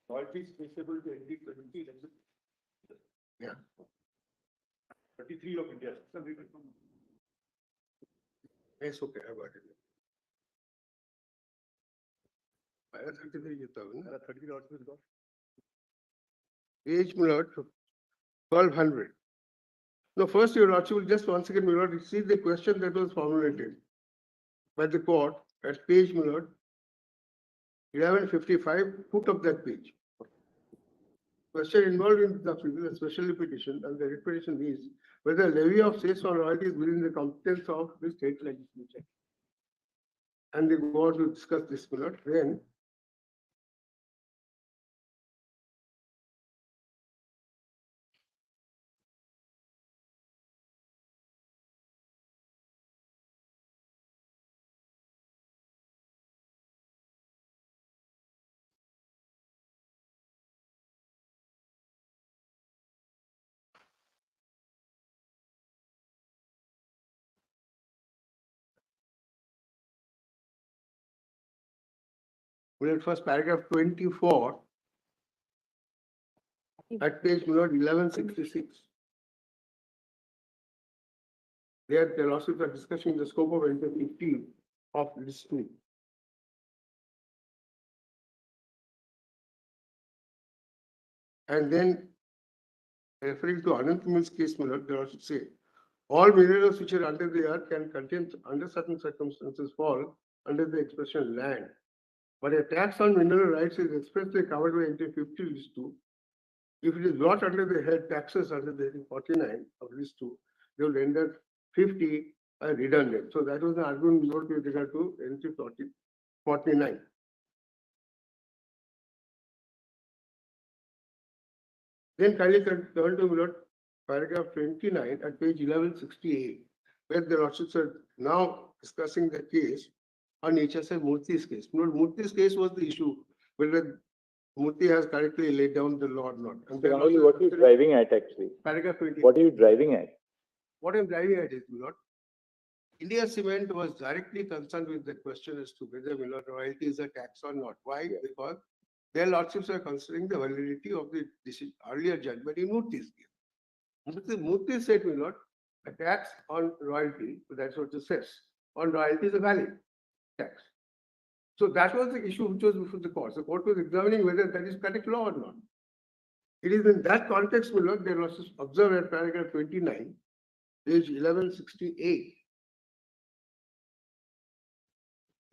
Royalties traceable to NT 20. Yeah. 33 of India. Yes, okay, I got it. 33 you thought, no? 33 royalties got. Page, my lord, 1200. No, first, your lordship will just once again, my lord, see the question that was formulated by the court at page, my lord, 1155, foot of that page. Question involved in the special petition and the petition is whether levy of cess or royalties within the competence of the state legislature. And they go on to discuss this, my lord. Then Well, first paragraph 24 at page 1166. There the lawsuits are discussing the scope of entry 15 of list 2. And then referring to Anant Mills case, they also say all minerals which are under the earth can contain under certain circumstances fall under the expression land. But a tax on mineral rights is expressly covered by entry 50 list 2. If it is brought under the head taxes under the 49 of list 2, they will render 50 redundant. So that was the argument note with regard to entry 49. Then kindly turn to paragraph 29 at page 1168, where the lordships are now discussing the case on HSI Murthy's case. Murthy's case was the issue whether Murthy has correctly laid down the law or not. And So Ganguly, what are you driving at actually? Paragraph 20. What are you driving at? What I'm driving at is, India Cement was directly concerned with the question as to whether royalty is a tax or not. Why? Because their lordships are considering the validity of the earlier judgment in Murthy's case. Murthy said, a tax on royalty, that's what it says, on royalty is a valid tax. So that was the issue which was before the court. The court was examining whether that is correct law or not. It is in that context, there was observed at paragraph 29, page 1168.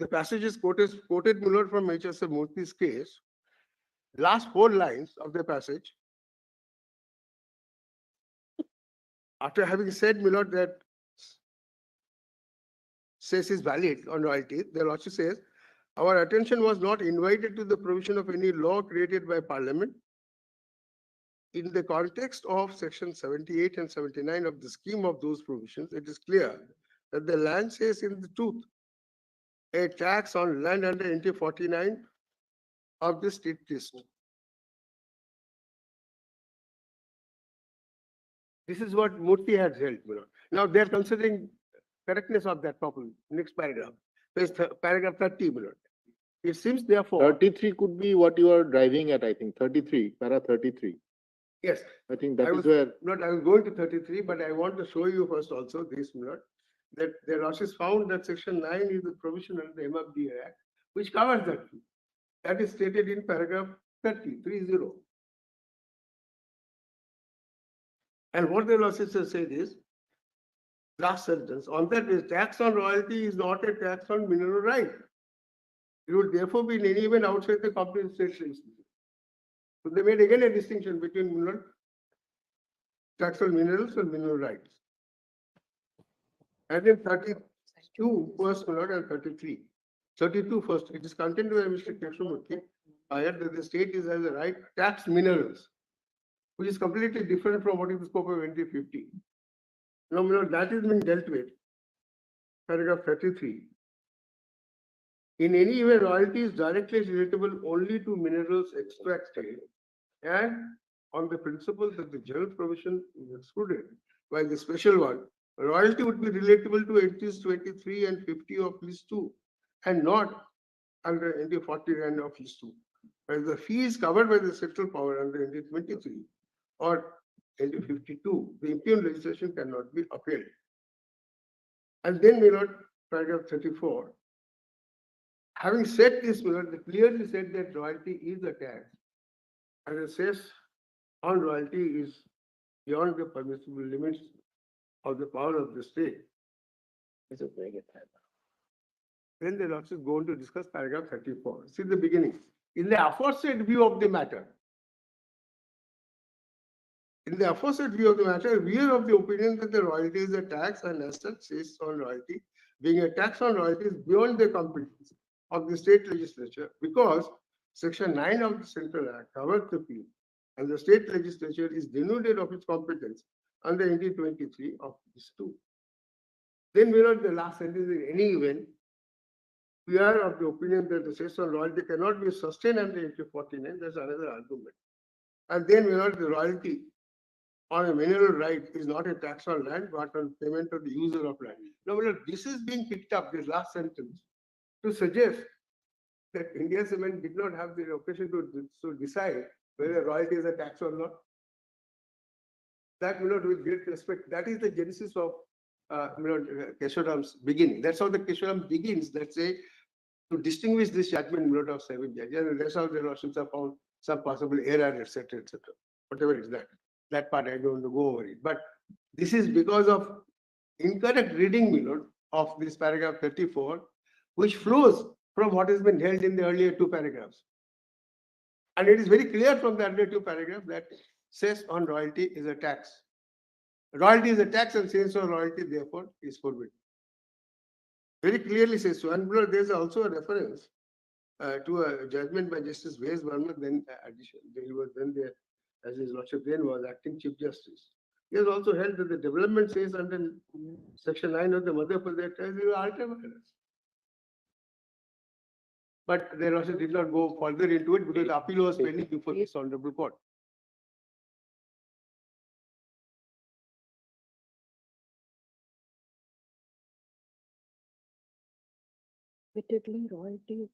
The passage is quoted from HSI Murthy's case. Last 4 lines of the passage. After having said, that says is valid on royalty, the lordship says, our attention was not invited to the provision of any law created by Parliament. In the context of section 78 and 79 of the scheme of those provisions, it is clear that the land says in the truth a tax on land under entry 49 of the state list. This is what Murthy has held. Now they are considering correctness of that properly. Next paragraph, paragraph 30. It seems therefore 33 could be what you are driving at, I think. 33, para 33. Yes. I think that is where. I was going to 33, but I want to show you first also this, that the lordships found that section 9 is the provision under the MFDA Act, which covers that. That is stated in paragraph 30. And what the lordships have said is, last sentence, on that is tax on royalty is not a tax on mineral right. It would therefore be in any event outside the compensation. So they made again a distinction between tax on minerals and mineral rights. And in 32 first, and 33. 32 first, it is contained by Mr. Krishnamurthy that the state has a right to tax minerals, which is completely different from what is the scope of entry 50. Now, that is being dealt with. Paragraph 33. In any event, royalty is directly relatable only to minerals extracted and on the principle that the general provision is excluded, while the special one, royalty would be relatable to entries 23 and 50 of list 2 and not under entry 49 of list 2. While the fee is covered by the central power under entry 23 or entry 52, the impugn legislation cannot be appealed. And then paragraph 34. Having said this, they clearly said that royalty is a tax, and the cess on royalty is beyond the permissible limits of the power of the state. Then the lordships go on to discuss paragraph 34. See the beginning. In the aforesaid view of the matter, we are of the opinion that the royalty is a tax, and as such, cess on royalty, being a tax on royalty, is beyond the competence of the state legislature, because section 9 of the Central Act covers the field, and the state legislature is denuded of its competence under entry 23 of this 2. Then the last sentence, in any event, we are of the opinion that the cess on royalty cannot be sustained under entry 49. That's another argument. And then the royalty on a mineral right is not a tax on land, but on payment of the user of land. Now, this is being picked up, this last sentence, to suggest that India Cement did not have the occasion to decide whether royalty is a tax or not. That, with great respect, that is the genesis of, Kesharam's beginning. That's how the Kesharam begins, let's say, to distinguish this judgment, of seven judges. And that's how the Lordships have found some possible error, etc., etc. Whatever is that. That part I don't want to go over it. But this is because of incorrect reading, of this paragraph 34, which flows from what has been held in the earlier two paragraphs. And it is very clear from the earlier two paragraphs that cess on royalty is a tax. Royalty is a tax and cess on royalty, therefore, is forbidden. Very clearly says so. And there's also a reference to a judgment by Justice V.S. Verma, then addition. He was then there, as his lordship then was acting Chief Justice. He has also held that the development says under Section 9 of the Madhya Pradesh as you alter matters. But they also did not go further into it because the appeal was pending before this honorable court. Repeatedly royalty.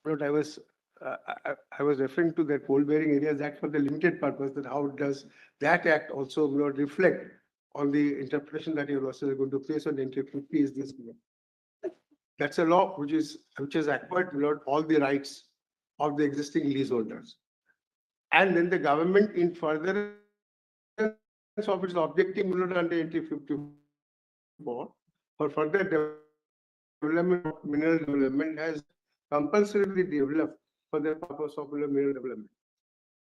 But I was referring to that Coal Bearing Areas Act for the limited purpose, that how does that act also reflect on the interpretation that you're also going to place on entry 50 is this. That's a law which has acquired all the rights of the existing leaseholders. And then the government in further of its objecting under entry 54 for further development of mineral development has compulsorily developed for the purpose of mineral development.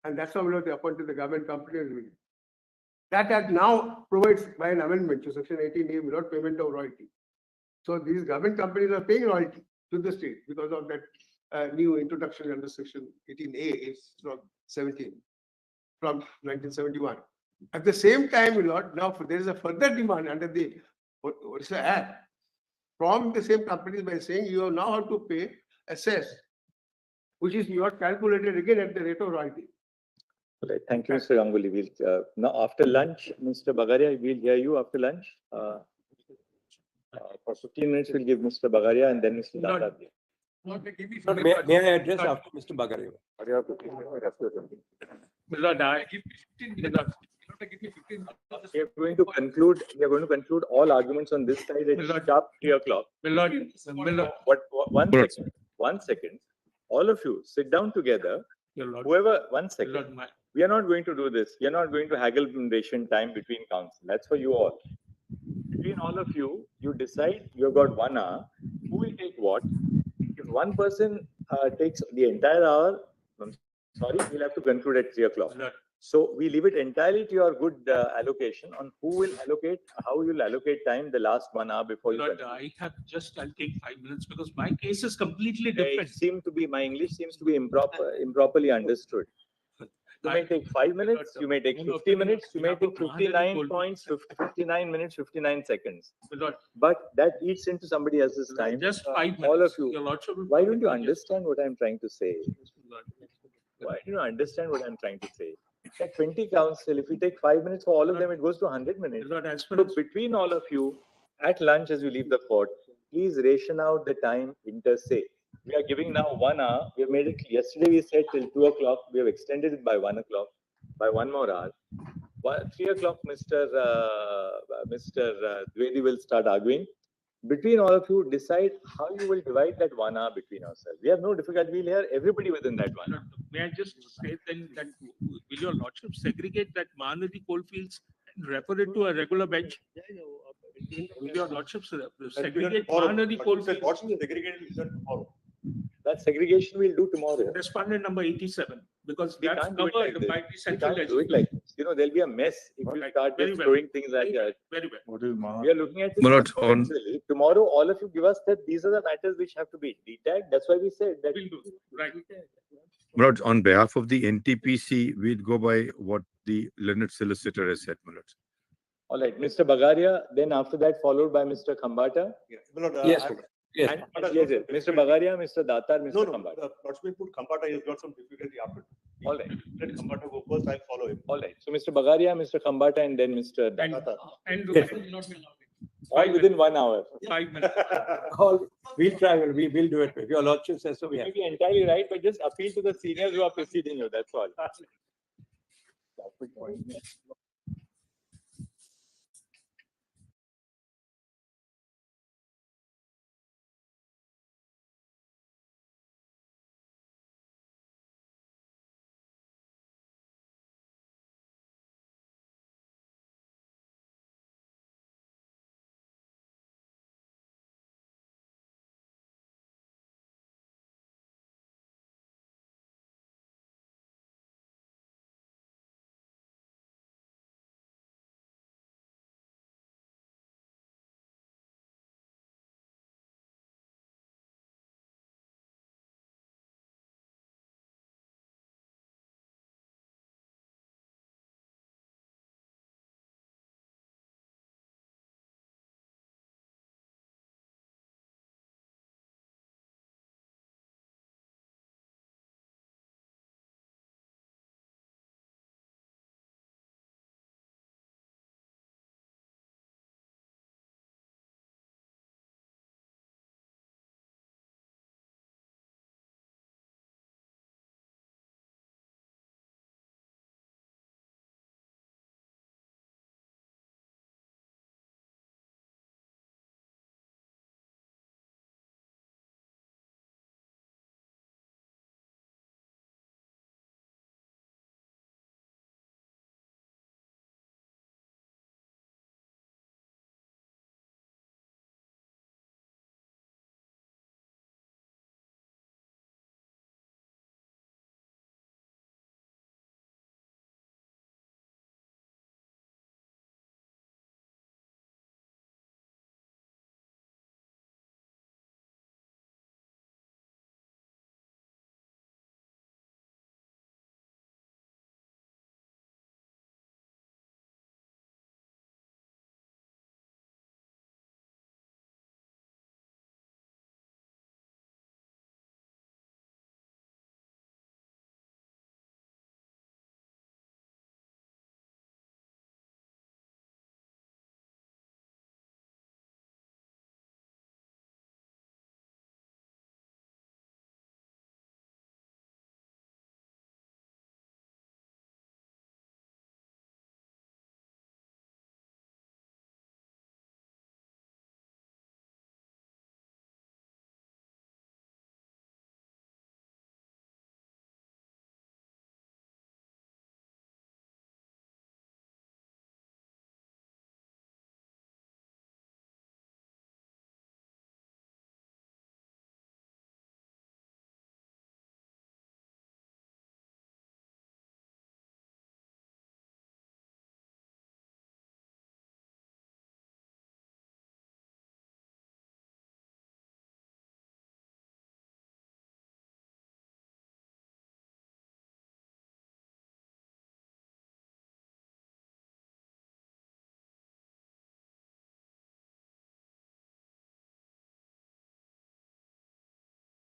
And that's how they appointed the government company. That act now provides by an amendment to Section 18A without payment of royalty. So these government companies are paying royalty to the state because of that new introduction under Section 18A is from 1971. At the same time, now there is a further demand under the what's the act from the same companies by saying you now have to pay a cess, which is not calculated again at the rate of royalty. Right. Thank you, Mr. Ganguly. We'll, now, after lunch, Mr. Bagaria, we'll hear you after lunch. For 15 minutes, we'll give Mr. Bagaria and then Mr. Dada. May I address after Mr. Bagaria? We are going to conclude. We are going to conclude all arguments on this side at sharp 3 o'clock. But 1 second. 1 second. All of you sit down together. Whoever, 1 second. We are not going to do this. We are not going to haggle ration time between council. That's for you all. Between all of you, you decide you have got 1 hour. Who will take what? If one person takes the entire hour, I'm sorry, we'll have to conclude at 3 o'clock. So we leave it entirely to your good allocation on who will allocate, how you'll allocate time the last 1 hour before you. I'll take 5 minutes because my case is completely different. My English seems to be improperly understood. You may take 5 minutes, you may take 50 minutes, you may take 59 points, 59 minutes, 59 seconds. But that eats into somebody else's time. Just 5 minutes. All of you. Why don't you understand what I'm trying to say? Why do you understand what I'm trying to say? At 20 council, if we take 5 minutes for all of them, it goes to 100 minutes. So between all of you, at lunch as you leave the court, please ration out the time inter se. We are giving now 1 hour. We have made it, yesterday we said till 2 o'clock. We have extended it by 1 o'clock, by 1 more hour. 3 o'clock, Mr. Dwivedi will start arguing. Between all of you, decide how you will divide that 1 hour between ourselves. We have no difficulty. We'll hear everybody within that 1 hour. May I just say then that will your lordship segregate that Mahanadi coalfields and refer it to a regular bench? Will your lordship segregate Mahanadi coalfields? What should be segregated is done tomorrow. That segregation we'll do tomorrow. Respondent number 87, because We that's can't do it like covered this. by the We central can't do it like this. You know, there'll be a mess if we Right. start Very just well. throwing things like that. Very well. What is Maha? We are looking at this My lord, on- sequentially. Tomorrow, all of you give us that these are the matters which have to be detached. That's why we said that. We'll do, right. My lord, on behalf of the NTPC, we'd go by what the learned solicitor has said, my lord. All right, Mr. Bagaria, then after that followed by Mr. Khambata. Yeah. No, no, Yes, I'm- yes. And yes, yes, Mr. Bagaria, Mr. Datar, No, Mr. no, Khambata. Lakshmi put Kambata, he's got some difficulty after. All right, Let Kambata go first, I'll follow him. all right. So Mr. Bagaria, Mr. Khambata, and then Mr. And, Datar. and Yes. All within 1 hour. 5 minutes. All, we'll try, we will do it. If your lordship says so, we You have. may be entirely right, but just appeal to the seniors who are preceding you, that's all.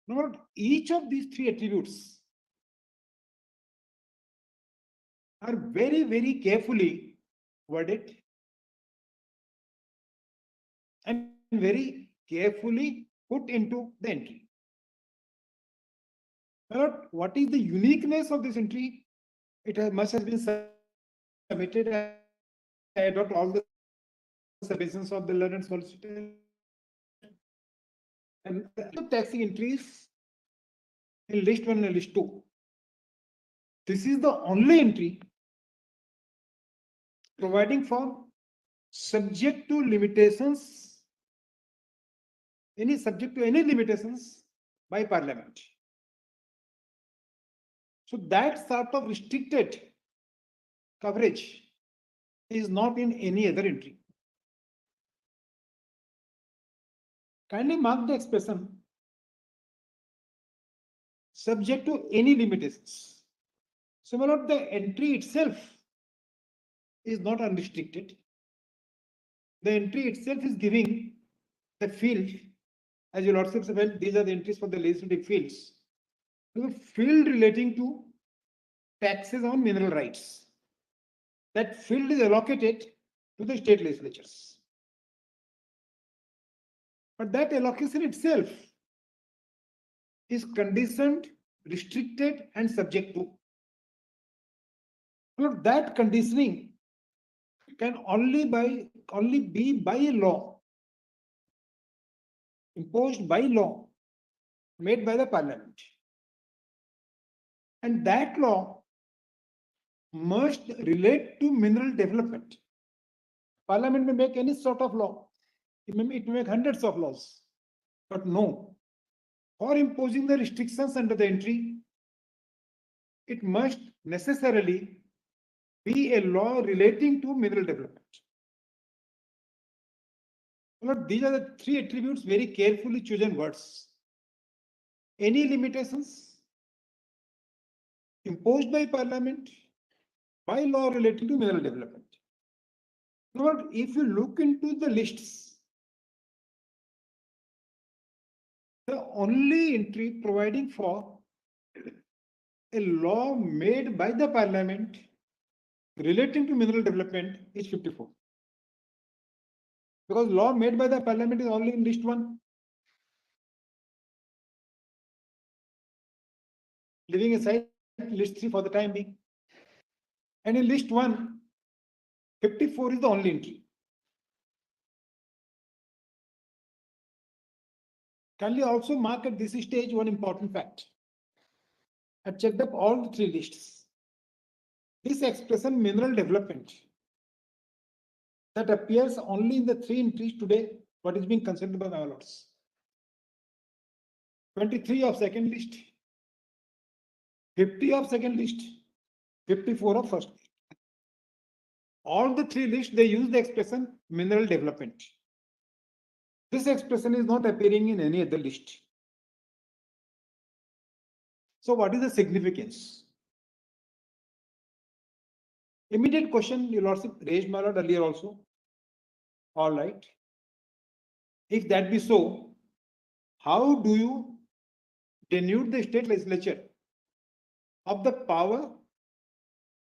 Not each of these three attributes are very, very carefully worded and very carefully put into the entry. My lord, what is the uniqueness of this entry? Must have been submitted and adopt all the submissions of the learned solicitor. And the taxing entries in list 1 and list 2. This is the only entry providing for subject to limitations, subject to any limitations by Parliament. So that sort of restricted coverage is not in any other entry. Kindly mark the expression subject to any limitations. So, my lord, the entry itself is not unrestricted. The entry itself is giving the field, as your lordship said, well, these are the entries for the legislative fields. The field relating to taxes on mineral rights. That field is allocated to the state legislatures. But that allocation itself is conditioned, restricted, and subject to. But that conditioning can only be by a law, imposed by law, made by the Parliament. And that law must relate to mineral development. Parliament may make any sort of law. It may make hundreds of laws. But no, for imposing the restrictions under the entry, it must necessarily be a law relating to mineral development. Well, these are the three attributes, very carefully chosen words. Any limitations imposed by Parliament by law relating to mineral development. Now, if you look into the lists, the only entry providing for a law made by the Parliament relating to mineral development is 54. Because law made by the Parliament is only in list 1. Leaving aside list 3 for the time being. And in list 1, 54 is the only entry. Kindly also mark at this stage one important fact. I checked up all the 3 lists. This expression mineral development that appears only in the 3 entries today, what is being considered by my lords. 23 of second list, 50 of second list, 54 of first list. All the 3 lists, they use the expression mineral development. This expression is not appearing in any other list. So what is the significance? Immediate question your lordship raised, my lord, earlier also. All right. If that be so, how do you denude the state legislature of the power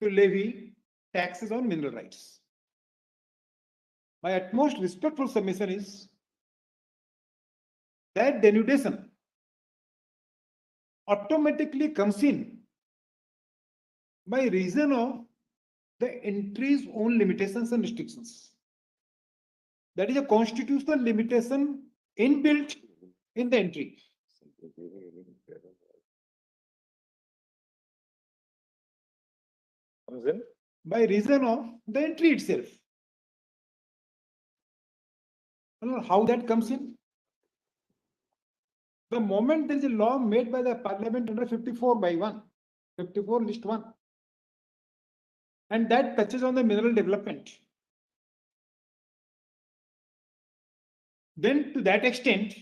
to levy taxes on mineral rights? My utmost respectful submission is that denudation automatically comes in by reason of the entry's own limitations and restrictions. That is a constitutional limitation inbuilt in the entry. Comes in by reason of the entry itself. How that comes in? The moment there is a law made by the Parliament under 54 by 1, 54 list 1, and that touches on the mineral development, then to that extent,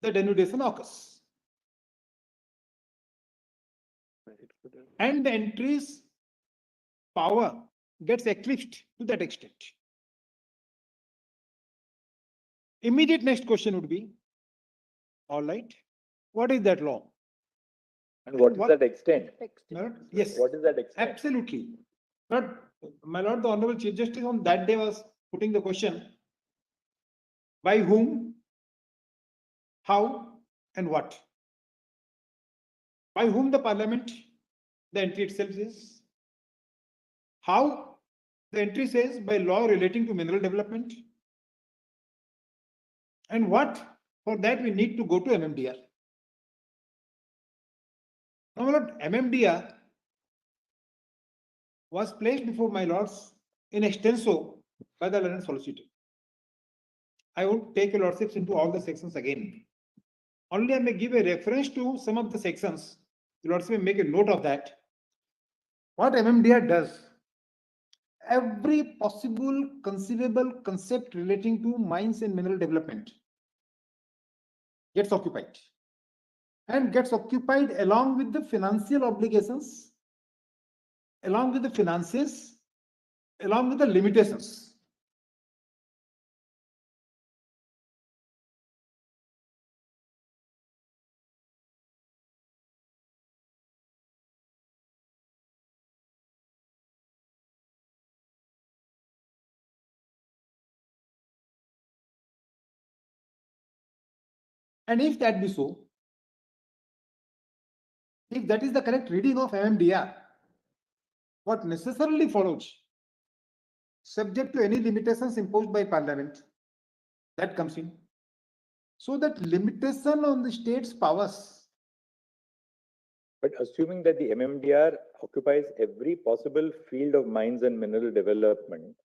the denudation occurs. And the entry's power gets eclipsed to that extent. Immediate next question would be, all right, what is that law? and what is that extent? Yes. What is that extent? Absolutely. But my lord, the Honorable Chief Justice on that day was putting the question, by whom, how, and what? by whom the parliament, the entry itself is, how the entry says by law relating to mineral development, and what for that we need to go to MMDR. Now, my lord, MMDR was placed before my lords in extenso by the learned solicitor. I won't take your lordships into all the sections again. Only I may give a reference to some of the sections. Your lordship may make a note of that. What MMDR does, every possible conceivable concept relating to mines and mineral development gets occupied, and gets occupied along with the financial obligations, along with the finances, along with the limitations. And if that be so, if that is the correct reading of MMDR, what necessarily follows, subject to any limitations imposed by Parliament, that comes in. So that limitation on the state's powers. But assuming that the MMDR occupies every possible field of mines and mineral development,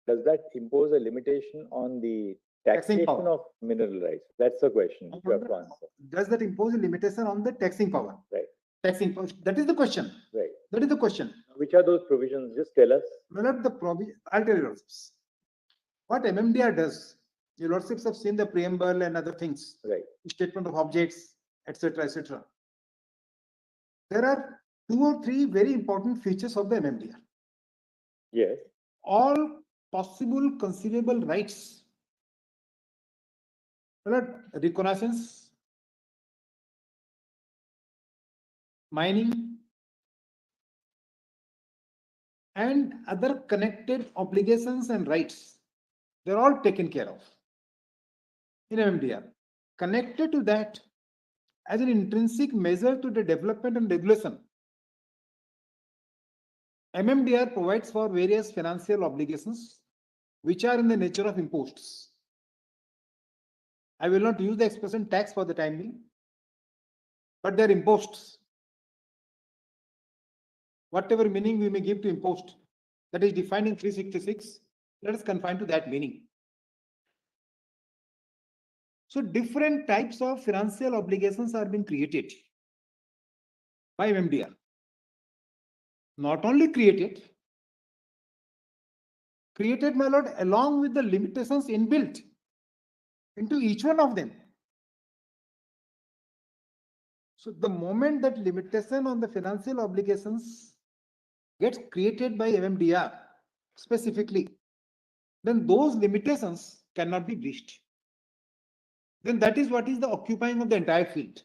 does that impose a limitation on the taxation of mineral rights? That's the question you have to answer. Does that impose a limitation on the taxing power? Right. Taxing power. That is the question. Right. That is the question. Which are those provisions? Just tell us. Well, the provision, I'll tell you lordships. What MMDR does, your lordships have seen the preamble and other things. Right. Statement of objects, etc., etc. There are 2 or 3 very important features of the MMDR. Yes. All possible conceivable rights, reconnaissance, mining, and other connected obligations and rights, they're all taken care of in MMDR. Connected to that as an intrinsic measure to the development and regulation, MMDR provides for various financial obligations which are in the nature of imposts. I will not use the expression tax for the time being, but they are imposts. Whatever meaning we may give to impost, that is defined in 366, let us confine to that meaning. So different types of financial obligations are being created by MMDR. Not only created, my lord, along with the limitations inbuilt into each one of them. So the moment that limitation on the financial obligations gets created by MMDR specifically, then those limitations cannot be breached. Then that is what is the occupying of the entire field.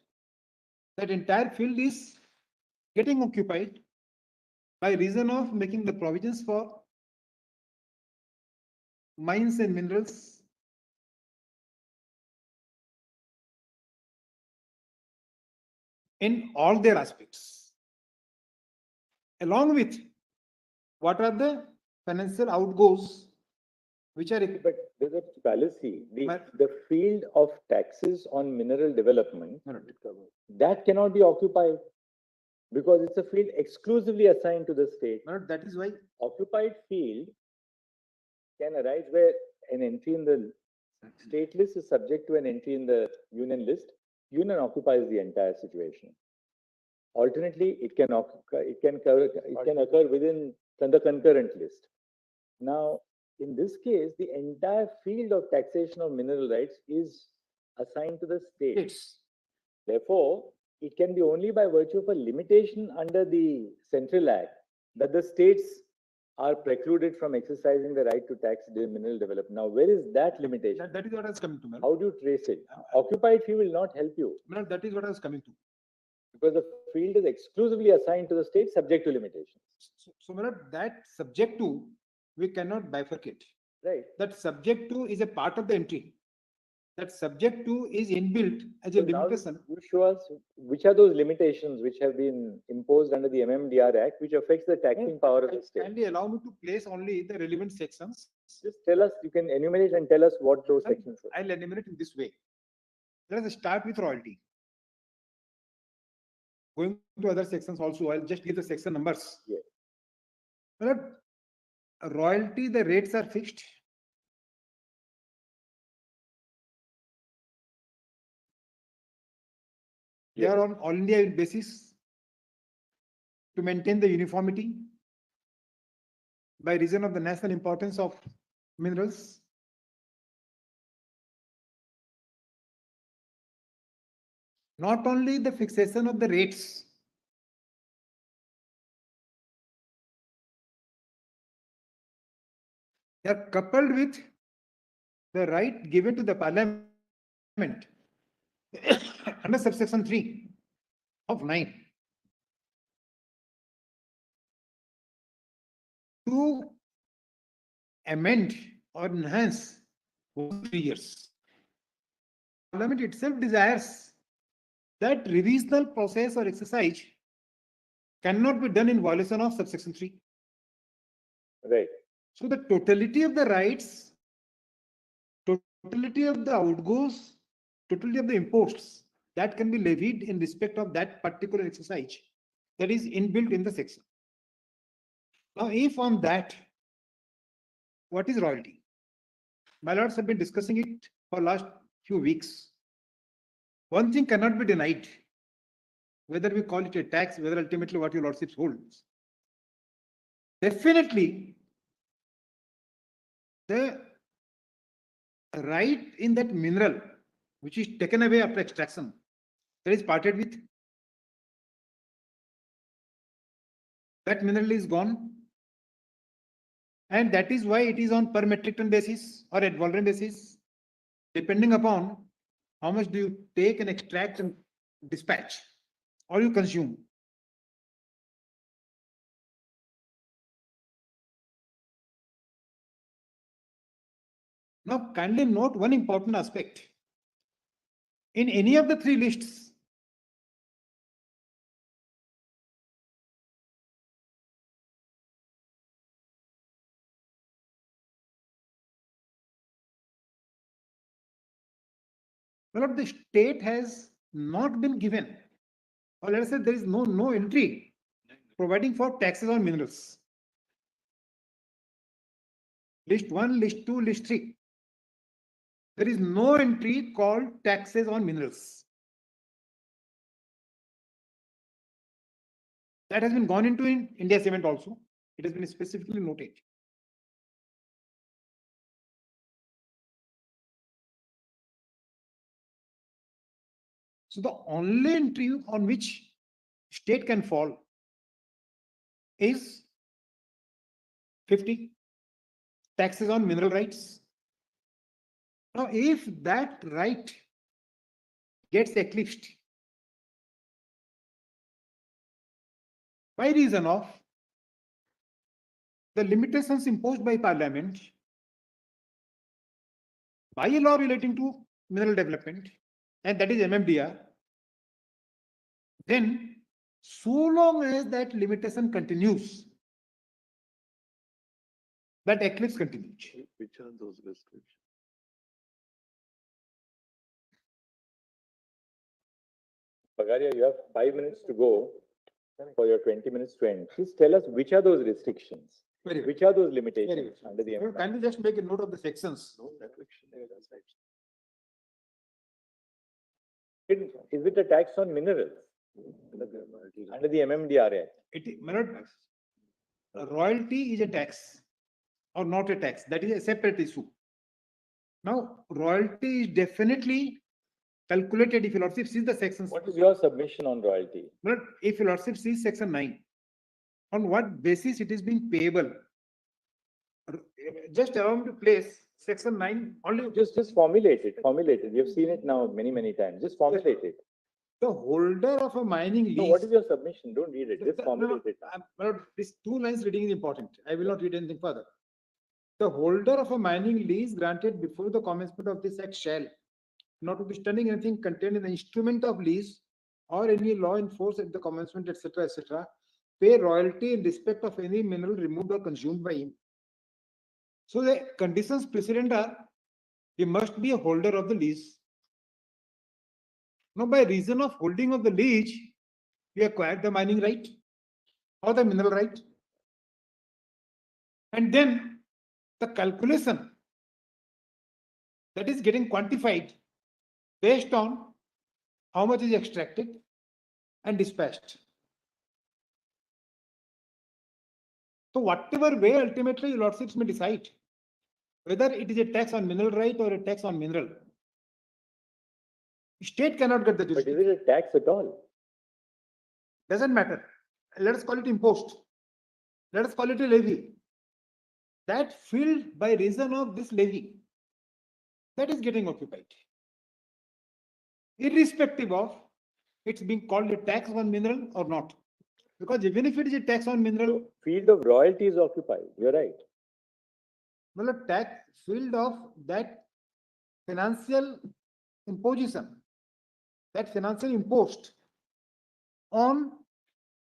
That entire field is getting occupied by reason of making the provisions for mines and minerals in all their aspects, along with what are the financial outgoes which are. But there's a fallacy. The field of taxes on mineral development, that cannot be occupied because it's a field exclusively assigned to the state. That is why occupied field can arise where an entry in the state list is subject to an entry in the union list. Union occupies the entire situation. Alternately, it can occur within the concurrent list. Now, in this case, the entire field of taxation of mineral rights is assigned to the states. Therefore, it can be only by virtue of a limitation under the Central Act that the states are precluded from exercising the right to tax the mineral development. Now, where is that limitation? That is what I was coming to. Madam. How do you trace it? Occupied field will not help you. Madam, that is what I was coming to. Because the field is exclusively assigned to the state subject to limitations. So madam, that subject to, we cannot bifurcate. Right. That subject to is a part of the entry. that subject to is inbuilt as a So now limitation. you show us which are those limitations which have been imposed under the MMDR Act, which affects the taxing power of the state. Kindly allow me to place only the relevant sections. Just tell us, you can enumerate and tell us what those sections are. I'll enumerate in this way. Let us start with royalty. Going to other sections also, I'll just give the section numbers. Yes. But royalty, the rates are fixed. They are on all India basis to maintain the uniformity by reason of the national importance of minerals. Not only the fixation of the rates, they are coupled with the right given to the parliament under subsection 3 of 9 to amend or enhance over 3 years. Parliament itself desires that revisional process or exercise cannot be done in violation of subsection 3. Right. So the totality of the rights, totality of the outgoes, totality of the imposts that can be levied in respect of that particular exercise that is inbuilt in the section. Now, if on that, what is royalty? My lords have been discussing it for last few weeks. One thing cannot be denied, whether we call it a tax, whether ultimately what your lordships holds. Definitely, the right in that mineral, which is taken away after extraction, that is parted with. That mineral is gone. And that is why it is on per metric ton basis or ad valorem basis, depending upon how much do you take and extract and dispatch or you consume. Now, kindly note one important aspect. In any of the 3 lists, well, the state has not been given, or let us say there is no entry providing for taxes on minerals. List 1, list 2, list 3. There is no entry called taxes on minerals. That has been gone into in India Cement also. It has been specifically noted. So the only entry on which state can fall is 50, taxes on mineral rights. Now, if that right gets eclipsed by reason of the limitations imposed by Parliament by a law relating to mineral development, and that is MMDR, then so long as that limitation continues, that eclipse continues. Which are those restrictions? Bagaria, you have 5 minutes to go for your 20 minutes to end. Please tell us which are those restrictions, which are those limitations under the MMDR. Can you just make a note of the sections? Is it a tax on minerals under the MMDR Act? Royalty is a tax or not a tax. That is a separate issue. Now, royalty is definitely calculated if your lordship sees the sections. What is your submission on royalty? But if your lordship sees section 9, on what basis it is being payable? Just allow me to place section 9 only. Just formulate it. We have seen it now many times. Just formulate it. The holder of a mining lease. No, what is your submission? Don't read it. Just formulate it. These 2 lines reading is important. I will not read anything further. The holder of a mining lease granted before the commencement of this act shall, notwithstanding anything contained in the instrument of lease or any law in force at the commencement, etc., pay royalty in respect of any mineral removed or consumed by him. So the conditions precedent are, he must be a holder of the lease. Now, by reason of holding of the lease, he acquired the mining right or the mineral right. And then the calculation that is getting quantified based on how much is extracted and dispatched. So whatever way ultimately your lordships may decide, whether it is a tax on mineral right or a tax on mineral, state cannot get the But jurisdiction. is it a tax at all? Doesn't matter. Let us call it impost. Let us call it a levy. That field by reason of this levy, that is getting occupied. Irrespective of it's being called a tax on mineral or not. Because even if it is a tax on mineral, Field of royalty is occupied. You're right. well, a tax field of that financial imposition, that financial impost on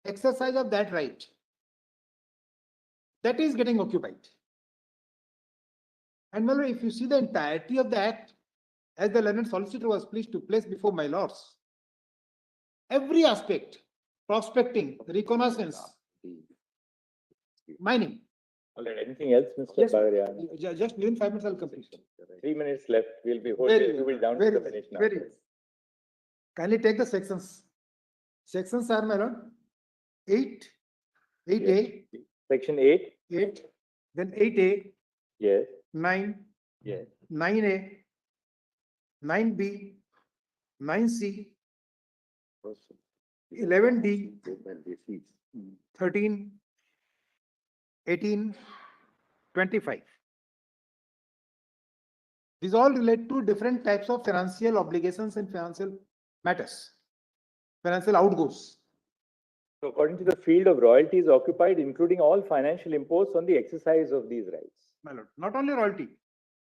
exercise of that right, that is getting occupied. And well, if you see the entirety of the act, as the learned solicitor was pleased to place before my lords, every aspect, prospecting, reconnaissance, mining. All right. Anything else, Mr. Yes, Bagarian? just within 5 minutes I'll complete. 3 minutes left. We'll be Very we'll be down to very the well, finish now. very well. Kindly take the sections. Sections are, my lord, 8, 8A, Section 8. 8, then 8A, Yes. 9, Yes. 9A, 9B, 9C, 11D, 13, 18, 25. These all relate to different types of financial obligations and financial matters, financial outgoes. So according to the field of royalty is occupied, including all financial imposts on the exercise of these rights. My lord, not only royalty,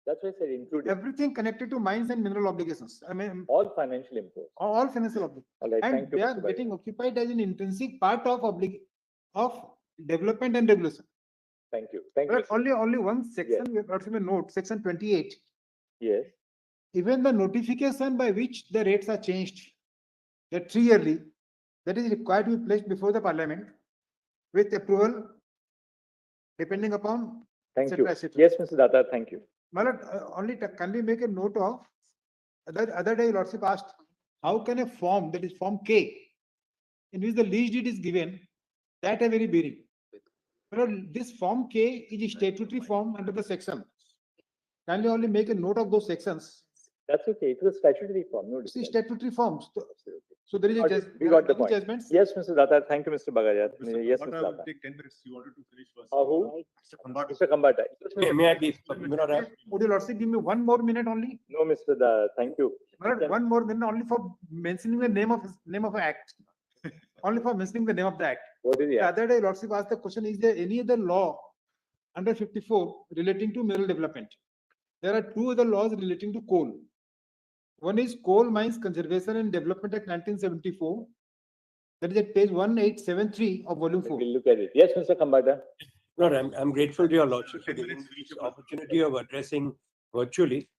That's why I said including everything connected to mines and mineral obligations. I mean, all financial imposts. all financial obligations. All right. And Thank you, they are Mr. getting Bagarian. occupied as an intrinsic part of development and regulation. Thank you. Thank you. But only one section we have got to note, section 28. Yes. Even the notification by which the rates are changed, that 3 yearly, that is required to be placed before the parliament with approval, depending upon. Thank etc., you. etc. Yes, Mr. Datta. Thank you. My lord, can we make a note of, the other day lordship asked, how can a form, that is form K, in which the lease deed is given, that have any bearing? My lord, this form K is a statutory form under the section. Can we only make a note of those sections? That's okay. It was statutory form. No See, discussion. statutory forms. So there is a We got the two point. judgments. Yes, Mr. Datta. Thank you, Mr. Bagarian. Yes, But Mr. I will Datta. take 10 minutes. You wanted to finish first. Who? Mr. Mr. Kambata. May I be? Would you lordship give me 1 more minute only? No, Mr. Datta. Thank you. My lord, 1 more minute only for mentioning the name of an act. Only for mentioning the name of the act. What is The the other day, lordship asked the question, is there any other law under 54 relating to mineral development? There are 2 other laws relating to coal. One is Coal Mines Conservation and Development Act 1974. That is at page 1873 of volume 4. We'll look at it. Yes, Mr. Kambata. No, I'm grateful to your lordship for giving me this opportunity of addressing virtually.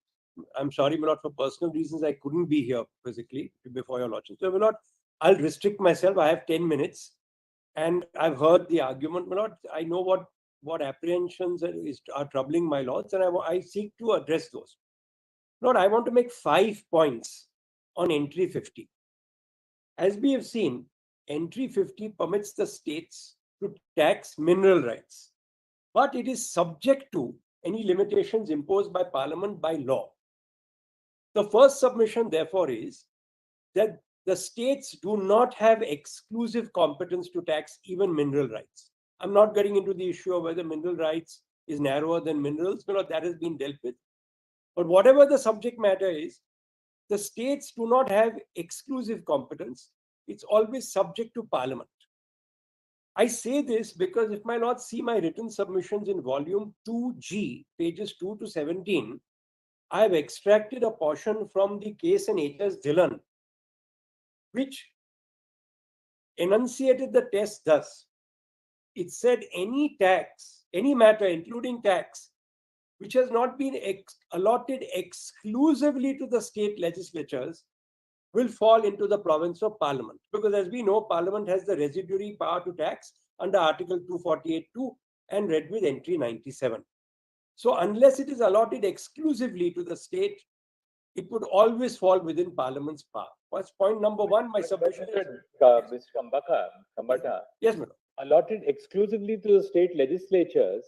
I'm sorry, my lord, for personal reasons, I couldn't be here physically before your lordship. So, my lord, I'll restrict myself. I have 10 minutes and I've heard the argument, my lord. I know what apprehensions are troubling my lords, and I seek to address those. Lord, I want to make 5 points on entry 50. As we have seen, entry 50 permits the states to tax mineral rights, but it is subject to any limitations imposed by Parliament by law. The first submission, therefore, is that the states do not have exclusive competence to tax even mineral rights. I'm not getting into the issue of whether mineral rights is narrower than minerals, but that has been dealt with. But whatever the subject matter is, the states do not have exclusive competence. It's always subject to Parliament. I say this because if my lords see my written submissions in volume 2G, pages 2 to 17, I have extracted a portion from the case in HS Dhillon, which enunciated the test thus. It said any tax, any matter, including tax, which has not been allotted exclusively to the state legislatures, will fall into the province of Parliament. Because as we know, Parliament has the residuary power to tax under Article 248(2) and read with entry 97. So unless it is allotted exclusively to the state, it would always fall within Parliament's power. That's point number one. My submission is... Mr. Kambata, Yes, madam. allotted exclusively to the state legislatures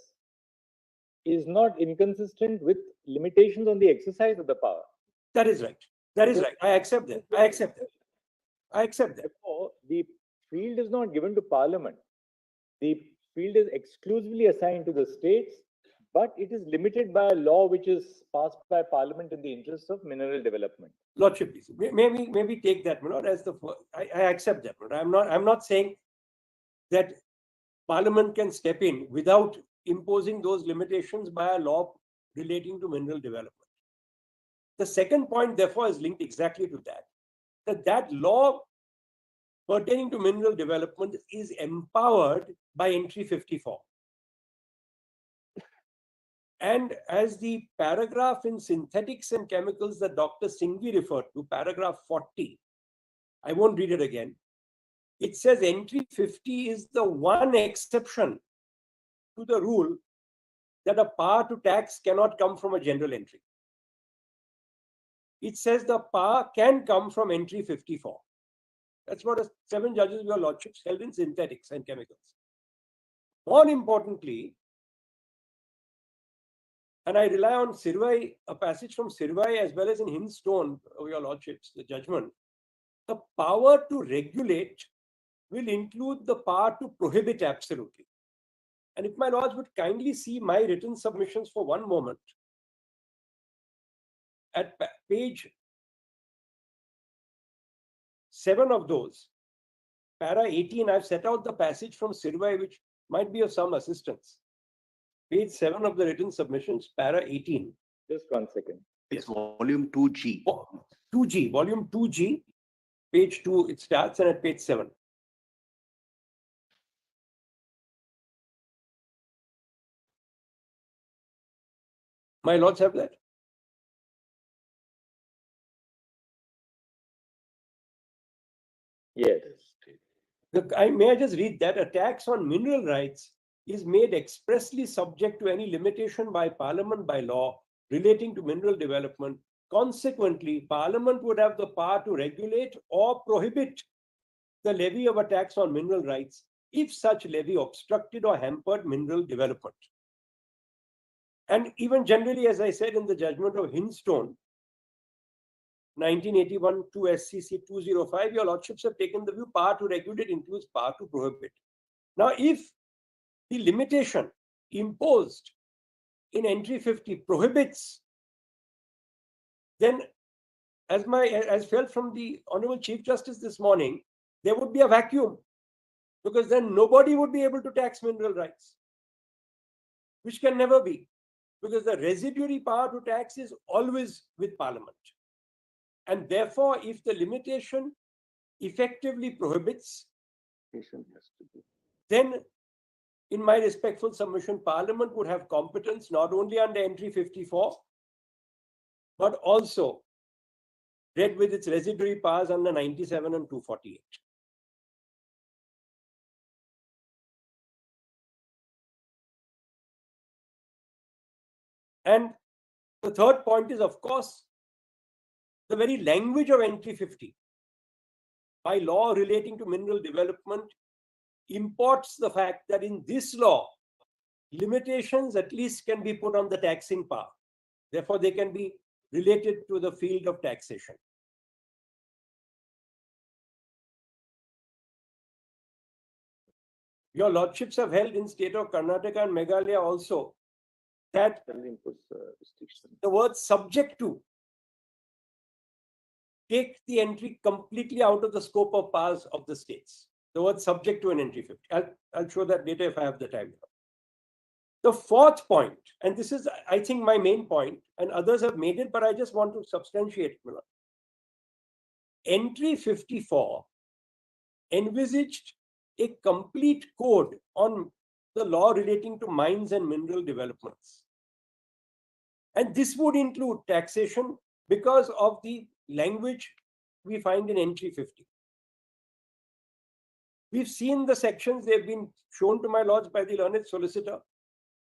is not inconsistent with limitations on the exercise of the power. That is right. That is right. I accept that. I accept that. I accept that. Therefore, the field is not given to Parliament. The field is exclusively assigned to the states, but it is limited by a law which is passed by Parliament in the interest of mineral development. Lordship, please. Maybe take that, my lord, as the first. I accept that. I'm not saying that Parliament can step in without imposing those limitations by a law relating to mineral development. The second point, therefore, is linked exactly to that. That law pertaining to mineral development is empowered by entry 54. And as the paragraph in synthetics and chemicals that Dr. Singhvi referred to, paragraph 40, I won't read it again. It says entry 50 is the one exception to the rule that a power to tax cannot come from a general entry. It says the power can come from entry 54. That's what 7 judges of your lordships held in synthetics and chemicals. More importantly, and I rely on Sirvai, a passage from Sirvai as well as in Hindstone of your lordships, the judgment, the power to regulate will include the power to prohibit absolutely. And if my lords would kindly see my written submissions for one moment, at page 7 of those, para 18, I've set out the passage from Sirvai, which might be of some assistance. Page 7 of the written submissions, para 18. Just 1 second. It's volume 2G. 2G, volume 2G, page 2, it starts, and at page 7. My lords have that? Yes. May I just read that? A tax on mineral rights is made expressly subject to any limitation by Parliament by law relating to mineral development. Consequently, Parliament would have the power to regulate or prohibit the levy of a tax on mineral rights if such levy obstructed or hampered mineral development. And even generally, as I said in the judgment of Hindstone, 1981 to SCC 205, your lordships have taken the view power to regulate includes power to prohibit. Now, if the limitation imposed in entry 50 prohibits, then as felt from the Honorable Chief Justice this morning, there would be a vacuum, because then nobody would be able to tax mineral rights, which can never be, because the residuary power to tax is always with Parliament. And therefore, if the limitation effectively prohibits, then in my respectful submission, Parliament would have competence not only under entry 54, but also read with its residuary powers under 97 and 248. And the third point is, of course, the very language of entry 50 by law relating to mineral development imports the fact that in this law, limitations at least can be put on the taxing power. Therefore, they can be related to the field of taxation. Your lordships have held in state of Karnataka and Meghalaya also that the word subject to take the entry completely out of the scope of powers of the states. The word subject to an entry 50. I'll show that later if I have the time. The fourth point, and this is, I think, my main point, and others have made it, but I just want to substantiate it. Entry 54 envisaged a complete code on the law relating to mines and mineral developments. And this would include taxation because of the language we find in entry 50. We've seen the sections, they've been shown to my lords by the learned solicitor.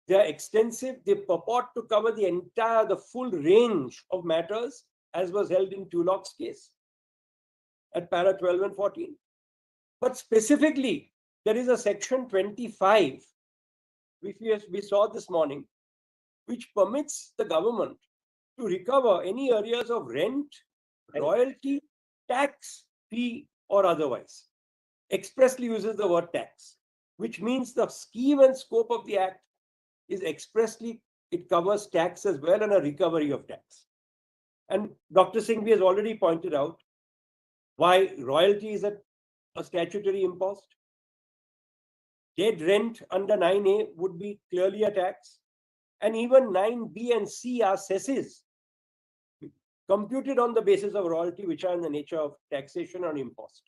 They are extensive. They purport to cover the full range of matters as was held in Tulloch's case at para 12 and 14. But specifically, there is a section 25, which we saw this morning, which permits the government to recover any areas of rent, royalty, tax, fee, or otherwise. Expressly uses the word tax, which means the scheme and scope of the act is expressly, it covers tax as well and a recovery of tax. And Dr. Singhvi has already pointed out why royalty is a statutory impost. Dead rent under 9A would be clearly a tax. And even 9B and C are cesses computed on the basis of royalty, which are in the nature of taxation or impost.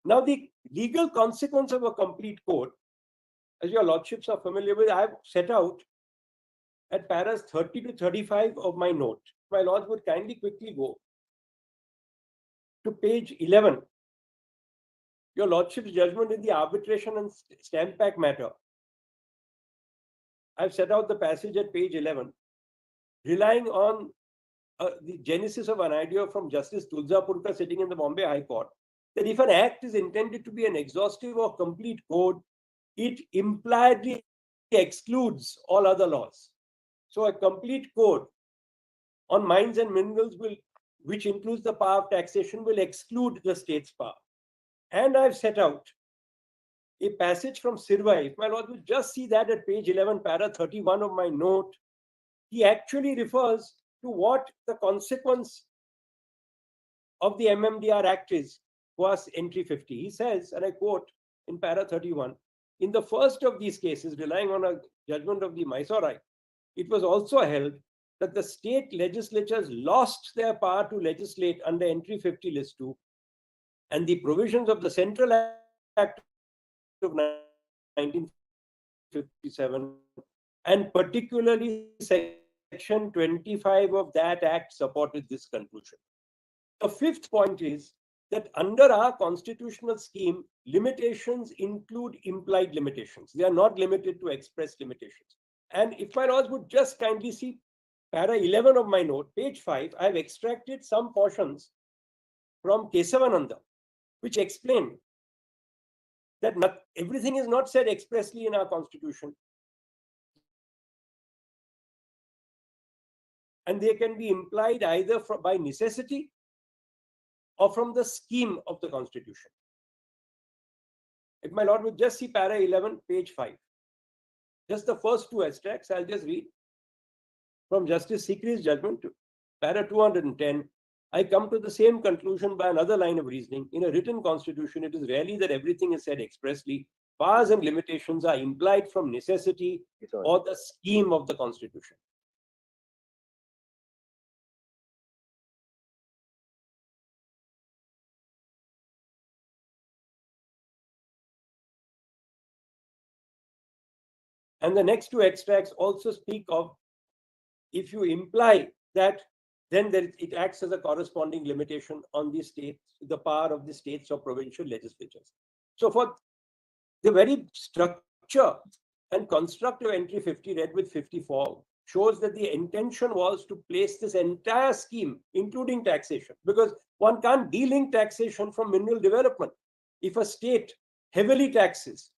Now, the legal consequence of a complete code, as your lordships are familiar with, I have set out at paras 30 to 35 of my note. My lords would kindly quickly go to page 11. Your lordship's judgment in the arbitration and stamp pack matter. I've set out the passage at page 11, relying on the genesis of an idea from Justice Tulsapurkar sitting in the Bombay High Court, that if an act is intended to be an exhaustive or complete code, it impliedly excludes all other laws. So a complete code on mines and minerals which includes the power of taxation, will exclude the state's power. And I've set out a passage from Sirvai. If my lord will just see that at page 11, para 31 of my note, he actually refers to what the consequence of the MMDR Act is was entry 50. He says, and I quote in para 31, in the first of these cases, relying on a judgment of the Mysore, it was also held that the state legislatures lost their power to legislate under entry 50 list 2, and the provisions of the Central Act of 1957, and particularly section 25 of that act supported this conclusion. The fifth point is that under our constitutional scheme, limitations include implied limitations. They are not limited to express limitations. And if my lords would just kindly see para 11 of my note, page 5, I have extracted some portions from Kesavananda, which explain that everything is not said expressly in our constitution. And they can be implied either by necessity or from the scheme of the constitution. If my lord would just see para 11, page 5. Just the first two extracts, I'll just read. From Justice Sikri's judgment, para 210, I come to the same conclusion by another line of reasoning. In a written constitution, it is rarely that everything is said expressly. Powers and limitations are implied from necessity or the scheme of the constitution. And the next two extracts also speak of, if you imply that, then it acts as a corresponding limitation on the states, the power of the states or provincial legislatures. So for the very structure and construct of entry 50 read with 54 shows that the intention was to place this entire scheme, including taxation, because one can't delink taxation from mineral development. If a state heavily taxes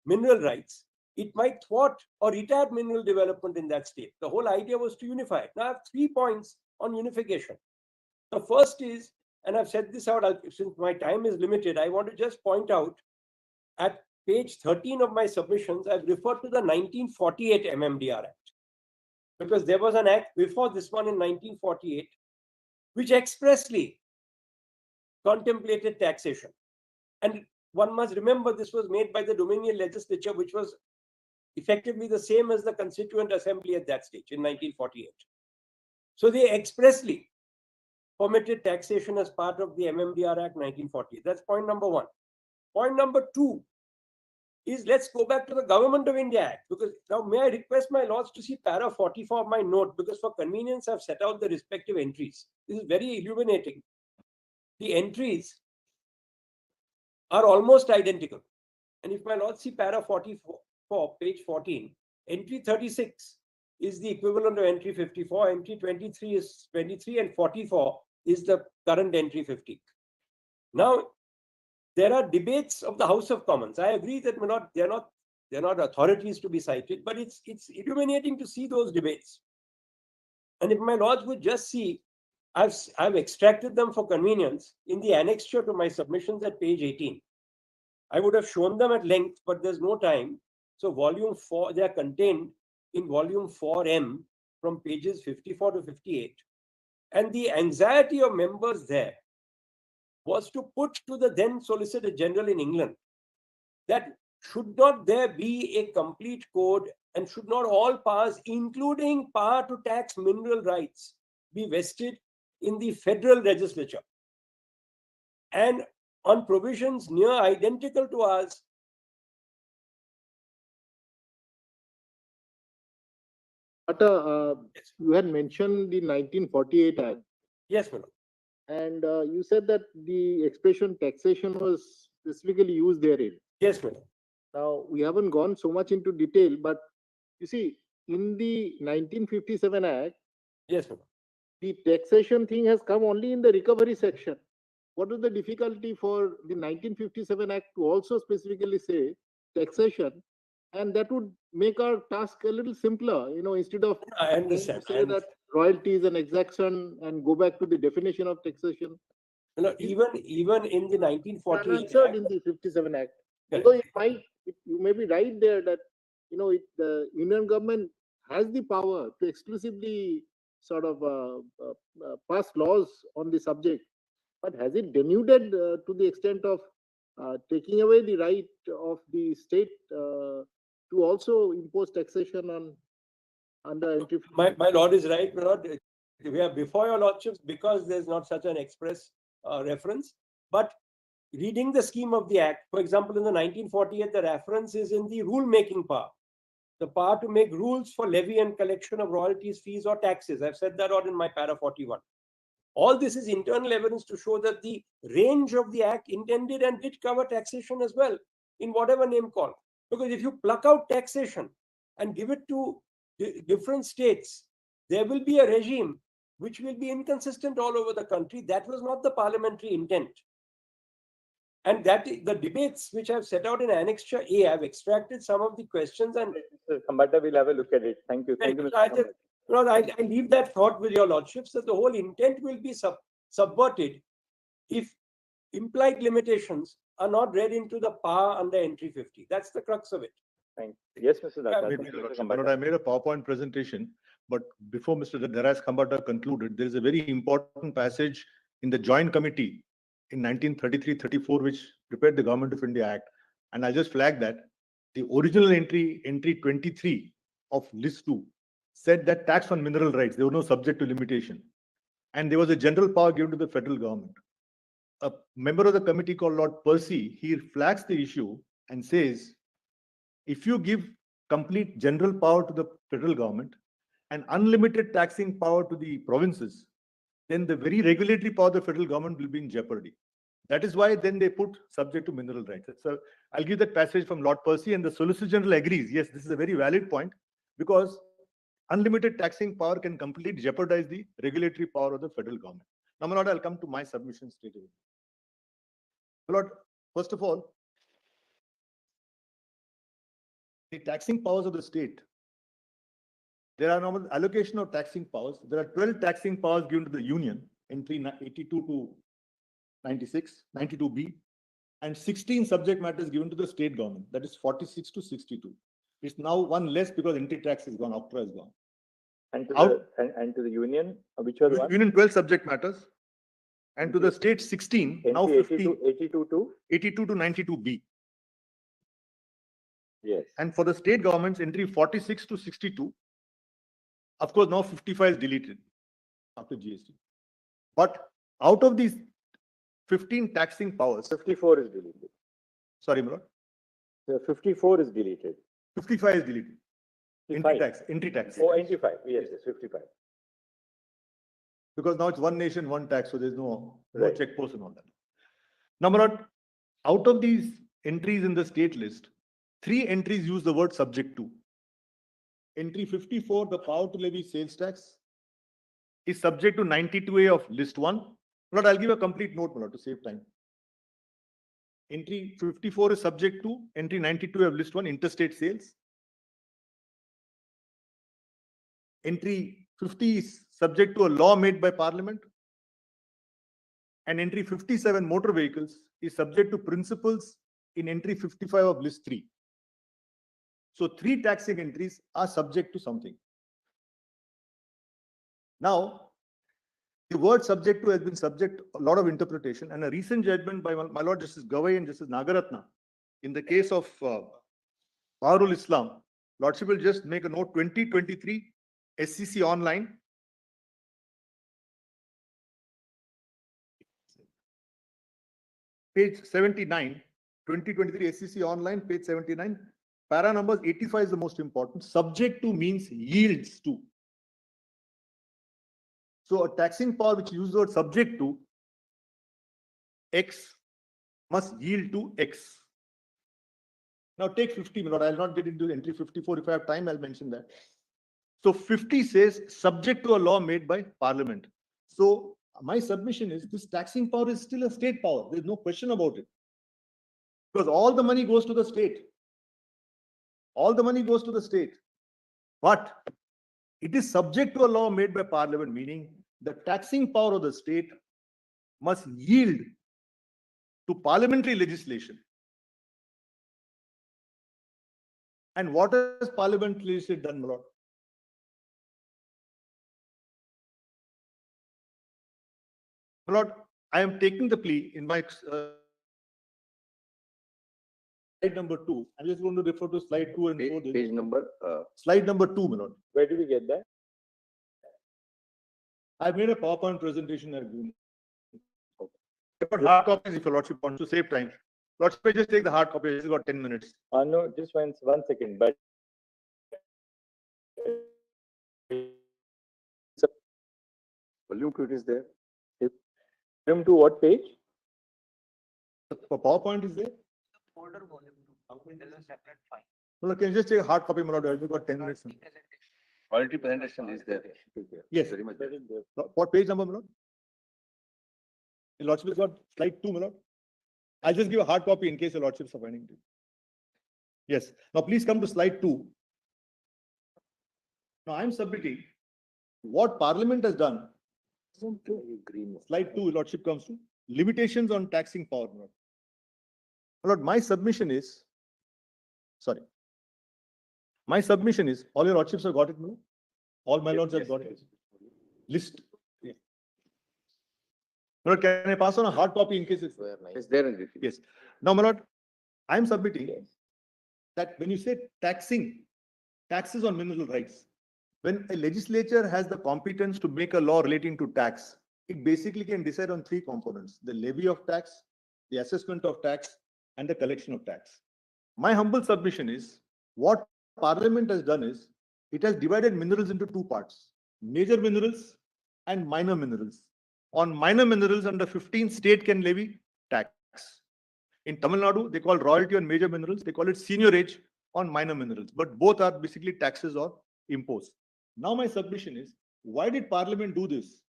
mineral rights, it might thwart or retard mineral development in that state. The whole idea was to unify. Now I have 3 points on unification. The first is, and I've said this out, since my time is limited, I want to just point out at page 13 of my submissions, I've referred to the 1948 MMDR Act. Because there was an act before this one in 1948, which expressly contemplated taxation. And one must remember this was made by the Dominion legislature, which was effectively the same as the Constituent Assembly at that stage in 1948. So they expressly permitted taxation as part of the MMDR Act 1948. That's point number one. Point number two is, let's go back to the Government of India Act, because now may I request my lords to see para 44 of my note, because for convenience I've set out the respective entries. This is very illuminating. The entries are almost identical. And if my lords see para 44, page 14, entry 36 is the equivalent of entry 54, entry 23 is 23, and 44 is the current entry 50. Now, there are debates of the House of Commons. I agree that they're not authorities to be cited, but it's illuminating to see those debates. And if my lords would just see, I've extracted them for convenience in the annexure to my submissions at page 18. I would have shown them at length, but there's no time. So volume 4, they are contained in volume 4M from pages 54 to 58. And the anxiety of members there was to put to the then Solicitor General in England that should not there be a complete code, and should not all powers, including power to tax mineral rights, be vested in the federal legislature, and on provisions near identical to ours. But you had mentioned the 1948 Act. Yes, madam. And you said that the expression taxation was specifically used therein. Yes, madam. Now, we haven't gone so much into detail, but you see, in the 1957 Act, yes, madam, the taxation thing has come only in the recovery section. What was the difficulty for the 1957 Act to also specifically say taxation? And that would make our task a little simpler, instead of I understand. say that royalties and exaction and go back to the definition of taxation. Even in the 1948 answered in the 57 Act. Although you may be right there that the Union government has the power to exclusively sort of pass laws on the subject, but has it denuded to the extent of taking away the right of the state to also impose taxation on under entry? My lord is right. We are before your lordships because there's not such an express reference. But reading the scheme of the Act, for example, in the 1948, the reference is in the rule-making power, the power to make rules for levy and collection of royalties, fees, or taxes. I've said that out in my para 41. All this is internal evidence to show that the range of the Act intended and did cover taxation as well, in whatever name called. Because if you pluck out taxation and give it to different states, there will be a regime which will be inconsistent all over the country. That was not the parliamentary intent. And that the debates which I've set out in Annexure A, I've extracted some of the questions, and Mr. Kambata will have a look at it. Thank you. Thank you, Mr. I leave that thought with your lordships, that the whole intent will be subverted if implied limitations are not read into the power under entry 50. That's the crux of it. Thank you. Yes, Mr. Datta. I made a PowerPoint presentation, but before Mr. Dharas Kambata concluded, there is a very important passage in the Joint Committee in 1933-34, which prepared the Government of India Act. And I just flagged that the original entry 23 of List 2, said that tax on mineral rights, they were no subject to limitation. And there was a general power given to the federal government. A member of the committee called Lord Percy, he flags the issue and says, if you give complete general power to the federal government and unlimited taxing power to the provinces, then the very regulatory power of the federal government will be in jeopardy. That is why then they put subject to mineral rights. So I'll give that passage from Lord Percy, and the Solicitor General agrees. Yes, this is a very valid point, because unlimited taxing power can completely jeopardize the regulatory power of the federal government. Now, my lord, I'll come to my submission straight away. My lord, first of all, the taxing powers of the state. There are normal allocation of taxing powers. There are 12 taxing powers given to the union, entry 82 to 96, 92B, and 16 subject matters given to the state government. That is 46 to 62. It's now one less because entry tax is gone, octroi is gone. And to the union, which was one? Union 12 subject matters, and to the state 16, now 50, 82 to 92B. Yes. And for the state governments, entry 46 to 62. Of course, now 55 is deleted after GST. But out of these 15 taxing powers, 54 is deleted. sorry, Murad, The 54 is deleted. 55 is deleted. 55. Entry tax. Oh, 85. Yes, yes, 55. Because now it's one nation, one tax, so there's no Right. check post and all that. Now, Murad, out of these entries in the state list, 3 entries use the word subject to. Entry 54, the power to levy sales tax, is subject to 92A of list 1. But I'll give a complete note, Murad, to save time. Entry 54 is subject to entry 92 of list 1, interstate sales. Entry 50 is subject to a law made by Parliament. And entry 57, motor vehicles, is subject to principles in entry 55 of list 3. So 3 taxing entries are subject to something. Now, the word subject to has been subject to a lot of interpretation, and a recent judgment by my Lord Justice Gawai and Justice Nagaratna in the case of Baharul Islam, Lordship will just make a note 2023 SCC online. Page 79, 2023 SCC online, page 79. Para numbers 85 is the most important. Subject to means yields to. So a taxing power which uses the word subject to X must yield to X. Now take 50, I'll not get into entry 54. If I have time, I'll mention that. So 50 says subject to a law made by Parliament. So my submission is this taxing power is still a state power. There's no question about it. Because all the money goes to the state. All the money goes to the state. But it is subject to a law made by Parliament, meaning the taxing power of the state must yield to parliamentary legislation. And what has parliamentary legislation done, Lord? Lord, I am taking the plea in my slide number 2. I'm just going to refer to slide 2 and 4. Page number. Slide number 2, my Lord. Where do we get that? I've made a PowerPoint presentation. I've got hard copies if your Lordship wants to save time. Lordship, I just take the hard copy. It's got 10 minutes. No, just one second. But volume 2 is there. Volume 2, what page? The PowerPoint is there. Folder volume 2. There's a separate file. Well, can you just take a hard copy, my Lord? I've got 10 minutes. Quality presentation is there. Yes. Very much. What page number, my Lord? The Lordship has got slide 2, my Lord. I'll just give a hard copy in case the Lordships are finding it. Yes. Now please come to slide 2. Now I'm submitting what Parliament has done. Slide 2, Lordship comes to limitations on taxing power. My Lord, my submission is, all your Lordships have got it, no? All my Lords have got it. List. Yeah. My Lord, can I pass on a hard copy in case It's there in the. Yes. Now, my Lord, I am submitting that when you say taxes on mineral rights, when a legislature has the competence to make a law relating to tax, it basically can decide on 3 components: the levy of tax, the assessment of tax, and the collection of tax. My humble submission is what Parliament has done is it has divided minerals into 2 parts: major minerals and minor minerals. On minor minerals, under 15, state can levy tax. In Tamil Nadu, they call royalty on major minerals. They call it seniorage on minor minerals. But both are basically taxes or imposed. Now my submission is, why did Parliament do this?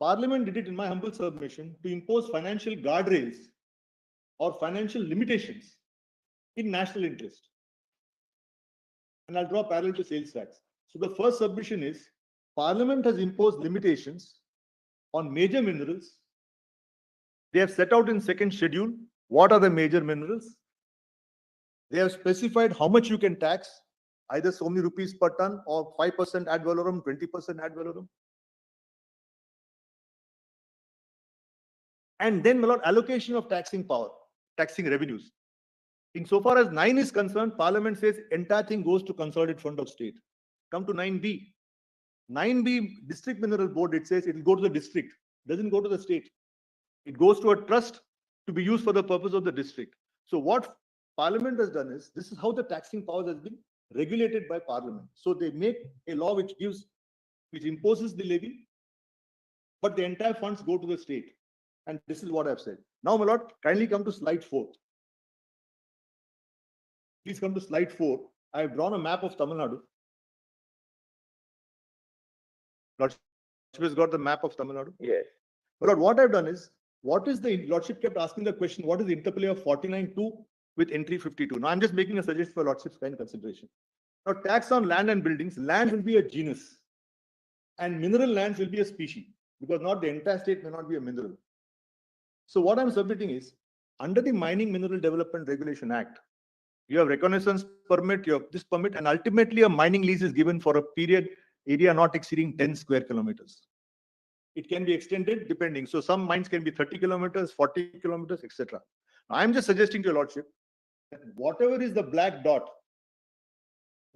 Parliament did it, in my humble submission, to impose financial guardrails or financial limitations in national interest. And I'll draw parallel to sales tax. So the first submission is, Parliament has imposed limitations on major minerals. They have set out in second schedule what are the major minerals. They have specified how much you can tax, either so many rupees per ton or 5% ad valorem, 20% ad valorem. And then, my Lord, allocation of taxing power, taxing revenues. Insofar as 9 is concerned, Parliament says entire thing goes to Consolidated Fund of State. Come to 9B. 9B, District Mineral Board, it says it will go to the district, doesn't go to the state. It goes to a trust to be used for the purpose of the district. So what Parliament has done is, this is how the taxing powers has been regulated by Parliament. So they make a law which imposes the levy, but the entire funds go to the state. And this is what I've said. Now, my lord, kindly come to slide 4. Please come to slide 4. I have drawn a map of Tamil Nadu. Lordship has got the map of Tamil Nadu. Yes. But what I've done is, what is the Lordship kept asking the question, what is the interplay of 49(2) with entry 52? Now I'm just making a suggestion for Lordship's kind consideration. Now, tax on land and buildings, land will be a genus and mineral lands will be a species, because not the entire state may not be a mineral. So what I'm submitting is, under the Mining Mineral Development Regulation Act, you have reconnaissance permit, you have this permit, and ultimately a mining lease is given for a period area not exceeding 10 square kilometers. It can be extended depending. So some mines can be 30 kilometers, 40 kilometers, etc. I'm just suggesting to your Lordship that whatever is the black dot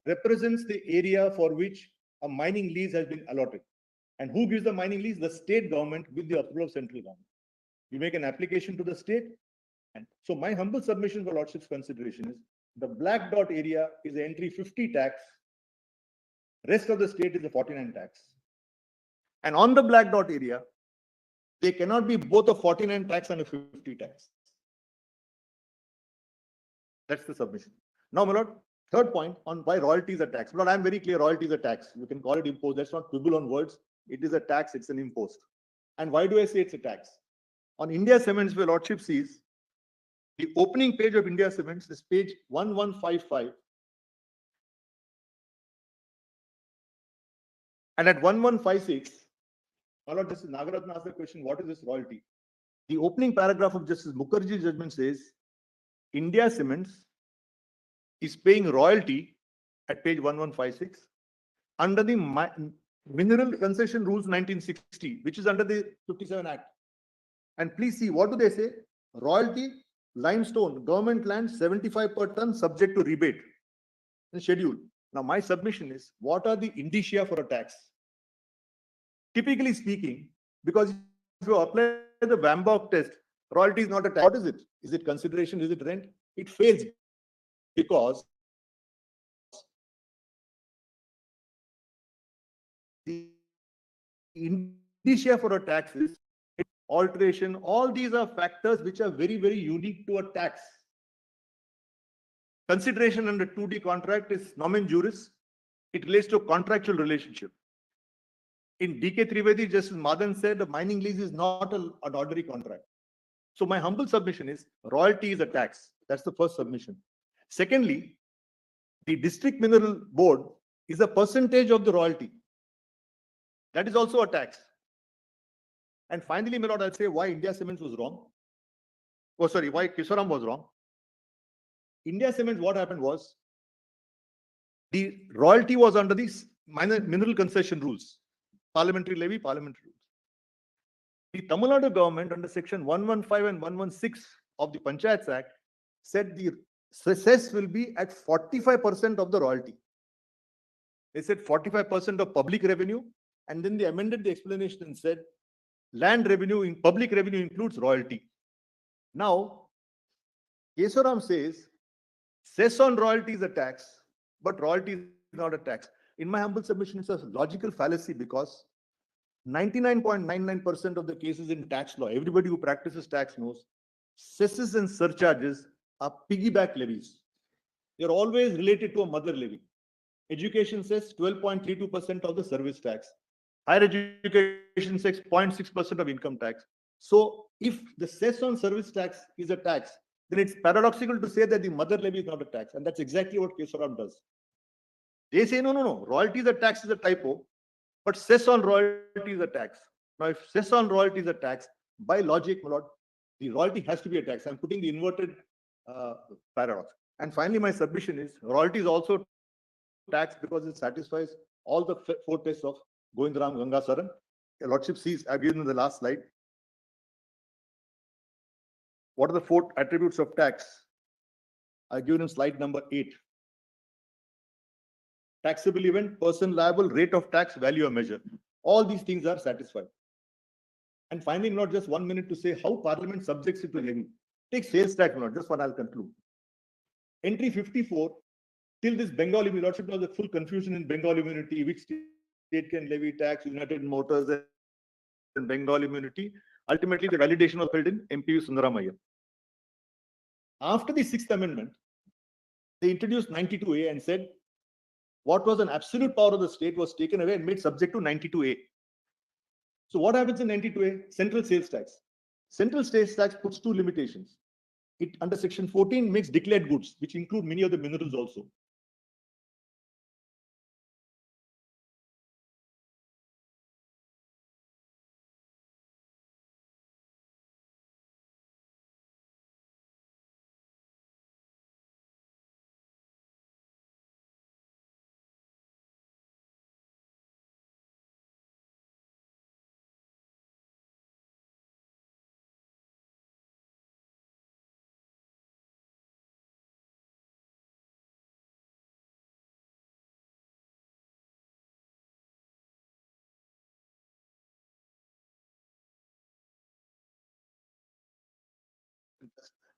represents the area for which a mining lease has been allotted. And who gives the mining lease? The state government with the approval of central government. You make an application to the state. And so my humble submission for Lordship's consideration is, the black dot area is the entry 50 tax. Rest of the state is the 49 tax. And on the black dot area, they cannot be both a 49 tax and a 50 tax. That's the submission. Now, my lord, third point on why royalty is a tax. Lord, I'm very clear, royalty is a tax. You can call it impost. That's not quibble on words. It is a tax, it's an impost. And why do I say it's a tax? On India Cements, where Lordship sees, the opening page of India Cements is page 1155. And at 1156, my lord, Justice Nagaratna asked the question, what is this royalty? The opening paragraph of Justice Mukherjee's judgment says, India Cements is paying royalty at page 1156 under the Mineral Concession Rules 1960, which is under the 57 Act. And please see, what do they say? Royalty, limestone, government land, 75 per ton, subject to rebate. The schedule. Now, my submission is, what are the indicia for a tax? Typically speaking, because if you apply the Bambach test, royalty is not a tax. What is it? Is it consideration? Is it rent? It fails because the indicia for a tax is alteration. All these are factors which are very, very unique to a tax. Consideration under 2D contract is nomen juris. It relates to a contractual relationship. In DK Trivedi, Justice Madan said, a mining lease is not an ordinary contract. So my humble submission is, royalty is a tax. That's the first submission. Secondly, the District Mineral Board is a percentage of the royalty. That is also a tax. And finally, my lord, I'll say why India Cements was wrong. Oh, sorry, why Kesoram was wrong. India Cements, what happened was, the royalty was under these mineral concession rules. Parliamentary levy, parliamentary rules. The Tamil Nadu government under section 115 and 116 of the Panchayats Act said the cess will be at 45% of the royalty. They said 45% of public revenue, and then they amended the explanation and said land revenue in public revenue includes royalty. Now, Kesoram says cess on royalty is a tax, but royalty is not a tax. In my humble submission, it's a logical fallacy because 99.99% of the cases in tax law, everybody who practices tax knows, cesses and surcharges are piggyback levies. They're always related to a mother levy. Education says 12.32% of the service tax. Higher education says 0.6% of income tax. So if the cess on service tax is a tax, then it's paradoxical to say that the mother levy is not a tax. And that's exactly what Kesoram does. They say, no, royalty is a tax is a typo, but cess on royalty is a tax. Now, if cess on royalty is a tax, by logic, my lord, the royalty has to be a tax. I'm putting the inverted paradox. And finally, my submission is royalty is also tax because it satisfies all the 4 tests of Govindaram Gangasaran. Your lordship sees, I've given in the last slide. What are the 4 attributes of tax? I've given him slide number 8. Taxable event, person liable, rate of tax, value or measure. All these things are satisfied. And finally, not just 1 minute to say how Parliament subjects it to levy. Take sales tax, not just what I'll conclude. Entry 54, till this Bengal immunity, Lordship, was a full confusion in Bengal immunity, which state can levy tax, United Motors and Bengal immunity. Ultimately, the validation was held in MP Sundaramaiah. After the 6th Amendment, they introduced 92A and said what was an absolute power of the state was taken away and made subject to 92A. So what happens in 92A? Central sales tax. Central sales tax puts 2 limitations. It under section 14 makes declared goods, which include many of the minerals also.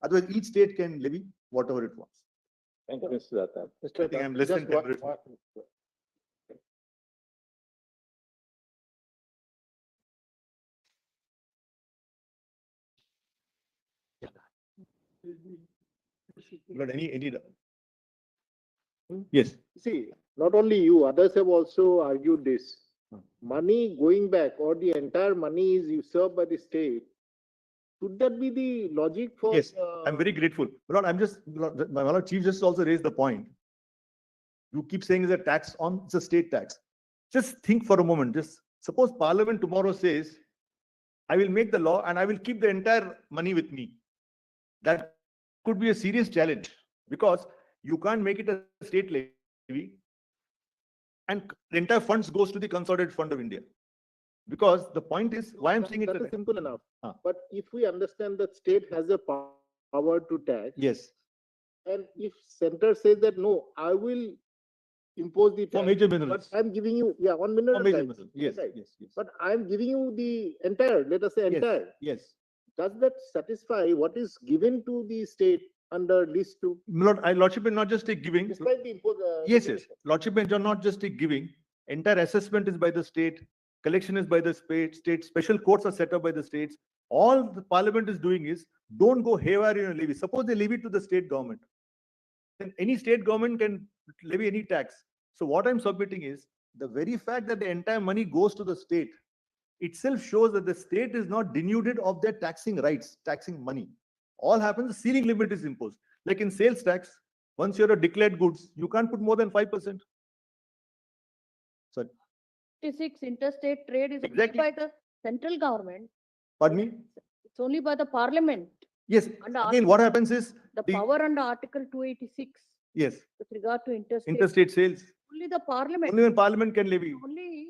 Otherwise, each state can levy whatever it wants. Thank you, Mr. Datta. I think I'm less than 10 minutes. But any yes. See, not only you, others have also argued this. Money going back or the entire money is usurped by the state. Should that be the logic for? Yes, I'm very grateful. But I'm just, my Lord Chief Justice also raised the point. You keep saying it's a tax on, it's a state tax. Just think for a moment. Just suppose Parliament tomorrow says, I will make the law and I will keep the entire money with me. That could be a serious challenge because you can't make it a state levy and the entire funds goes to the consolidated fund of India. Because the point is, why I'm saying that it's is simple enough. Ah. But if we understand that state has a power to tax, yes, and if center says that no, I will impose the for tax, major but minerals. I'm giving you, yeah, 1 minute. For major time. minerals. Yes, Right. yes, yes. But I'm giving you the entire, let us say Yes, entire. yes. Does that satisfy what is given to the state under list 2? Lordship may not just take giving. Despite the Yes, yes. Lordship may not just take giving. Entire assessment is by the state. Collection is by the state. Special courts are set up by the states. All the Parliament is doing is don't go haywire in a levy. Suppose they levy to the state government. Then any state government can levy any tax. So what I'm submitting is the very fact that the entire money goes to the state itself shows that the state is not denuded of their taxing rights, taxing money. All happens, the ceiling limit is imposed. Like in sales tax, once you're a declared goods, you can't put more than 5%. Sorry. 56 interstate trade is Exactly. only by the central government. Pardon me? It's only by the parliament. Yes. Under Again, what happens is the power under Article 286 yes, with regard to interstate sales. only the parliament. Only when Parliament can levy. Only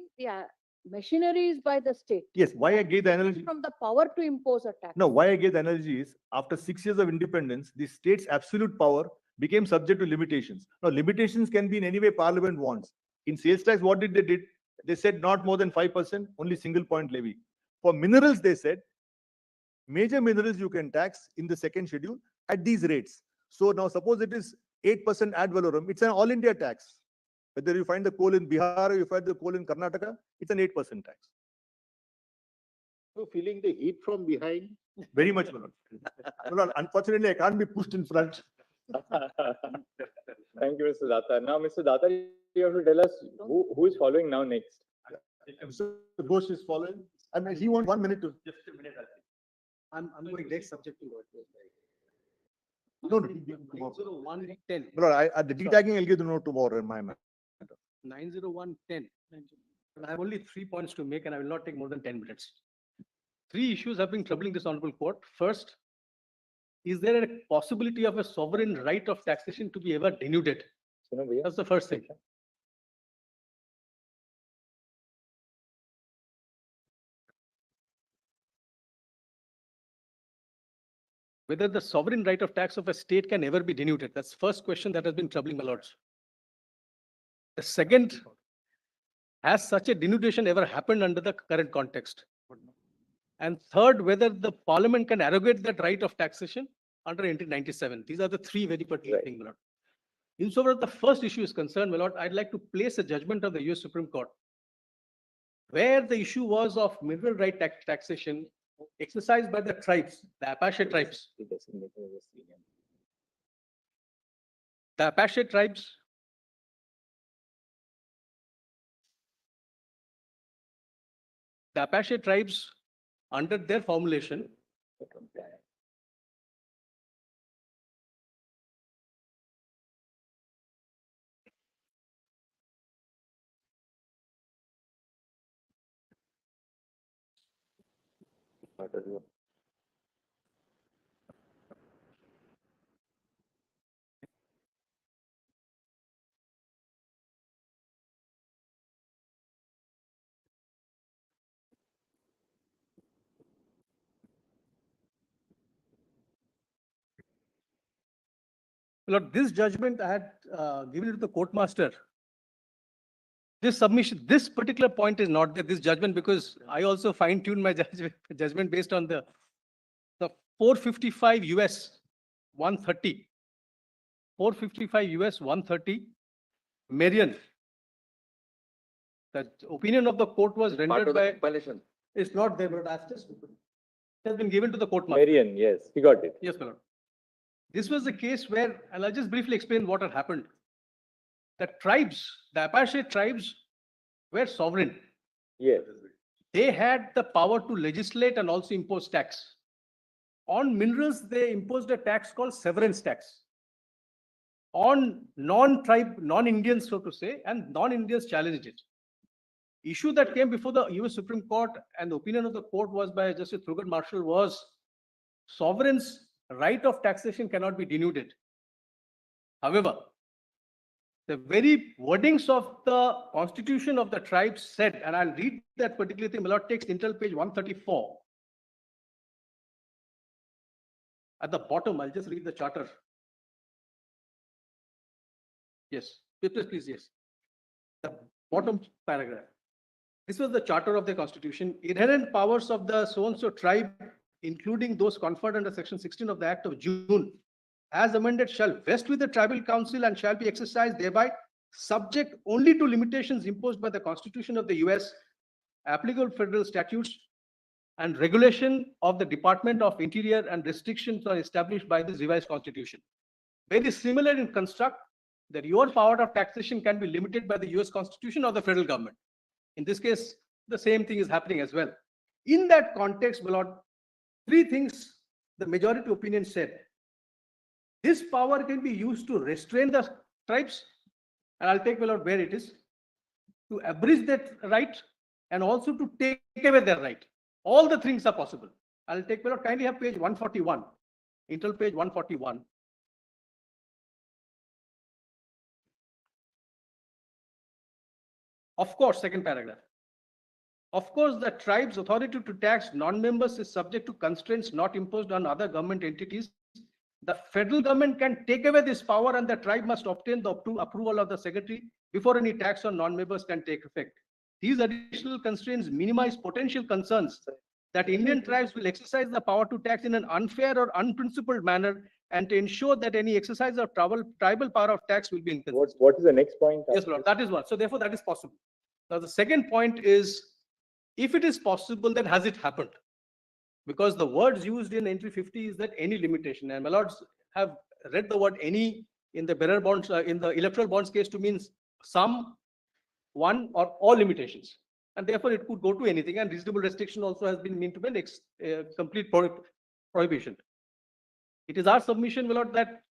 machinery is by the state. Yes. Why I gave the analogy? From the power to impose a tax. No, why I gave the analogy is after 6 years of independence, the state's absolute power became subject to limitations. Now, limitations can be in any way Parliament wants. In sales tax, what did they? They said not more than 5%, only single point levy. For minerals, they said major minerals you can tax in the second schedule at these rates. So now suppose it is 8% ad valorem, it's an all India tax. Whether you find the coal in Bihar or you find the coal in Karnataka, it's an 8% tax. So feeling the heat from behind? Very much, my lord. Unfortunately, I can't be pushed in front. Thank you, Mr. Datta. Now, Mr. Datta, you have to tell us who is following now next. Mr. Ghosh is following. I mean, he wants 1 minute to. Just a minute, I'm going next subject to what. No, no. 90110. Bro, the detagging I'll give the note tomorrow in my matter. 90110. I have only 3 points to make and I will not take more than 10 minutes. 3 issues have been troubling this honorable court. First, is there a possibility of a sovereign right of taxation to be ever denuded? That's the first thing. whether the sovereign right of tax of a state can ever be denuded. That's the first question that has been troubling my lords. The second, has such a denudation ever happened under the current context? And third, whether the parliament can arrogate that right of taxation under 1897. These are the three very particular things, my lord. Insofar as the first issue is concerned, my lord, I'd like to place a judgment of the US Supreme Court, where the issue was of mineral right taxation exercised by the tribes, the Apache tribes. The Apache tribes under their formulation Lord, this judgment I had given it to the court master. This submission, this particular point is not there, this judgment, because I also fine-tuned my judgment based on the 455 US 130. 455 US 130. Marion. The opinion of the court was rendered by. Compilation. It's not there, but it has been given to the court master. Marion, yes, he got it. Yes, my lord. This was the case where, and I'll just briefly explain what had happened. The tribes, the Apache tribes were sovereign. Yes. They had the power to legislate and also impose tax. On minerals, they imposed a tax called severance tax. On non-tribe, non-Indians, so to say, and non-Indians challenged it. Issue that came before the US Supreme Court and the opinion of the court was by Justice Thurgood Marshall was sovereign's right of taxation cannot be denuded. However, the very wordings of the constitution of the tribes said, and I'll read that particular thing, my lord, text until page 134. At the bottom, I'll just read the charter. Yes, please, yes. The bottom paragraph. This was the charter of the constitution. Inherent powers of the so-and-so tribe, including those conferred under section 16 of the Act of June, as amended, shall vest with the tribal council and shall be exercised thereby, subject only to limitations imposed by the Constitution of the US, applicable federal statutes, and regulation of the Department of Interior, and restrictions are established by this revised constitution. Very similar in construct, that your power of taxation can be limited by the US Constitution or the federal government. In this case, the same thing is happening as well. In that context, my lord, three things the majority opinion said. This power can be used to restrain the tribes, and I'll take, my lord, where it is, to abridge that right, and also to take away their right. All the things are possible. I'll take, my lord, kindly have page 141, until page 141. Of course, second paragraph. Of course, the tribe's authority to tax non-members is subject to constraints not imposed on other government entities. The federal government can take away this power, and the tribe must obtain the approval of the secretary before any tax on non-members can take effect. These additional constraints minimize potential concerns that Indian tribes will exercise the power to tax in an unfair or unprincipled manner, and to ensure that any exercise of tribal power of tax will be inconsistent. What is the next point? Yes, Lord, that is one. So therefore, that is possible. Now, the second point is, if it is possible, then has it happened? Because the words used in entry 50 is that any limitation, and my lords have read the word any in the bearer bonds, in the electoral bonds case to means some, one, or all limitations. And therefore, it could go to anything, and reasonable restriction also has been meant to be complete prohibition. It is our submission, my lord, that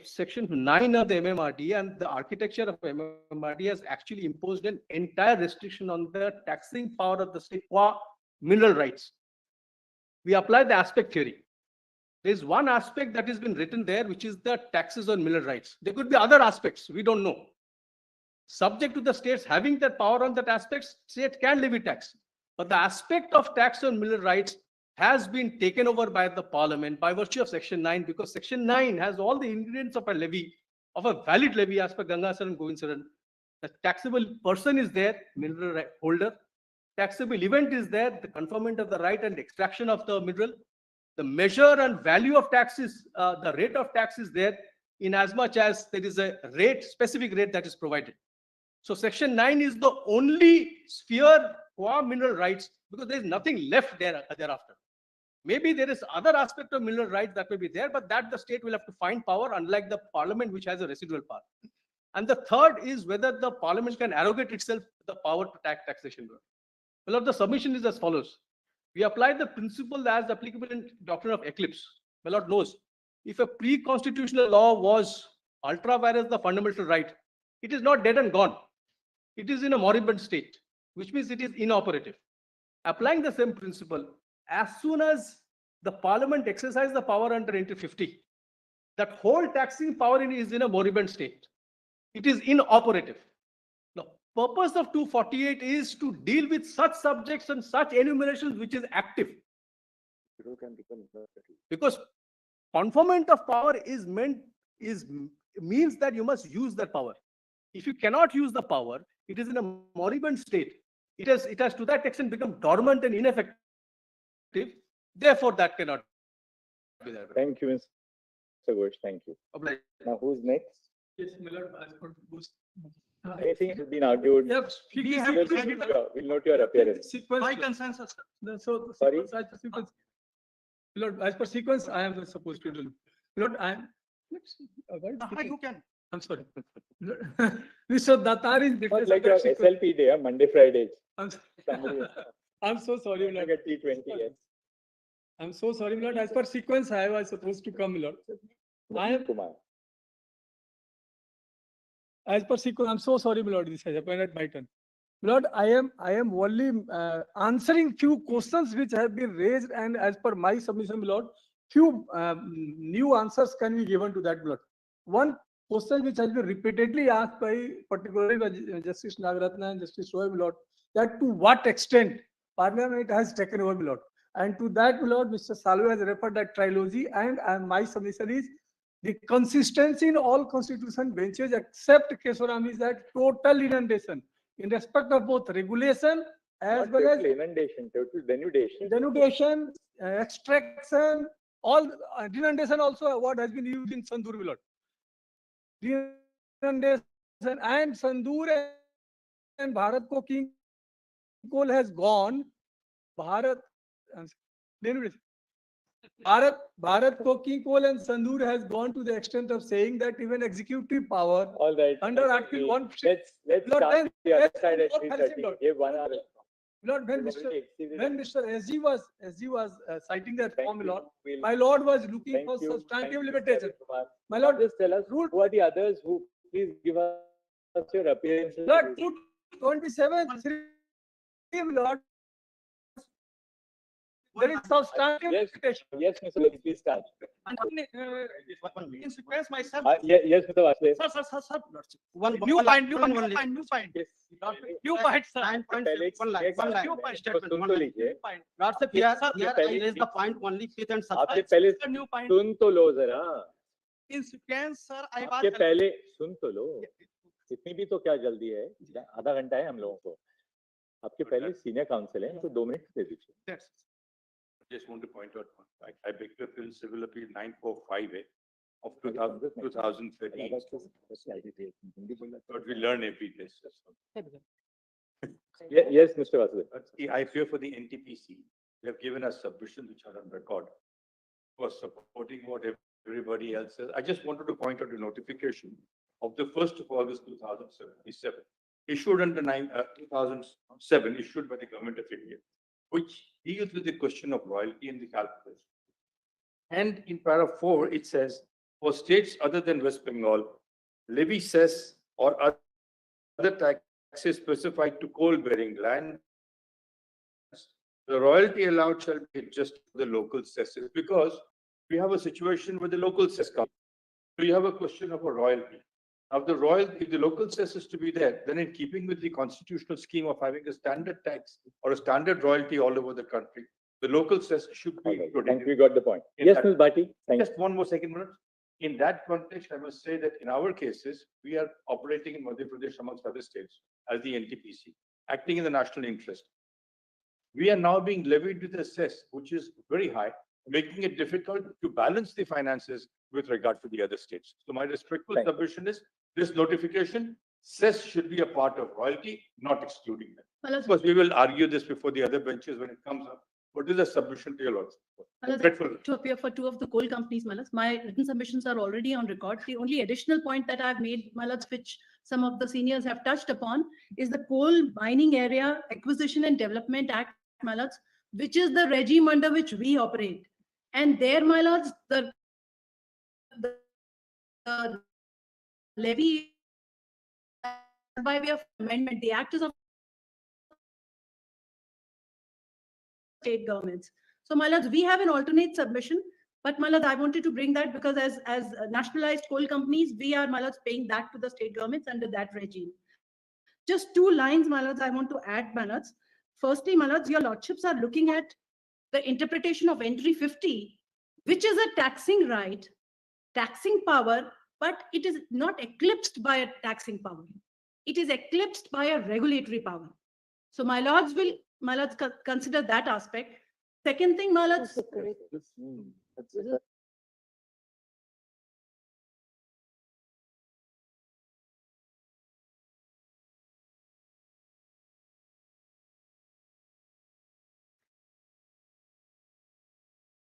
section 9 of the MMRD and the architecture of MMRD has actually imposed an entire restriction on the taxing power of the state for mineral rights. We apply the aspect theory. There is one aspect that has been written there, which is the taxes on mineral rights. There could be other aspects, we don't know. Subject to the states having that power on that aspect, state can levy tax. But the aspect of tax on mineral rights has been taken over by the parliament by virtue of section 9, because section 9 has all the ingredients of a levy, of a valid levy as per Gangasaran and Govindsaran. The taxable person is there, mineral right holder. Taxable event is there, the conferment of the right and extraction of the mineral. The measure and value of taxes, the rate of tax is there in as much as there is a rate, specific rate that is provided. So section 9 is the only sphere for mineral rights, because there is nothing left thereafter. Maybe there is other aspect of mineral rights that may be there, but that the state will have to find power, unlike the parliament, which has a residual power. And the third is whether the parliament can arrogate itself the power to taxation. Well, the submission is as follows. We apply the principle as applicable in doctrine of eclipse. Well, Lord knows, if a pre-constitutional law was ultra vires the fundamental right, it is not dead and gone. It is in a moribund state, which means it is inoperative. Applying the same principle, as soon as the parliament exercises the power under entry 50, that whole taxing power is in a moribund state. It is inoperative. The purpose of 248 is to deal with such subjects and such enumerations which is active. Because conferment of power is means that you must use that power. If you cannot use the power, it is in a moribund state. It has to that extent become dormant and ineffective. Therefore, that cannot be there. Thank you, Mr. Ghosh. Thank you. Obliged. Now, who's next? Yes, my lord, as per Ghosh. Anything has been argued. Yes, We'll note your appearance. Sequence. By consensus. So, Sorry? sequence. Lord, as per sequence, I am supposed to do. Lord, I am. You can. I'm sorry. Mr. Datar is Not like your SLP day, Monday, Fridays. I'm so sorry, Lord. Like a T20, yes. I'm so sorry, Lord. As per sequence, I was supposed to come, Lord. I am. As per sequence, I'm so sorry, Lord. This has happened at my turn. Lord, I am only answering few questions which have been raised, and as per my submission, Lord, few new answers can be given to that, Lord. One question which has been repeatedly asked by particularly by Justice Nagaratna and Justice Roy, Lord, that to what extent Parliament has taken over, Lord. And to that, Lord, Mr. Salve has referred that trilogy, and my submission is the consistency in all constitution benches except Kesoram is that total inundation in respect of both regulation as well as inundation, total denudation. Denudation, extraction, all denudation also what has been used in Sandur, Lord. Denudation and Sandur and Bharat coking coal has gone. Bharat coking coal and Sandur has gone to the extent of saying that even executive power. All right. Under Article 1. Let's Lord, start the other side at Lord, 3:30. Give 1 hour. Lord, when Mr. SG was citing that form, Lord, my Lord was looking for substantive limitation. My Lord, just tell us who are the others who please give us your appearance. Lord, 27, Lord. There is substantive limitation. Yes, Mr. Levy, please start. In sequence myself. Yes, Mr. Vasudev. Sir. One new point. New point. Yes. New point, sir. New point statement. सुन तो लीजिए. Lord, sir, here I raise the point only fifth and आपके पहले new point. सुन तो लो जरा. In sequence, sir, आपके पहले सुन तो लो. इतनी भी तो क्या जल्दी है? आधा घंटा है हम लोगों को. आपके पहले सीनियर काउंसिल है, तो 2 मिनट दे दीजिए. Just want to point out one fact. I beg to appeal Civil Appeal 945A of 2013. But we learn every day. Yes, Mr. Vasudev. I fear for the NTPC. They have given us submissions which are on record for supporting what everybody else says. I just wanted to point out a notification of the 1st of August 2077, issued under 2007, issued by the Government of India, which deals with the question of royalty and the calculation. And in paragraph 4, it says, for states other than West Bengal, levy cess or other taxes specified to coal-bearing land, the royalty allowed shall be just the local cesses, because we have a situation where the local cess comes. So you have a question of a royalty. Now, if the local cess is to be there, then in keeping with the constitutional scheme of having a standard tax or a standard royalty all over the country, The local cess should be All right, thank included. you, we got the point. In Yes, that- Ms. Bhati, thank you. Just one more second, minute. In that context, I must say that in our cases, we are operating in Madhya Pradesh amongst other states as the NTPC, acting in the national interest. We are now being levied with a cess, which is very high, making it difficult to balance the finances with regard to the other states. So my respectful Thank you. submission is this notification, cess should be a part of royalty, not excluding them. Well, Of course, we will argue this before the other benches when it comes up. What is the submission to your lordship? Grateful. To appear for two of the coal companies, my lords. My written submissions are already on record. The only additional point that I've made, my lords, which some of the seniors have touched upon, is the Coal Mining Area Acquisition and Development Act, my lords, which is the regime under which we operate. And there, my lords, the levy by way of amendment, the act is of state governments. So, my lords, we have an alternate submission, but my lords, I wanted to bring that because as nationalized coal companies, we are, my lords, paying that to the state governments under that regime. Just two lines, my lords, I want to add, my lords. Firstly, my lords, your lordships are looking at the interpretation of entry 50, which is a taxing right, taxing power, but it is not eclipsed by a taxing power. It is eclipsed by a regulatory power. So my lords will, my lords, consider that aspect. Second thing, my lords,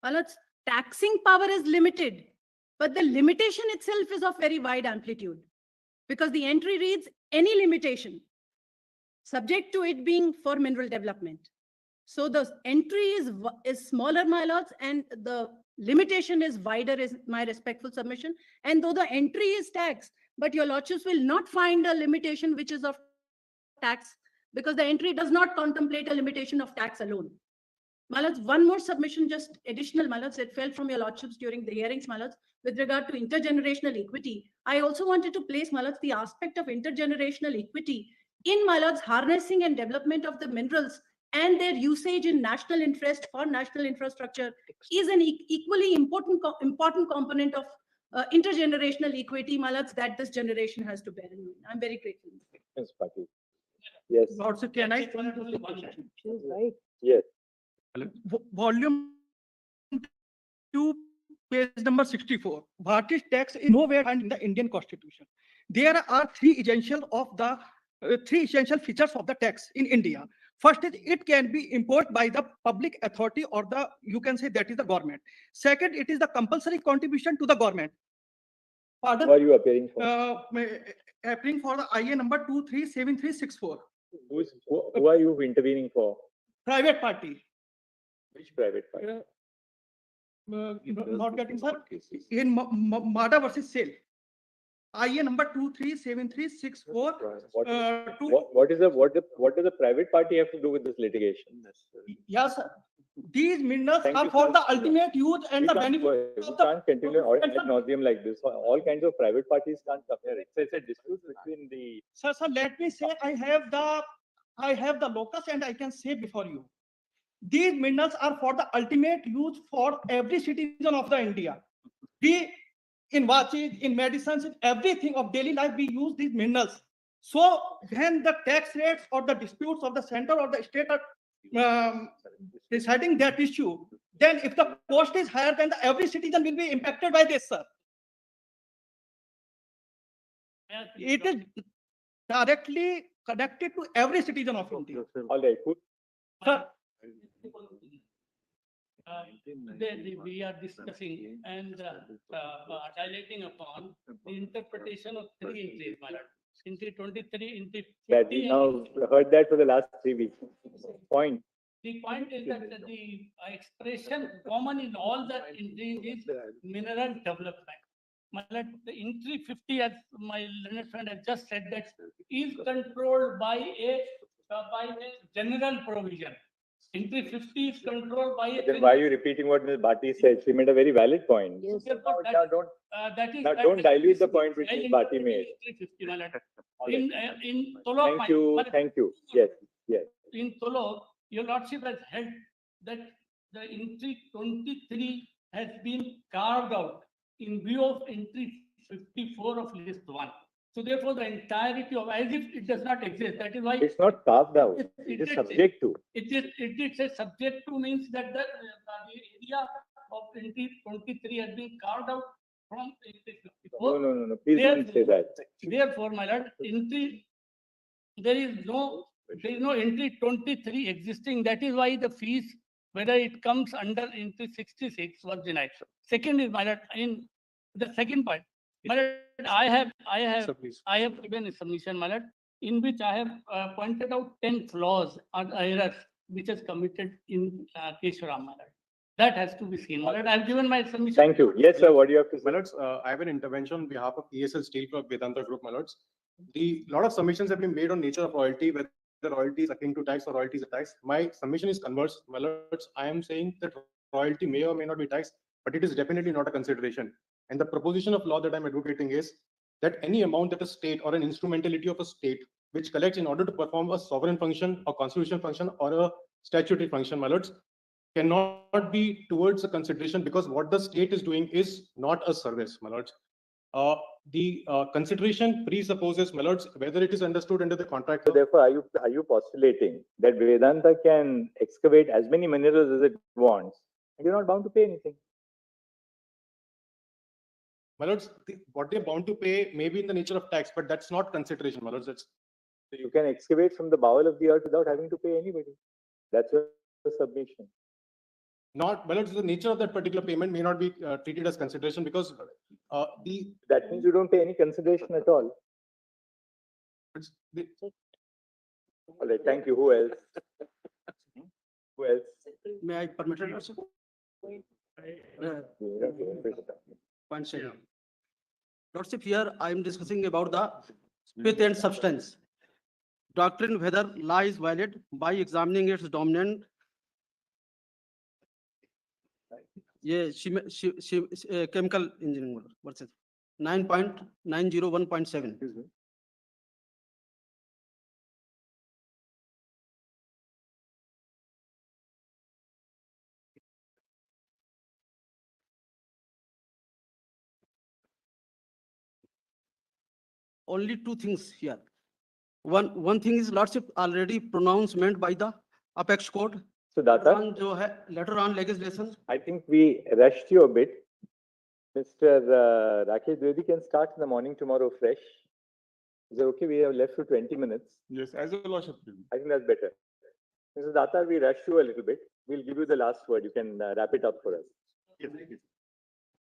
my lords, taxing power is limited, but the limitation itself is of very wide amplitude because the entry reads any limitation subject to it being for mineral development. So the entry is smaller, my lords, and the limitation is wider, is my respectful submission. And though the entry is tax, but your lordships will not find a limitation which is of tax because the entry does not contemplate a limitation of tax alone. My lords, one more submission, just additional, my lords, that fell from your lordships during the hearings, my lords, with regard to intergenerational equity. I also wanted to place, my lords, the aspect of intergenerational equity in, my lords, harnessing and development of the minerals and their usage in national interest for national infrastructure is an equally important component of intergenerational equity, my lords, that this generation has to bear in mind. I'm very grateful. Ms. Bhati. Yes. Also, can I? Right. Yes. Volume 2, page number 64. What is tax is nowhere found in the Indian Constitution. There are three essential features of the tax in India. First is it can be imposed by the public authority or you can say that is the government. Second, it is the compulsory contribution to the government. Pardon? Who are you appearing for? Appearing for the IA number 237364. Who are you intervening for? Private party. Which private party? Not getting, sir. In MADA versus SAIL. IA number 237364. What does the private party have to do with this litigation? Yes, sir. These minerals are for the ultimate use and the benefit. We can't continue ad nauseum like this. All kinds of private parties can't come here. It's a dispute between the. Sir, let me say I have the locus and I can say before you. These minerals are for the ultimate use for every citizen of the India. We in watches, in medicines, in everything of daily life, we use these minerals. So when the tax rates or the disputes of the center or the state are deciding that issue, then if the cost is higher, then every citizen will be impacted by this, sir. It is directly connected to every citizen of India. All right. Sir, we are discussing and highlighting upon the interpretation of three entries, my lord. Entry 23, entry 50. That we now heard that for the last 3 weeks. Point. The point is that the expression common in all the entries is mineral development. My lord, the entry 50, as my learned friend has just said, that is controlled by a general provision. Entry 50 is controlled by a. Then why are you repeating what Ms. Bhati said? She made a very valid point. Yes. Don't dilute the point which Ms. Bhati made. In Tolok, Thank you. Yes. in Tolok, your lordship has held that the entry 23 has been carved out in view of entry 54 of list 1. So therefore, the entirety of, as if it does not exist. That is why. It's not carved out. It is subject to. It is subject to means that the area of entry 23 has been carved out from entry 54. No. Please don't say that. Therefore, my lord, there is no entry 23 existing. That is why the fees, whether it comes under entry 66, was denied. Second is, my lord, in the second point, my lord, I have given a submission, my lord, in which I have pointed out 10 flaws or errors which is committed in Kesharam, my lord. That has to be seen, my lord. I have given my submission. Thank you. Yes, sir. What do you have to say? My lords, I have an intervention on behalf of ESL Steel Corp Vedanta Group, my lords. Lot of submissions have been made on nature of royalty, whether royalty is akin to tax or royalty is a tax. My submission is converse, my lords. I am saying that royalty may or may not be taxed, but it is definitely not a consideration. And the proposition of law that I'm advocating is that any amount that a state or an instrumentality of a state which collects in order to perform a sovereign function or constitutional function or a statutory function, my lords, cannot be towards a consideration because what the state is doing is not a service, my lords. The consideration presupposes, my lords, whether it is understood under the contract. So therefore, are you postulating that Vedanta can excavate as many minerals as it wants, and you're not bound to pay anything? My lords, what they're bound to pay may be in the nature of tax, but that's not consideration, my lords. That's So you can excavate from the bowel of the earth without having to pay anybody. That's your submission. not, my lords, the nature of that particular payment may not be treated as consideration because That means you don't pay any consideration at all. All right, thank you. Who else? Who else? May I permit it also? One second. Lordship, here I am discussing about the fifth and substance. Doctrine whether law is valid by examining its dominant. Yeah, chemical engineering versus 9.901.7. Only two things here. One thing is Lordship already pronouncement by the apex court. So Data, Later on legislation. I think we rushed you a bit. Mr. Rakesh Dwivedi can start in the morning tomorrow fresh. Is it okay? We have left for 20 minutes. Yes, as a lordship. I think that's better. Mr. Datar, we rushed you a little bit. We'll give you the last word. You can wrap it up for us. Yes,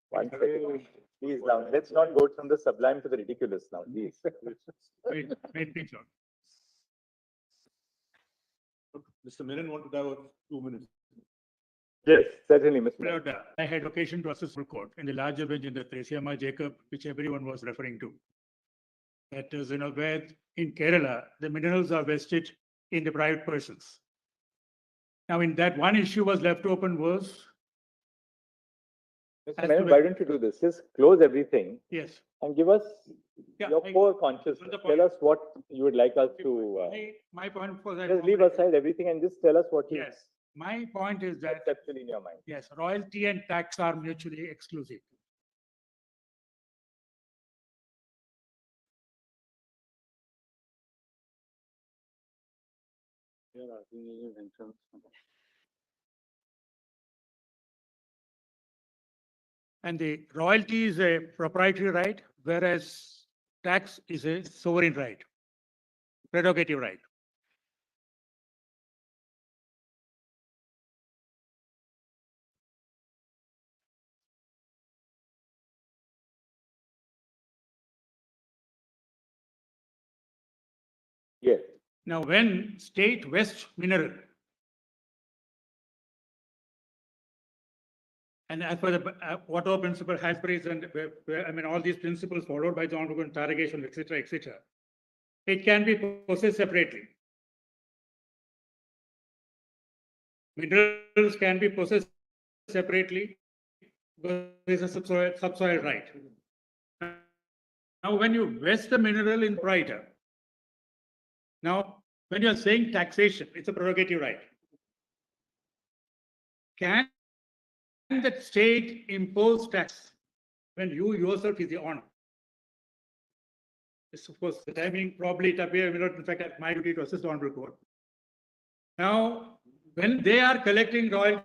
One second. Please now. Let's not go from the sublime to the ridiculous now. Please. Wait, Lord. Mr. Menon wanted to have 2 minutes. Yes, certainly, Mr. Lord, I had occasion to assist full court in the larger bench in the Thresiyama Jacob, which everyone was referring to. That is, where in Kerala, the minerals are vested in the private persons. Now, in that one issue was left open was. Mr. Menon, why don't you do this? Just close everything. Yes. And give us your core consciousness. Tell us what you would like us to. My point was that. Just leave aside everything and just tell us what you. Yes. My point is that. Conceptually in your mind. Yes, royalty and tax are mutually exclusive. And the royalty is a proprietary right, whereas tax is a sovereign right, prerogative right. Yes. Now, when state West Mineral, and as per the Water Principle has present, all these principles followed by the ongoing interrogation, etc., it can be processed separately. Minerals can be processed separately because it's a subsoil right. Now, when you vest the mineral in private, now, when you are saying taxation, it's a prerogative right. can the state impose tax when you yourself is the owner? Yes, of course, the timing probably it appears, in fact, at my duty to assist the honorable court. Now, when they are collecting royalty,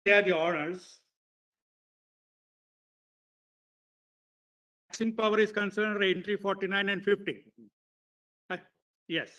they are the owners. Taxing power is concerned, entry 49 and 50. Yes.